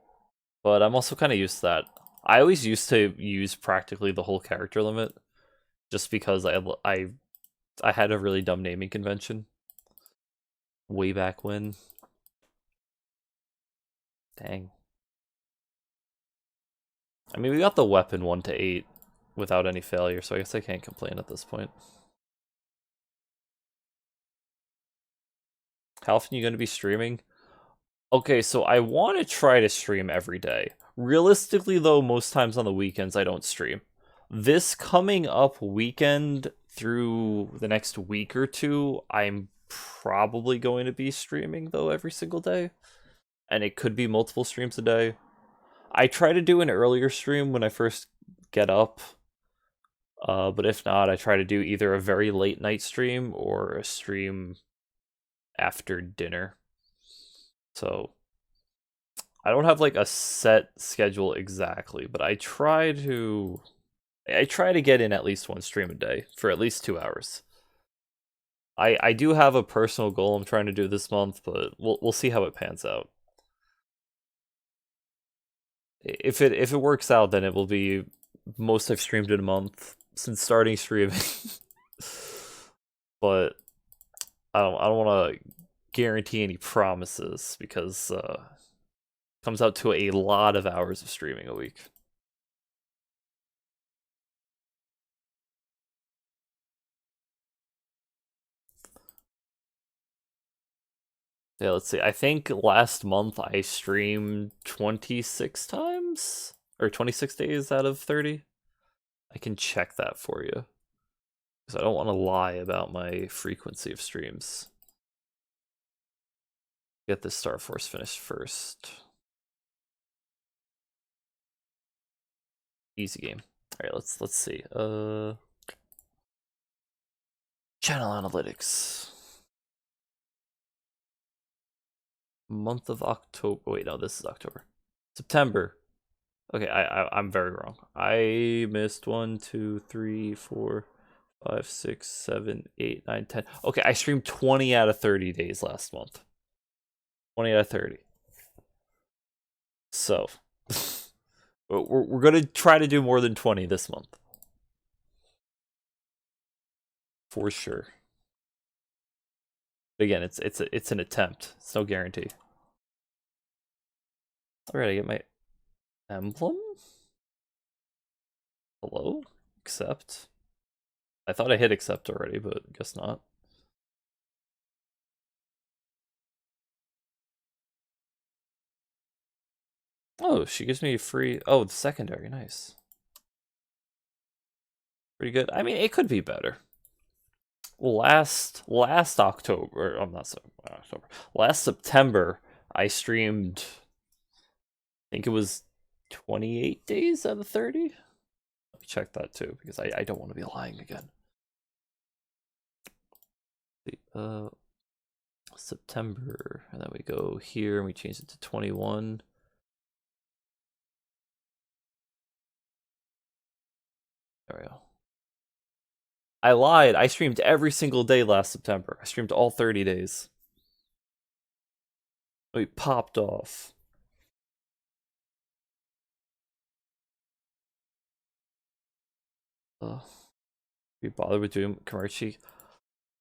But I'm also kind of used to that. I always used to use practically the whole character limit, just because I had a really dumb naming convention way back when. Dang. I mean, we got the weapon 1 to 8 without any failure, so I guess I can't complain at this point. How often are you going to be streaming? Okay, so I want to try to stream every day. Realistically, though, most times on the weekends I don't stream. This coming up weekend through the next week or two, I'm probably going to be streaming, though, every single day. And it could be multiple streams a day. I try to do an earlier stream when I first get up. But if not, I try to do either a very late night stream or a stream after dinner. So I don't have like a set schedule exactly, but I try to get in at least 1 stream a day for at least 2 hours. I do have a personal goal I'm trying to do this month, but we'll see how it pans out. If it works out, then it will be most I've streamed in a month since starting streaming. But I don't want to guarantee any promises because it comes out to a lot of hours of streaming a week. Yeah, let's see. I think last month I streamed 26 times or 26 days out of 30. I can check that for you because I don't want to lie about my frequency of streams. Get this Star Force finished first. Easy game. All right, let's see. Channel analytics. Month of October. Wait, no, this is October. September. Okay, I'm very wrong. I missed 1, 2, 3, 4, 5, 6, 7, 8, 9, 10. Okay, I streamed 20 out of 30 days last month. 20 out of 30. So, we're gonna try to do more than 20 this month. For sure. But again, it's an attempt. It's no guarantee. Alright, I get my emblem? Hello? Accept? I thought I hit accept already, but guess not. Oh, she gives me a free... Oh, it's secondary. Nice. Pretty good. I mean, it could be better. Last October... I'm not so... October. Last September, I streamed... I think it was 28 days out of 30? Let me check that too, because I don't want to be lying again. September, and then we go here and we change it to 21. There we go. I lied. I streamed every single day last September. I streamed all 30 days. We popped off. We bothered with doing commercial.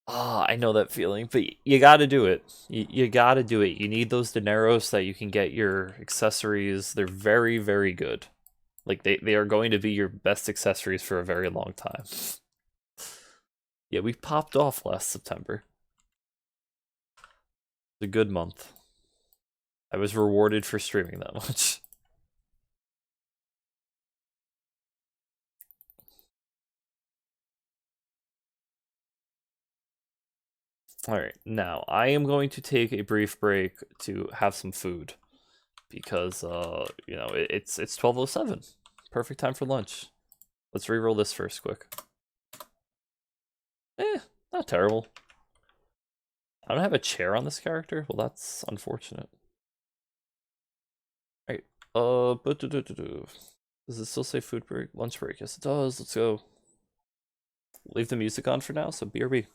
Ah, I know that feeling, but you gotta do it. You gotta do it. You need those dineros that you can get your accessories. They're very, very good. Like, they are going to be your best accessories for a very long time. Yeah, we popped off last September. It's a good month. I was rewarded for streaming that much. Alright, now I am going to take a brief break to have some food. Because, you know, it's 12:07. Perfect time for lunch. Let's reroll this first quick. Not terrible. I don't have a chair on this character? Well, that's unfortunate. Alright, does it still say food break? Lunch break? Yes, it does. Let's go. Leave the music on for now, so BRB.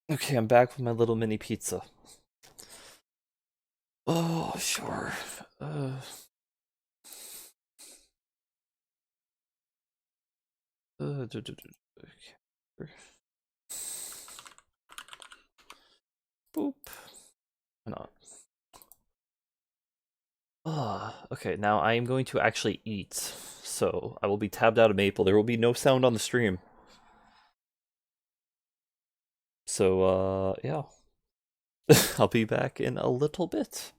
Okay, I'm back with my little mini pizza. Oh, sure. Okay. Boop. Why not? Okay, now I am going to actually eat. So I will be tabbed out of Maple. There will be no sound on the stream. So, yeah. I'll be back in a little bit.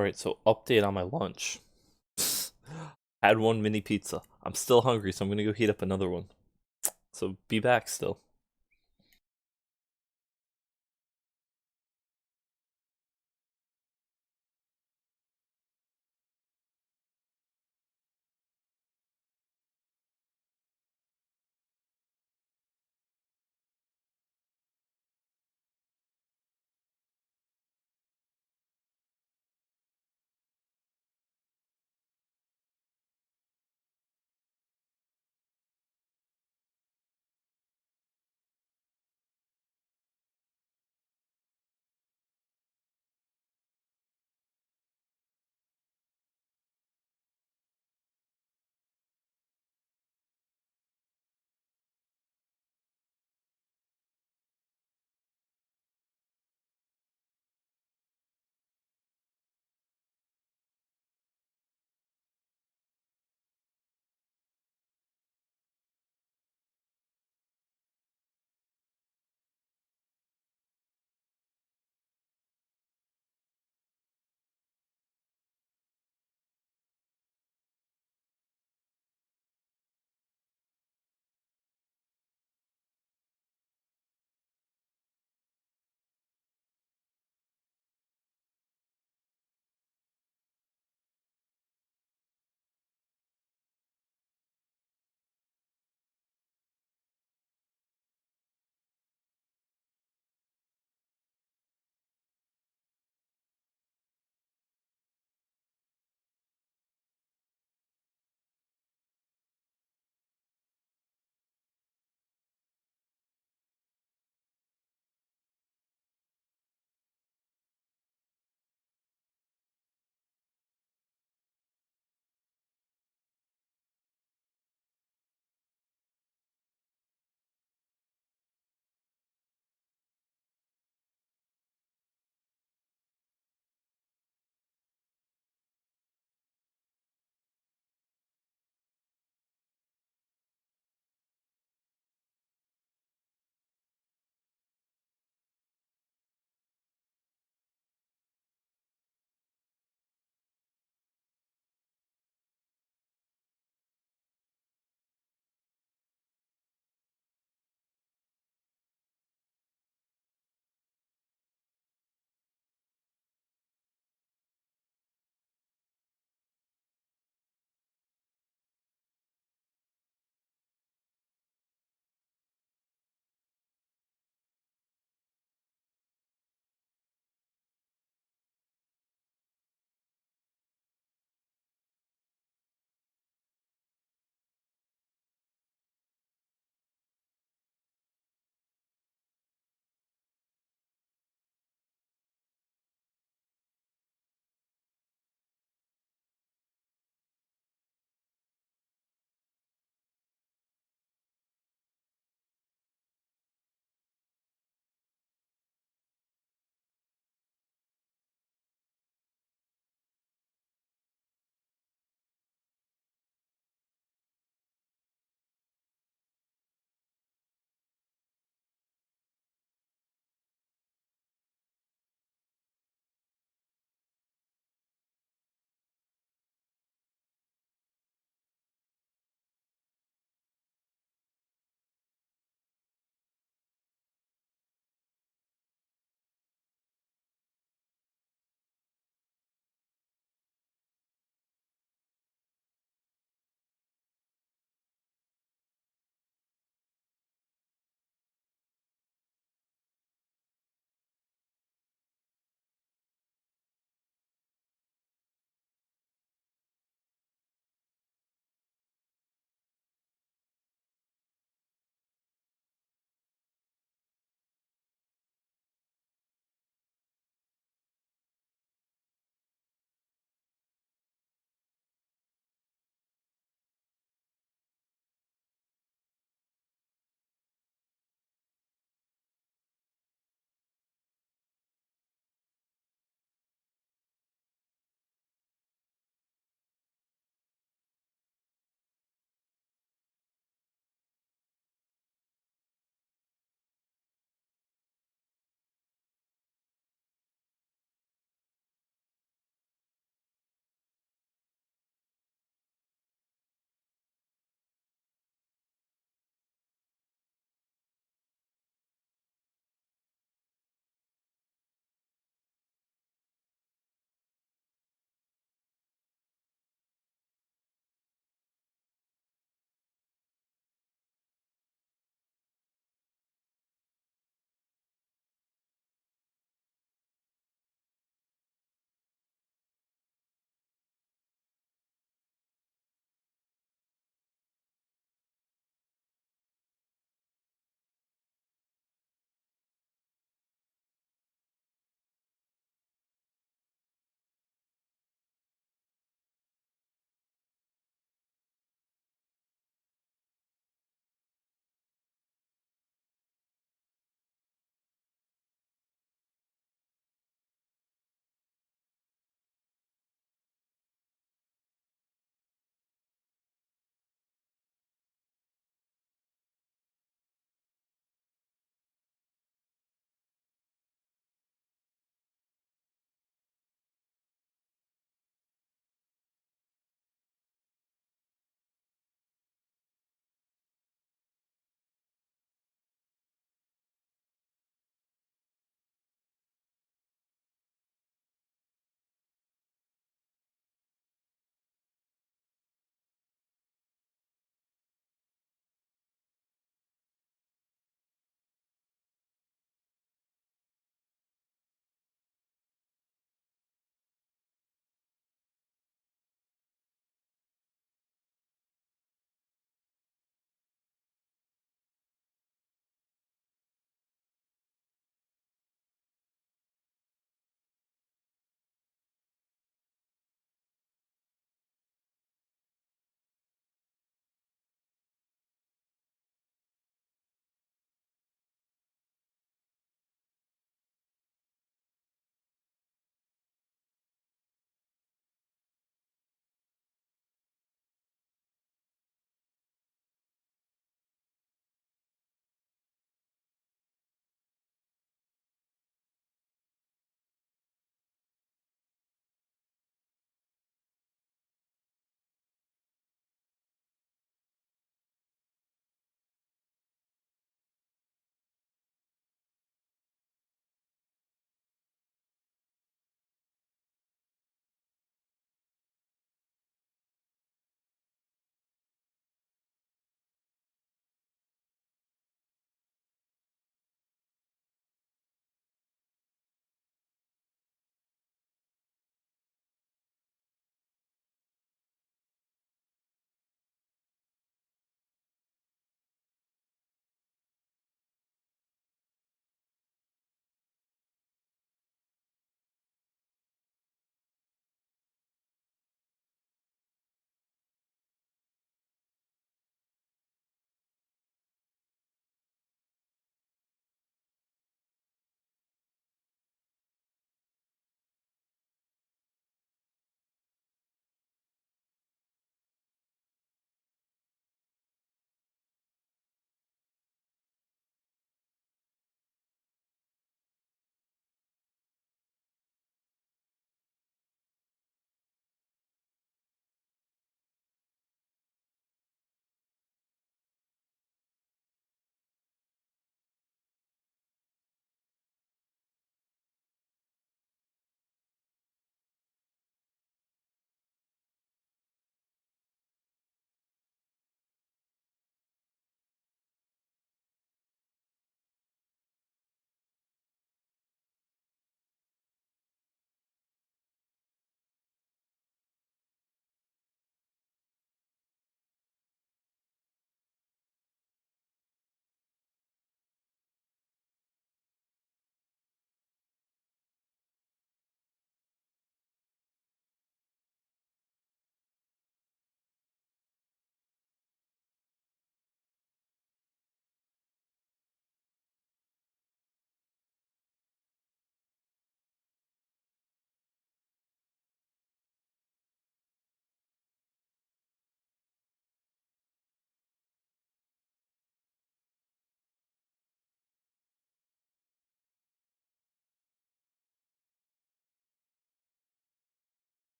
Alright, so update on my lunch. Had one mini pizza. I'm still hungry, so I'm gonna go heat up another one. So be back still.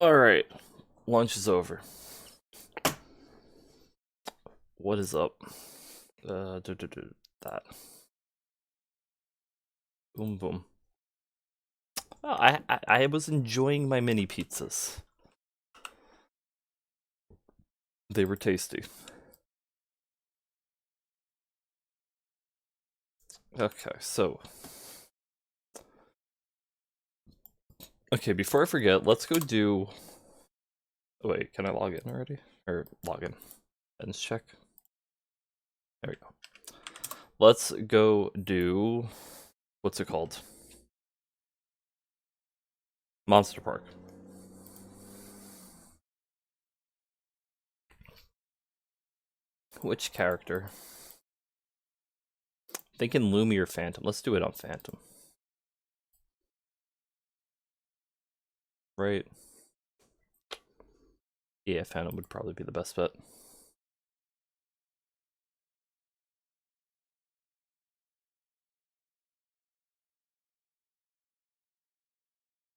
Alright. Lunch is over. What is up? That. Boom, boom. Oh, I was enjoying my mini pizzas. They were tasty. Okay, so. Okay, before I forget, let's go do. Oh, wait, can I log in already? Or log in? Ends check. There we go. Let's go do. What's it called? Monster Park. Which character? Thinking Lumi or Phantom. Let's do it on Phantom. Right. Yeah, Phantom would probably be the best bet.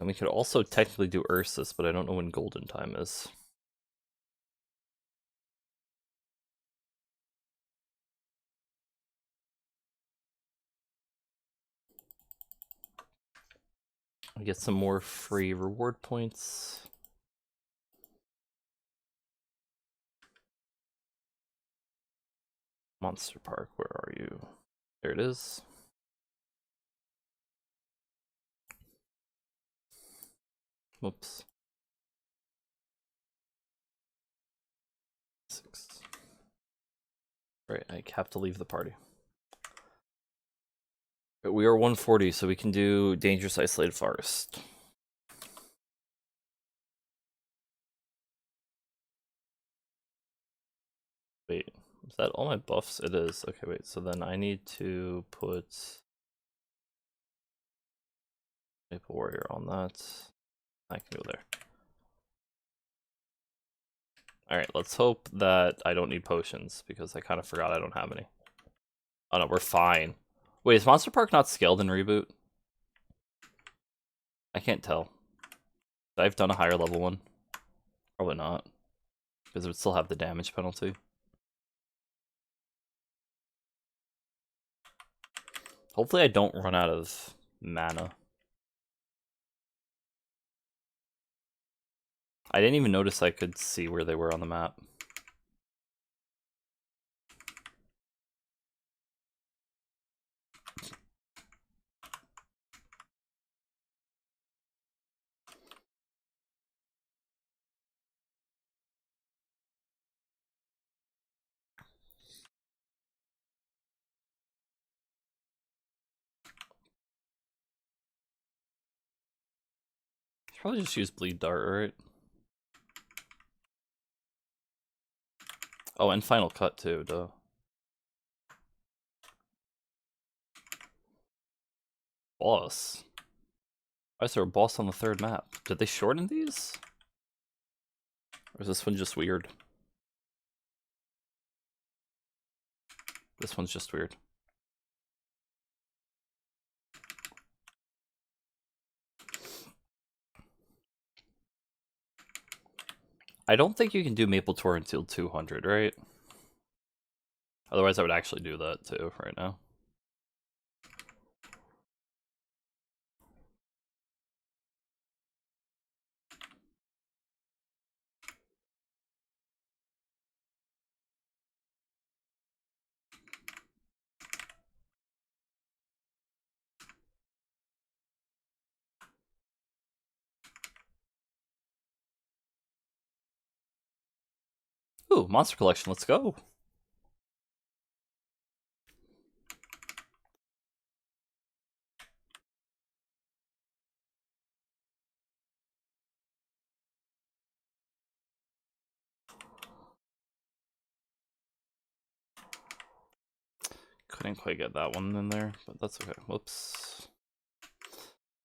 And we could also technically do Ursus, but I don't know when Golden Time is. I get some more free reward points. Monster Park, where are you? There it is. Whoops. 6. Right, I have to leave the party. But we are 140, so we can do Dangerous Isolated Forest. Wait, is that all my buffs? It is. Okay, wait, so then I need to put Maple Warrior on that. I can go there. Alright, let's hope that I don't need potions, because I kind of forgot I don't have any. Oh no, we're fine. Wait, is Monster Park not scaled in Reboot? I can't tell. I've done a higher level one. Probably not. Because it would still have the damage penalty. Hopefully I don't run out of mana. I didn't even notice I could see where they were on the map. Probably just use Bleed Dart, right? Oh, and Final Cut too, duh. Boss. Why is there a boss on the 3rd map? Did they shorten these? Or is this one just weird? This one's just weird. I don't think you can do Maple Tour until 200, right? Otherwise I would actually do that too right now. Ooh, Monster Collection, let's go! Couldn't quite get that one in there, but that's okay. Whoops.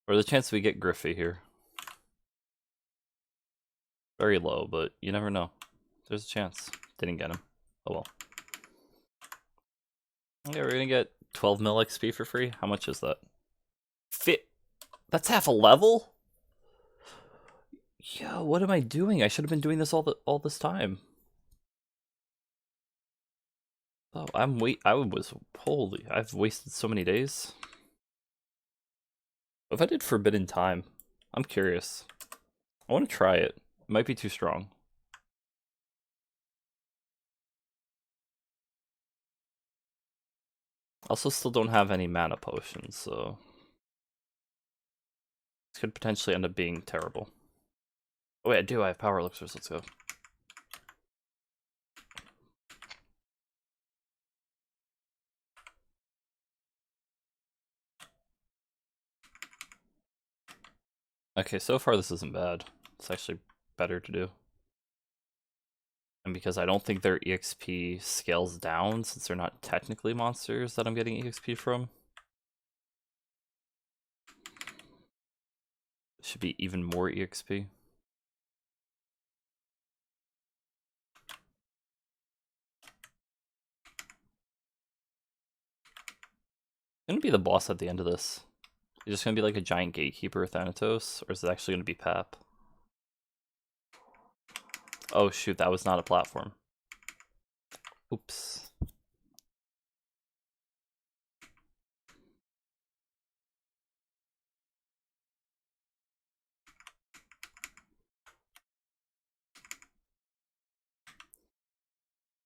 Or the chance we get Griffey here. Very low, but you never know. There's a chance. Didn't get him. Oh well. Okay, we're gonna get 12 mil XP for free. How much is that? That's half a level? Yo, what am I doing? I should have been doing this all this time. Oh, holy, I've wasted so many days. What if I did Forbidden Time? I'm curious. I want to try it. It might be too strong. Also still don't have any mana potions, so this could potentially end up being terrible. Oh wait, I do. I have power elixirs. Let's go. Okay, so far this isn't bad. It's actually better to do. And because I don't think their EXP scales down, since they're not technically monsters that I'm getting EXP from, it should be even more EXP. Gonna be the boss at the end of this. Is just gonna be like a giant gatekeeper Thanatos, or is it actually gonna be Pap? Oh shoot, that was not a platform. Oops.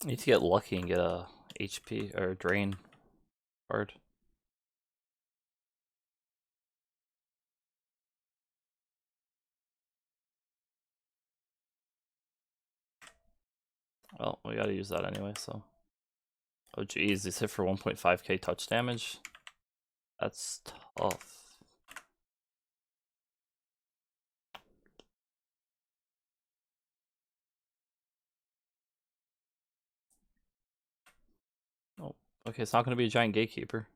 I need to get lucky and get a HP or drain card. Well, we gotta use that anyway, so. Oh geez, these hit for 1.5k touch damage. That's tough. Oh, okay, it's not gonna be a giant gatekeeper.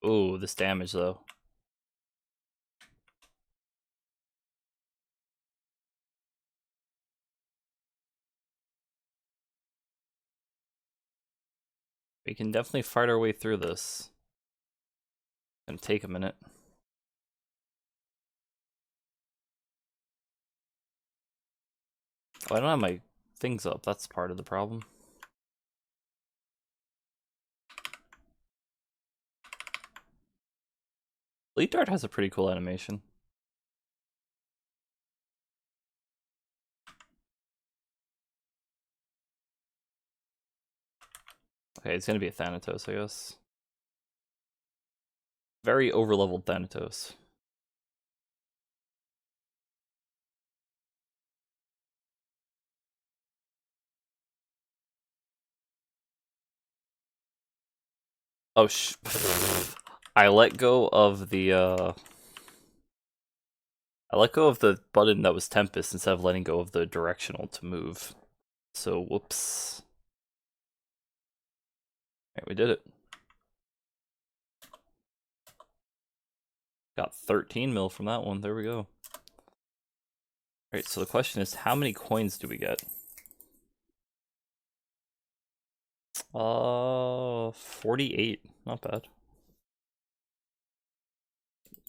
Oh, this damage though. We can definitely fight our way through this. Gonna take a minute. Oh, I don't have my things up. That's part of the problem. Bleed Dart has a pretty cool animation. Okay, it's gonna be a Thanatos, I guess. Very overleveled Thanatos. Oh I let go of the I let go of the button that was Tempest instead of letting go of the directional to move. So whoops. Alright, we did it. Got 13 mil from that one. There we go. Alright, so the question is, how many coins do we get? 48. Not bad.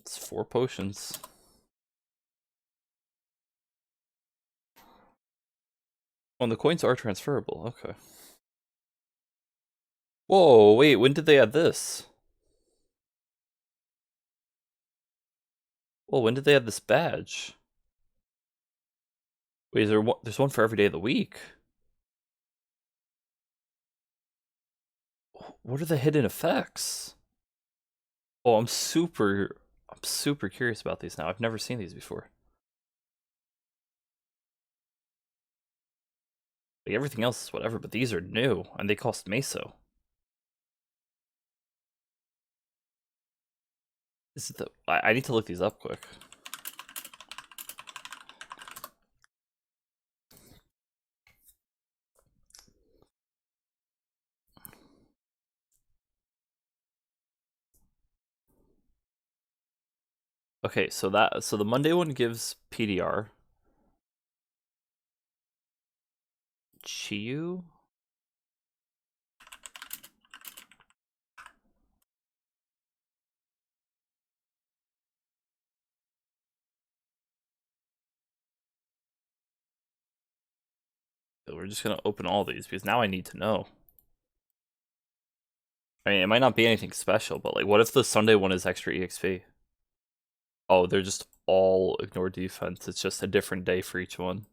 It's 4 potions. Oh, and the coins are transferable. Okay. Whoa, wait, when did they add this? Well, when did they add this badge? Wait, is there one, there's one for every day of the week? What are the hidden effects? Oh, I'm super curious about these now. I've never seen these before. Like, everything else is whatever, but these are new, and they cost Meso. This is the I need to look these up quick. Okay, so the Monday one gives PDR. Chiyu? we're just gonna open all these because now I need to know. I mean, it might not be anything special, but like, what if the Sunday one is extra EXP? Oh, they're just all ignore defense. It's just a different day for each one.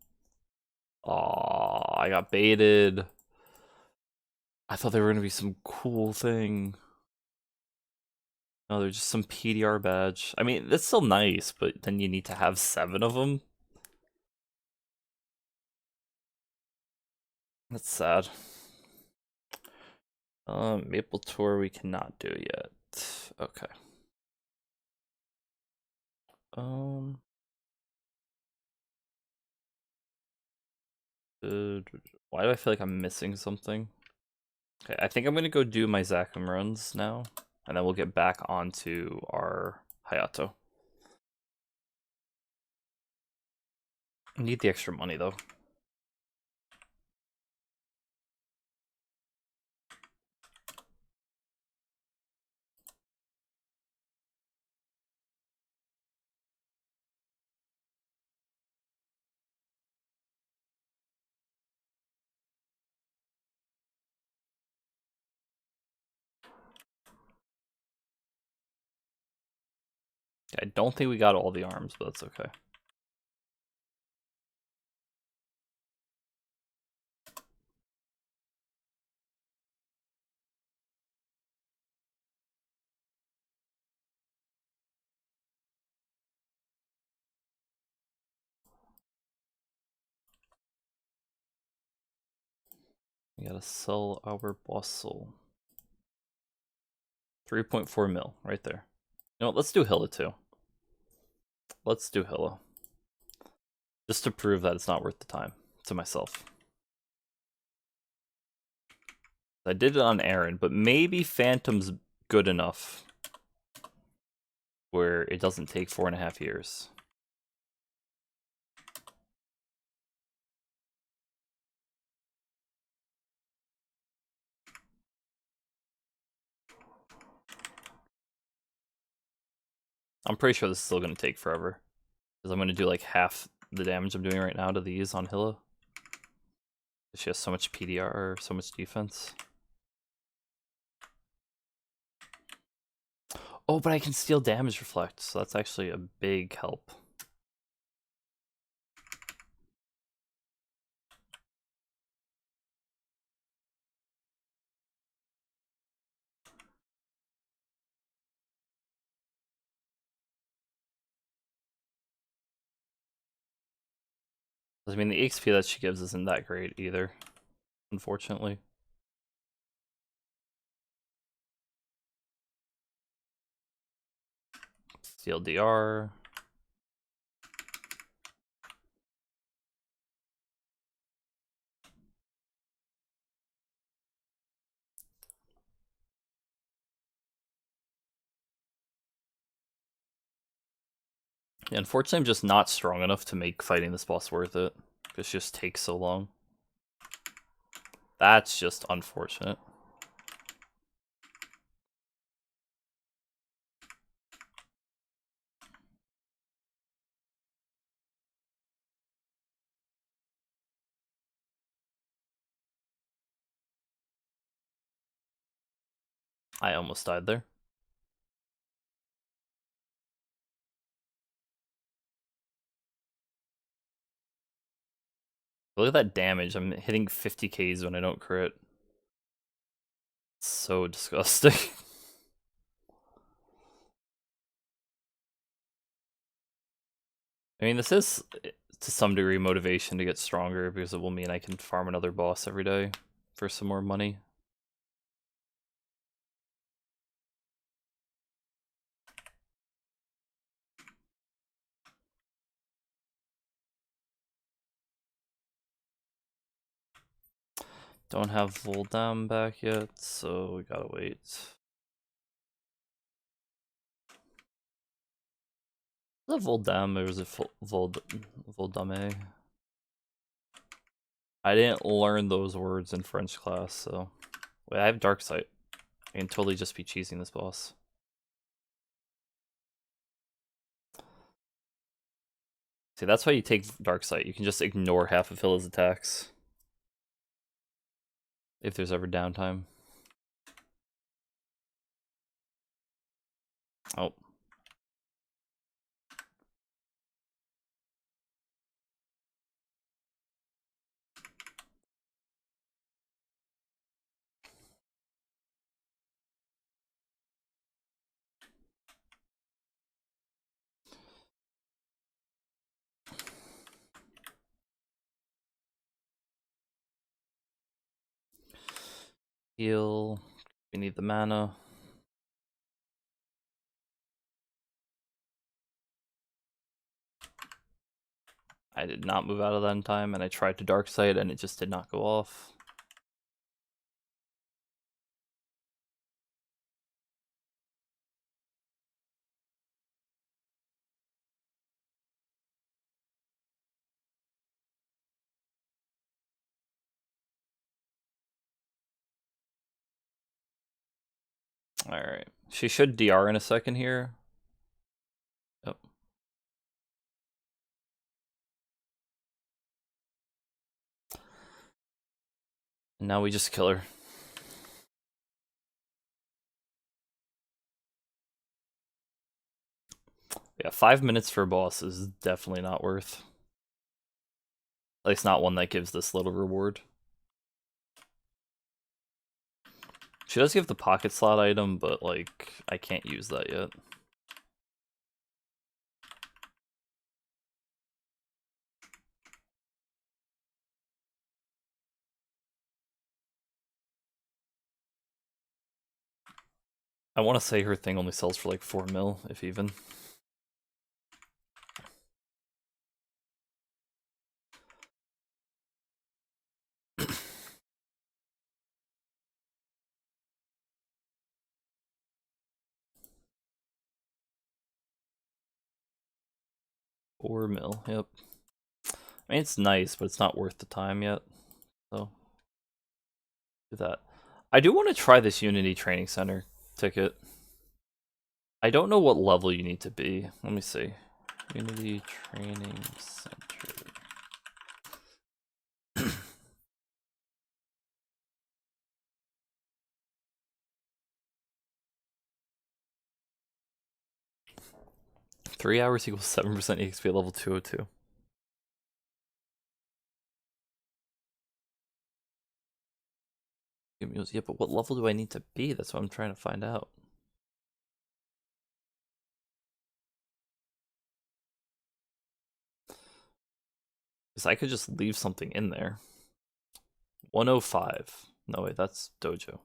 Aw, I got baited. I thought they were gonna be some cool thing. No, they're just some PDR badge. I mean, that's still nice, but then you need to have 7 of them. That's sad. Maple Tour we cannot do yet. Okay. Why do I feel like I'm missing something? Okay, I think I'm gonna go do my Zakum runs now, and then we'll get back onto our Hayato. I need the extra money though. I don't think we got all the arms, but that's okay. We gotta sell our boss soul. 3.4 mil, right there. You know what, let's do Hilla too. Let's do Hilla. Just to prove that it's not worth the time to myself. I did it on Aaron, but maybe Phantom's good enough where it doesn't take 4.5 years. I'm pretty sure this is still going to take forever. Because I'm going to do like half the damage I'm doing right now to these on Hilla. She has so much PDR, so much defense. Oh, but I can steal damage reflect, so that's actually a big help. I mean, the XP that she gives isn't that great either, unfortunately. Steal DR. Yeah, unfortunately, I'm just not strong enough to make fighting this boss worth it. It just takes so long. That's just unfortunate. I almost died there. Look at that damage. I'm hitting 50Ks when I don't crit. It's so disgusting. I mean, this is, to some degree, motivation to get stronger because it will mean I can farm another boss every day for some more money. Don't have Voldam back yet, so we gotta wait. Was it Voldam or was it Voldame? I didn't learn those words in French class, so... Wait, I have Dark Sight. I can totally just be cheesing this boss. See, that's why you take Dark Sight. You can just ignore half of Hilla's attacks. if there's ever downtime. Oh. Heal. We need the mana. I did not move out of that in time, and I tried to Dark Sight, and it just did not go off. Alright. She should DR in a second here. Yep. And now we just kill her. Yeah, 5 minutes for a boss is definitely not worth. At least not one that gives this little reward. She does give the pocket slot item, but like, I can't use that yet. I want to say her thing only sells for like 4 mil, if even. Or mil, yep. I mean, it's nice, but it's not worth the time yet. So, do that. I do want to try this Unity Training Center ticket. I don't know what level you need to be. Let me see. Unity Training Center. Three hours equals 7% EXP at level 202. Yeah, but what level do I need to be? That's what I'm trying to find out. Because I could just leave something in there. 105. No, wait, that's Dojo.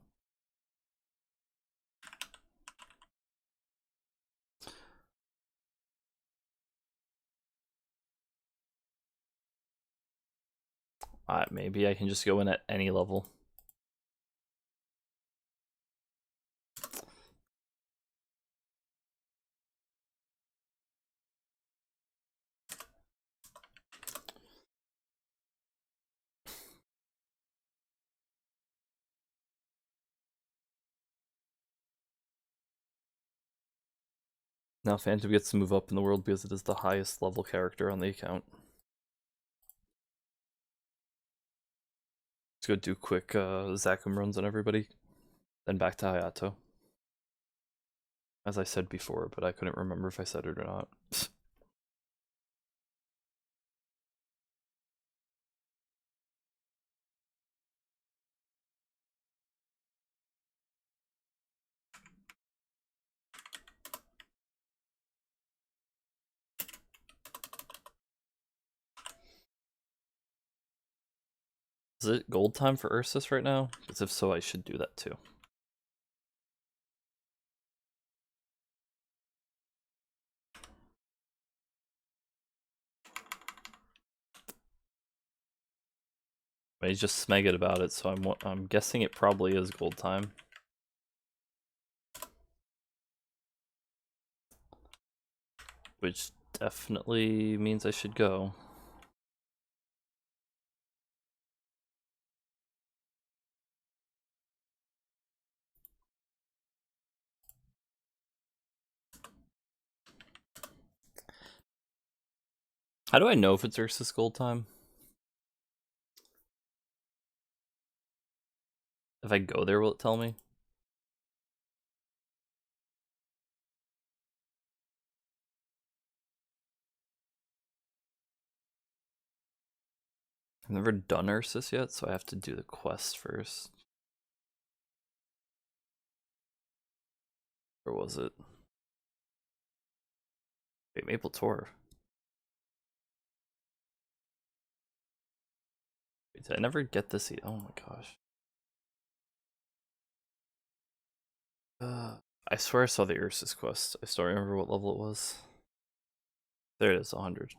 Maybe I can just go in at any level. Now Phantom gets to move up in the world because it is the highest level character on the account. Let's go do quick Zakum runs on everybody. Then back to Hayato. As I said before, but I couldn't remember if I said it or not. Is it gold time for Ursus right now? Because if so, I should do that too. But he's just smegged about it, so I'm guessing it probably is gold time. Which definitely means I should go. How do I know if it's Ursus gold time? If I go there, will it tell me? I've never done ReCryssea yet, so I have to do the quest first. Or was it? Wait, Maple Tour. Wait, did I never get this? Oh my gosh. I swear I saw the Ursus quest. I still don't remember what level it was. There it is, 100.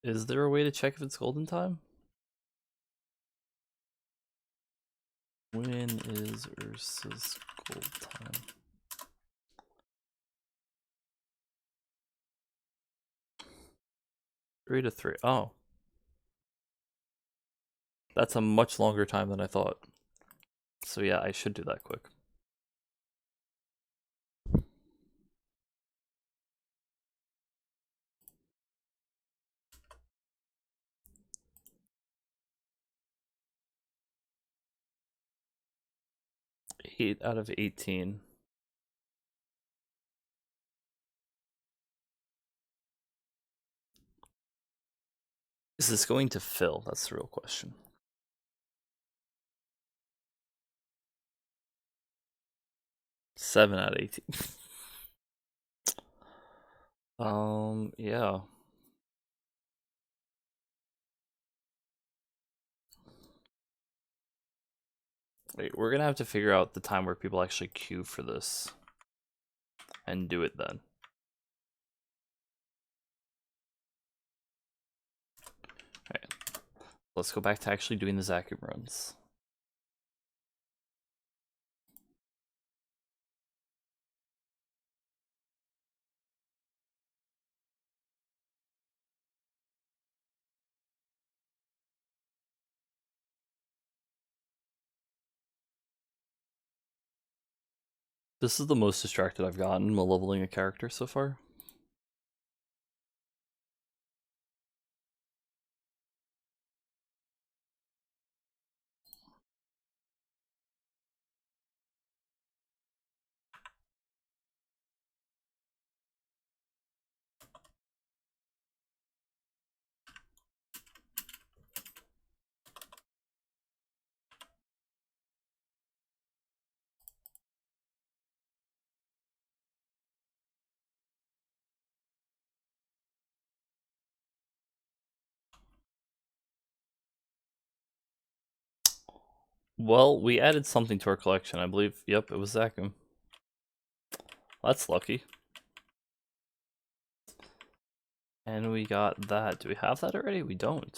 Is there a way to check if it's golden time? When is Ursa's gold time? Three to 3. Oh. That's a much longer time than I thought. So yeah, I should do that quick. Eight out of 18. Is this going to fill? That's the real question. 7 out of 18. Yeah. Wait, we're gonna have to figure out the time where people actually queue for this and do it then. Alright. Let's go back to actually doing the Zakum runs. This is the most distracted I've gotten while leveling a character so far. Well, we added something to our collection, I believe. Yep, it was Zakum. That's lucky. And we got that. Do we have that already? We don't.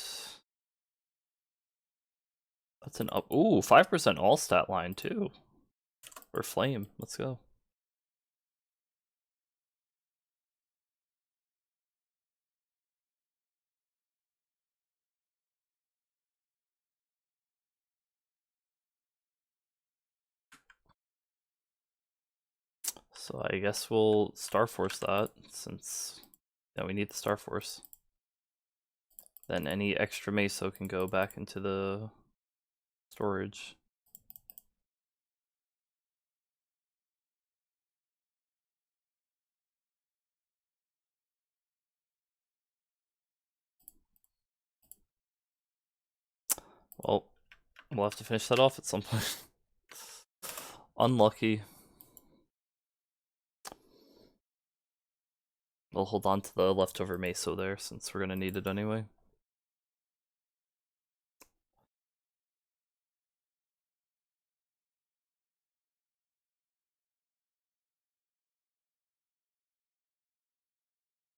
That's an up. Ooh, 5% all stat line too. Or flame. Let's go. So I guess we'll Star Force that, since we need the Star Force. Then any extra meso can go back into the storage. Well, we'll have to finish that off at some point. Unlucky. We'll hold on to the leftover meso there, since we're gonna need it anyway.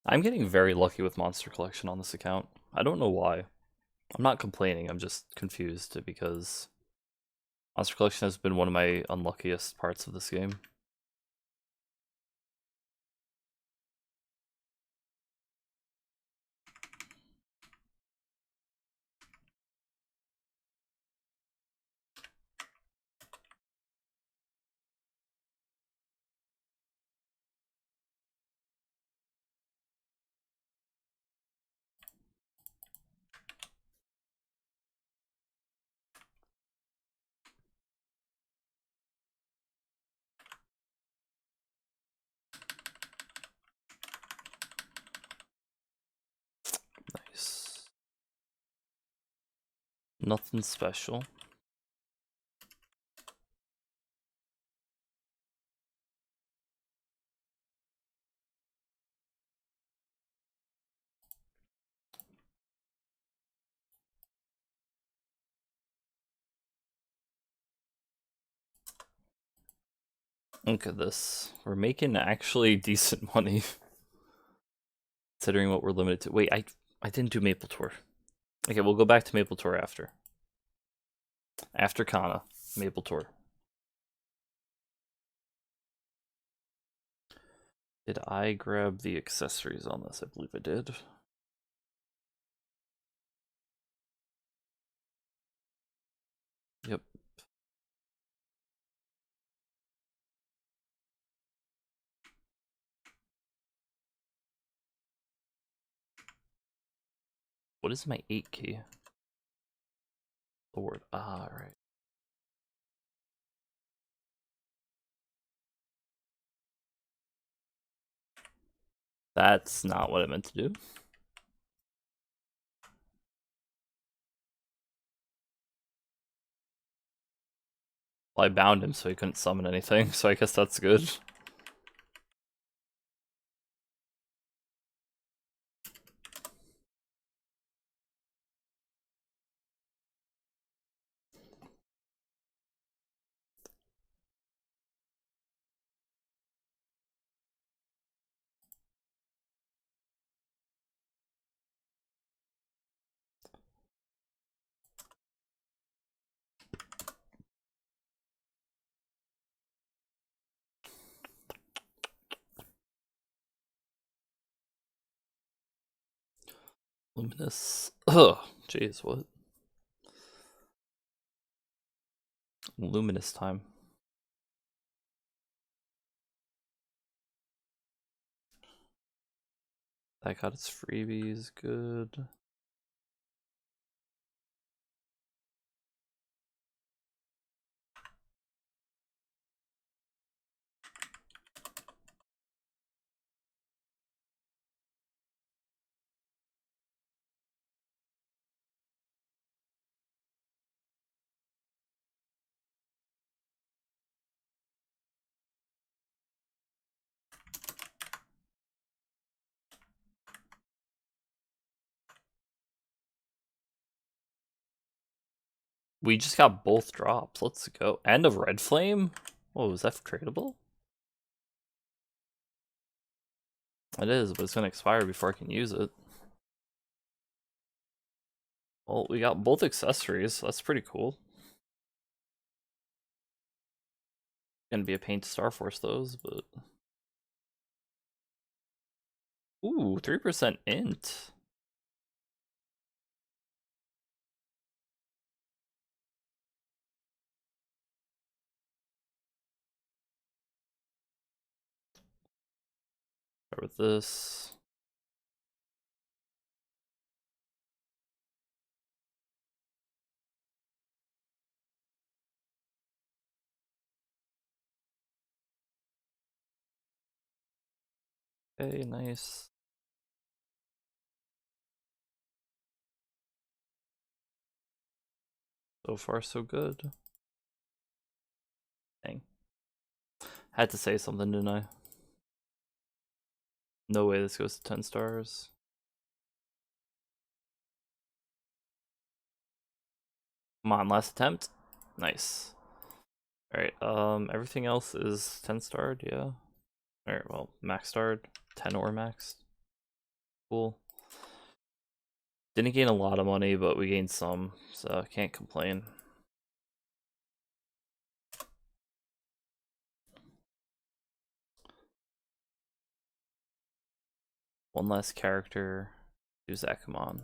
I'm getting very lucky with monster collection on this account. I don't know why. I'm not complaining, I'm just confused because monster collection has been one of my unluckiest parts of this game. Nothing special. Look at this. We're making actually decent money. Considering what we're limited to. Wait, I didn't do Maple Tour. Okay, we'll go back to Maple Tour after. After Kana, Maple Tour. Did I grab the accessories on this? I believe I did. Yep. What is my 8 key? Lord. Ah, right. That's not what I meant to do. Well, I bound him so he couldn't summon anything, so I guess that's good. Luminous. Ugh. Jeez, what? Luminous time. That got its freebies. Good. We just got both drops. Let's go. End of Red Flame? Oh, is that tradable? It is, but it's gonna expire before I can use it. Well, we got both accessories, so that's pretty cool. Gonna be a pain to Star Force those, but... Ooh, 3% int. Start with this. Okay, nice. So far, so good. Dang. Had to say something, didn't I? No way this goes to 10 stars. Come on, last attempt. Nice. Alright, everything else is 10 starred, yeah. Alright, well, max starred. 10 or max. Cool. Didn't gain a lot of money, but we gained some, so can't complain. One less character. Who's that? Come on.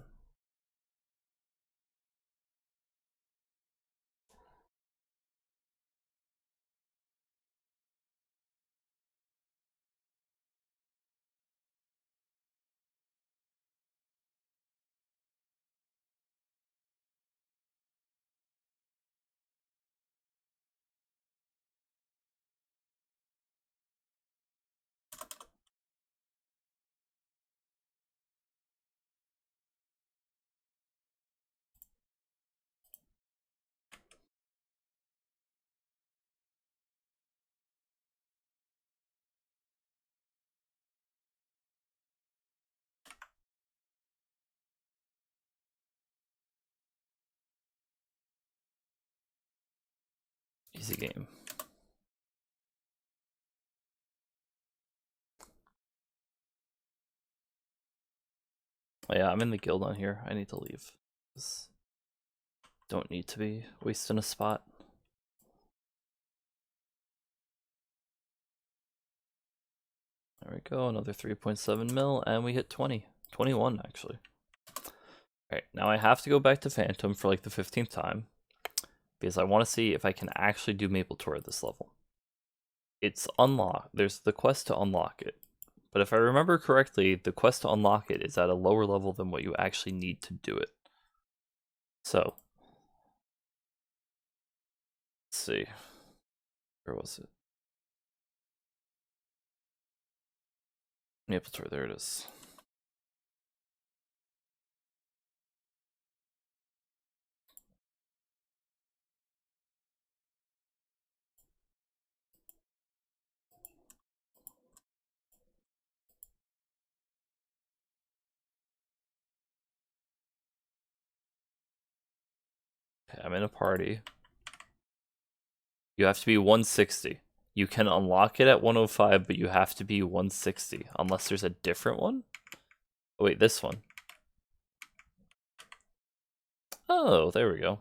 Easy game. Oh yeah, I'm in the guild on here. I need to leave. Don't need to be wasting a spot. There we go, another 3.7 mil, and we hit 20. 21, actually. Alright, now I have to go back to Phantom for like the 15th time, because I want to see if I can actually do Maple Tour at this level. It's unlocked. There's the quest to unlock it. But if I remember correctly, the quest to unlock it is at a lower level than what you actually need to do it. So, let's see. Where was it? Maple Tour, there it is. Okay, I'm in a party. You have to be 160. You can unlock it at 105, but you have to be 160, unless there's a different one. Oh, wait, this one. Oh, there we go.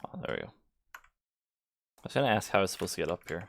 Oh, there we go. I was gonna ask how I was supposed to get up here.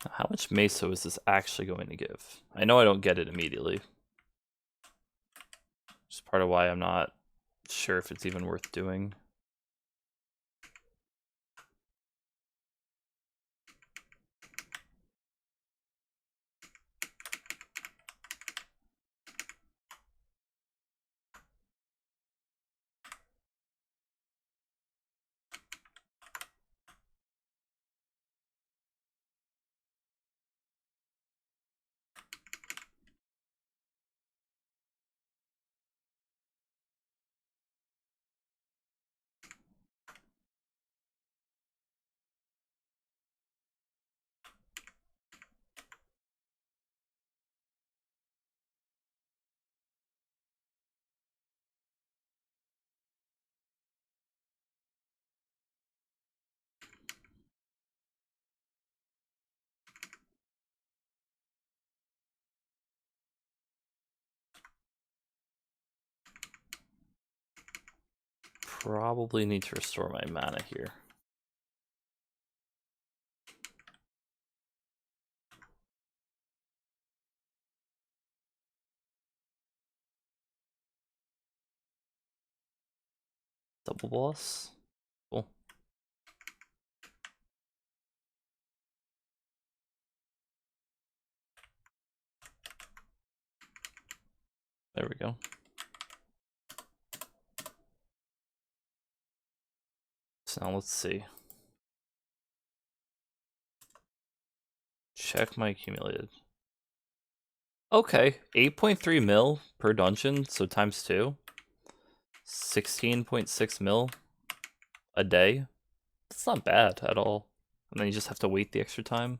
How much meso is this actually going to give? I know I don't get it immediately. Which is part of why I'm not sure if it's even worth doing. Probably need to restore my mana here. Double boss. Cool. There we go. So now let's see. Check my accumulated. Okay, 8.3 mil per dungeon, so times 2. 16.6 mil a day. That's not bad at all. And then you just have to wait the extra time.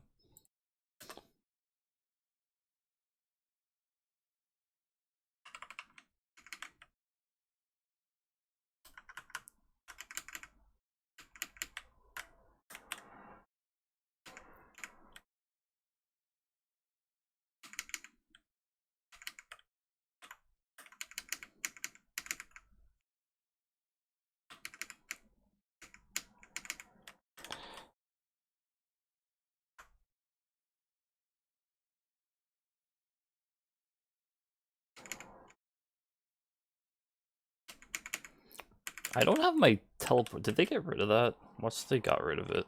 I don't have my teleport. Did they get rid of that? Once they got rid of it.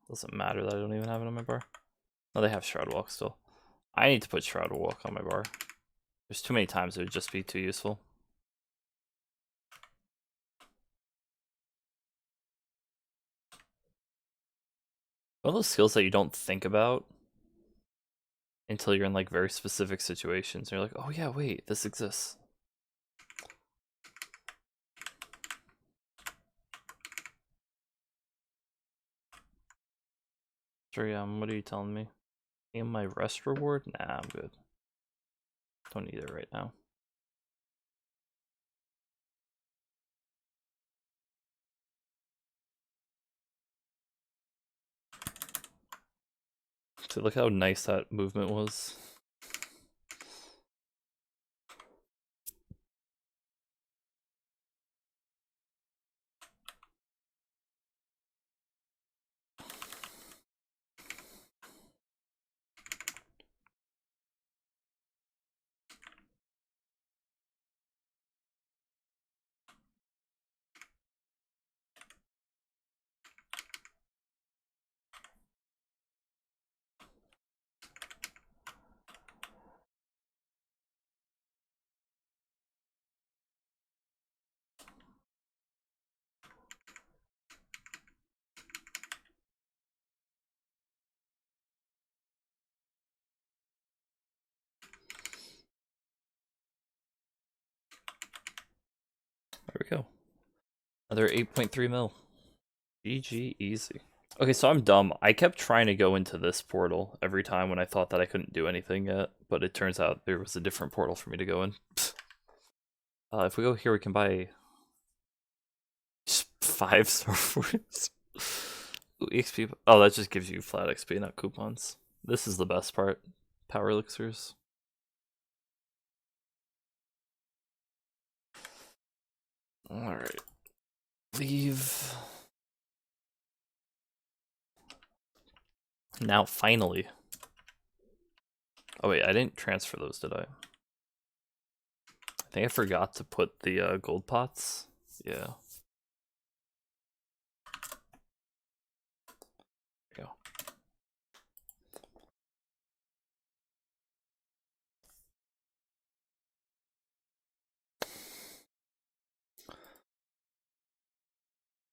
Doesn't matter that I don't even have it on my bar. No, they have Shroud Walk still. I need to put Shroud Walk on my bar. There's too many times it would just be too useful. One of those skills that you don't think about until you're in like very specific situations. You're like, oh yeah, wait, this exists. Sure, what are you telling me? And my rest reward? Nah, I'm good. Don't need it right now. So look how nice that movement was. There we go. Another 8.3 mil. GG easy. Okay, so I'm dumb. I kept trying to go into this portal every time when I thought that I couldn't do anything yet, but it turns out there was a different portal for me to go in. If we go here, we can buy 5 swords. Ooh, XP. Oh, that just gives you flat XP, not coupons. This is the best part. Power elixirs. Alright. Leave. Now, finally. Oh wait, I didn't transfer those, did I? I think I forgot to put the gold pots. Yeah. There you go.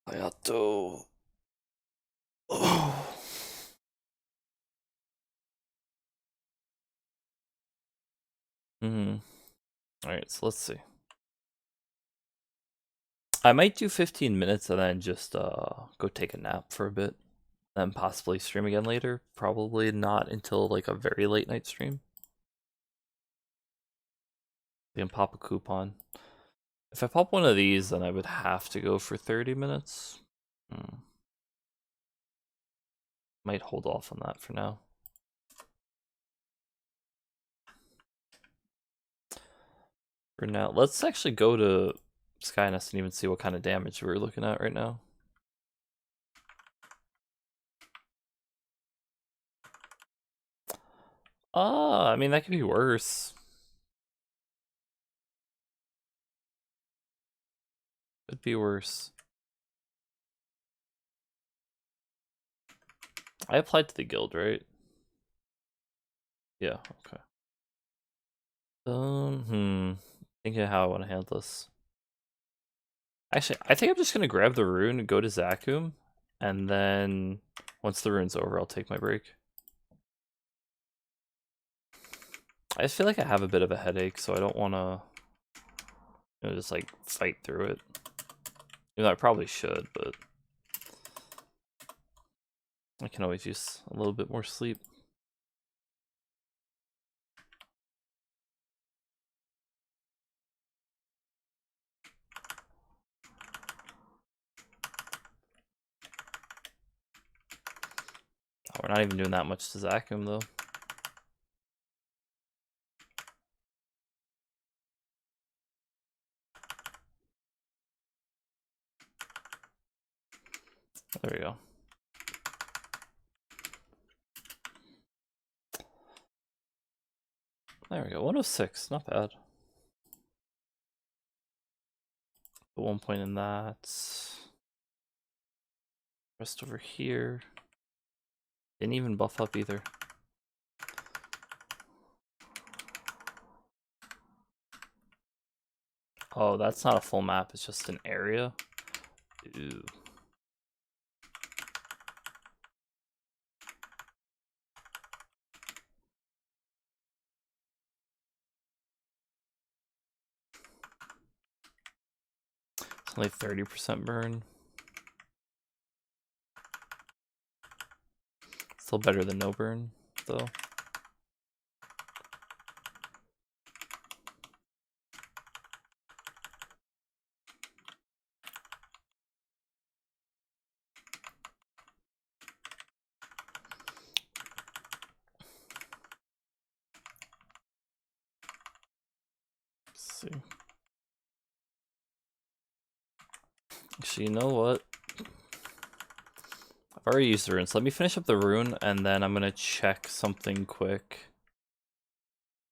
Hayato. Oh. Alright, so let's see. I might do 15 minutes and then just go take a nap for a bit. Then possibly stream again later. Probably not until like a very late night stream. Then pop a coupon. If I pop one of these, then I would have to go for 30 minutes. Might hold off on that for now. For now, let's actually go to Skynest and even see what kind of damage we're looking at right now. I mean, that could be worse. Could be worse. I applied to the guild, right? Yeah, okay. Thinking of how I want to handle this. Actually, I think I'm just gonna grab the rune and go to Zakum, and then once the rune's over, I'll take my break. I just feel like I have a bit of a headache, so I don't want to, just like fight through it. I probably should, but I can always use a little bit more sleep. Oh, we're not even doing that much to Zakum though. There we go. There we go. 106, not bad. At one point in that. Rest over here. Didn't even buff up either. Oh, that's not a full map, it's just an area. Ooh. It's only 30% burn. Still better than no burn, though. Let's see. Actually, you know what? I've already used the runes. Let me finish up the rune, and then I'm gonna check something quick.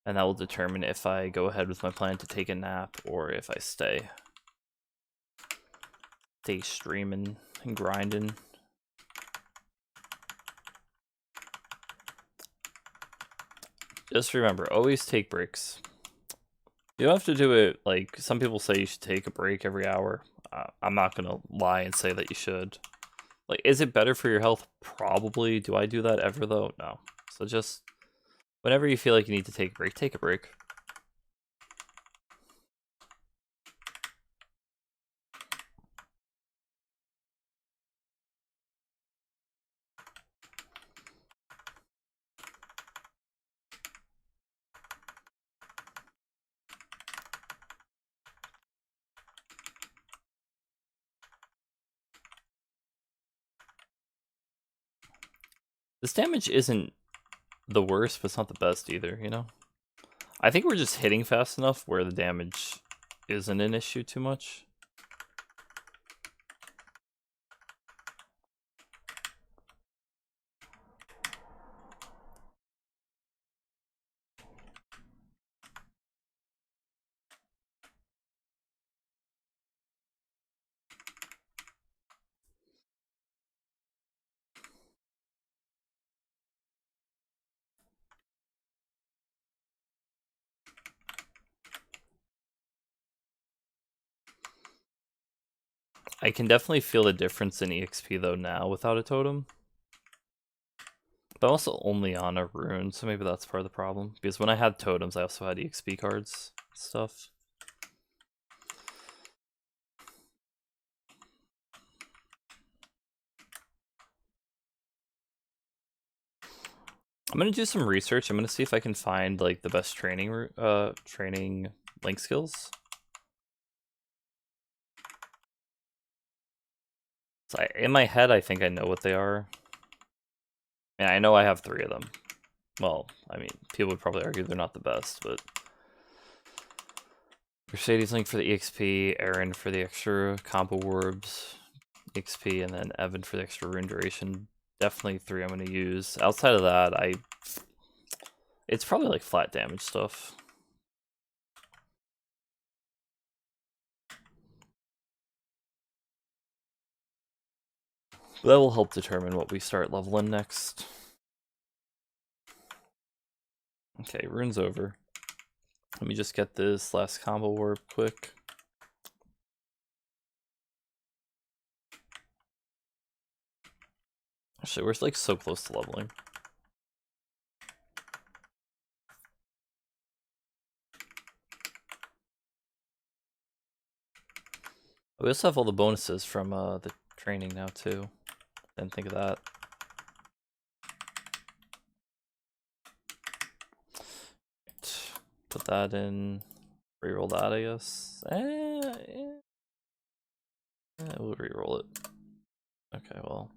And that will determine if I go ahead with my plan to take a nap, or if I stay. Stay streaming and grinding. Just remember, always take breaks. You don't have to do it, like, some people say you should take a break every hour. I'm not gonna lie and say that you should. Like, is it better for your health? Probably. Do I do that ever, though? No. So just, whenever you feel like you need to take a break, take a break. This damage isn't the worst, but it's not the best either, you know? I think we're just hitting fast enough where the damage isn't an issue too much. I can definitely feel the difference in EXP though now without a totem. But also only on a rune, so maybe that's part of the problem. Because when I had totems, I also had EXP cards stuff. I'm gonna do some research. I'm gonna see if I can find like the best training link skills. So in my head, I think I know what they are. And I know I have 3 of them. Well, I mean, people would probably argue they're not the best, but Mercedes Link for the EXP, Aaron for the extra combo orbs, EXP, and then Evan for the extra rune duration. Definitely 3 I'm going to use. Outside of that, it's probably like flat damage stuff. But that will help determine what we start leveling next. Okay, rune's over. Let me just get this last combo warp quick. Actually, we're like so close to leveling. We also have all the bonuses from the training now too. Didn't think of that. Put that in. Reroll that, I guess. We'll reroll it. Okay, well,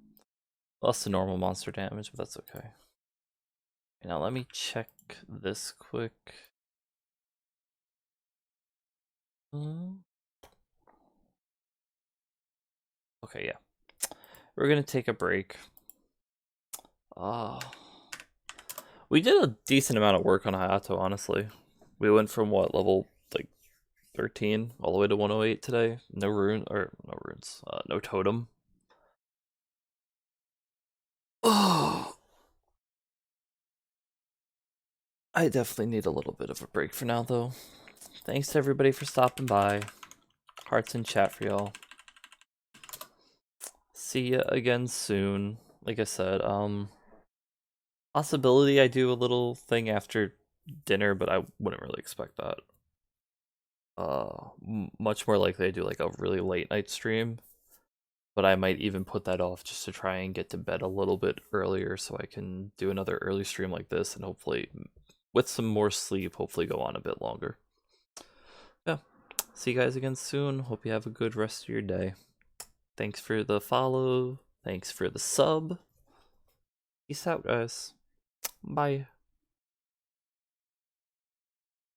less than normal monster damage, but that's okay. Now let me check this quick. Okay, yeah. We're gonna take a break. We did a decent amount of work on Hayato, honestly. We went from what, level like 13 all the way to 108 today. No rune or no runes. No totem. Oh, I definitely need a little bit of a break for now, though. Thanks to everybody for stopping by. Hearts in chat for y'all. See ya again soon. Like I said, possibility I do a little thing after dinner, but I wouldn't really expect that. Much more likely I do like a really late night stream, but I might even put that off just to try and get to bed a little bit earlier so I can do another early stream like this and hopefully with some more sleep, hopefully go on a bit longer. Yeah, see you guys again soon. Hope you have a good rest of your day. Thanks for the follow. Thanks for the sub. Peace out, guys. Bye.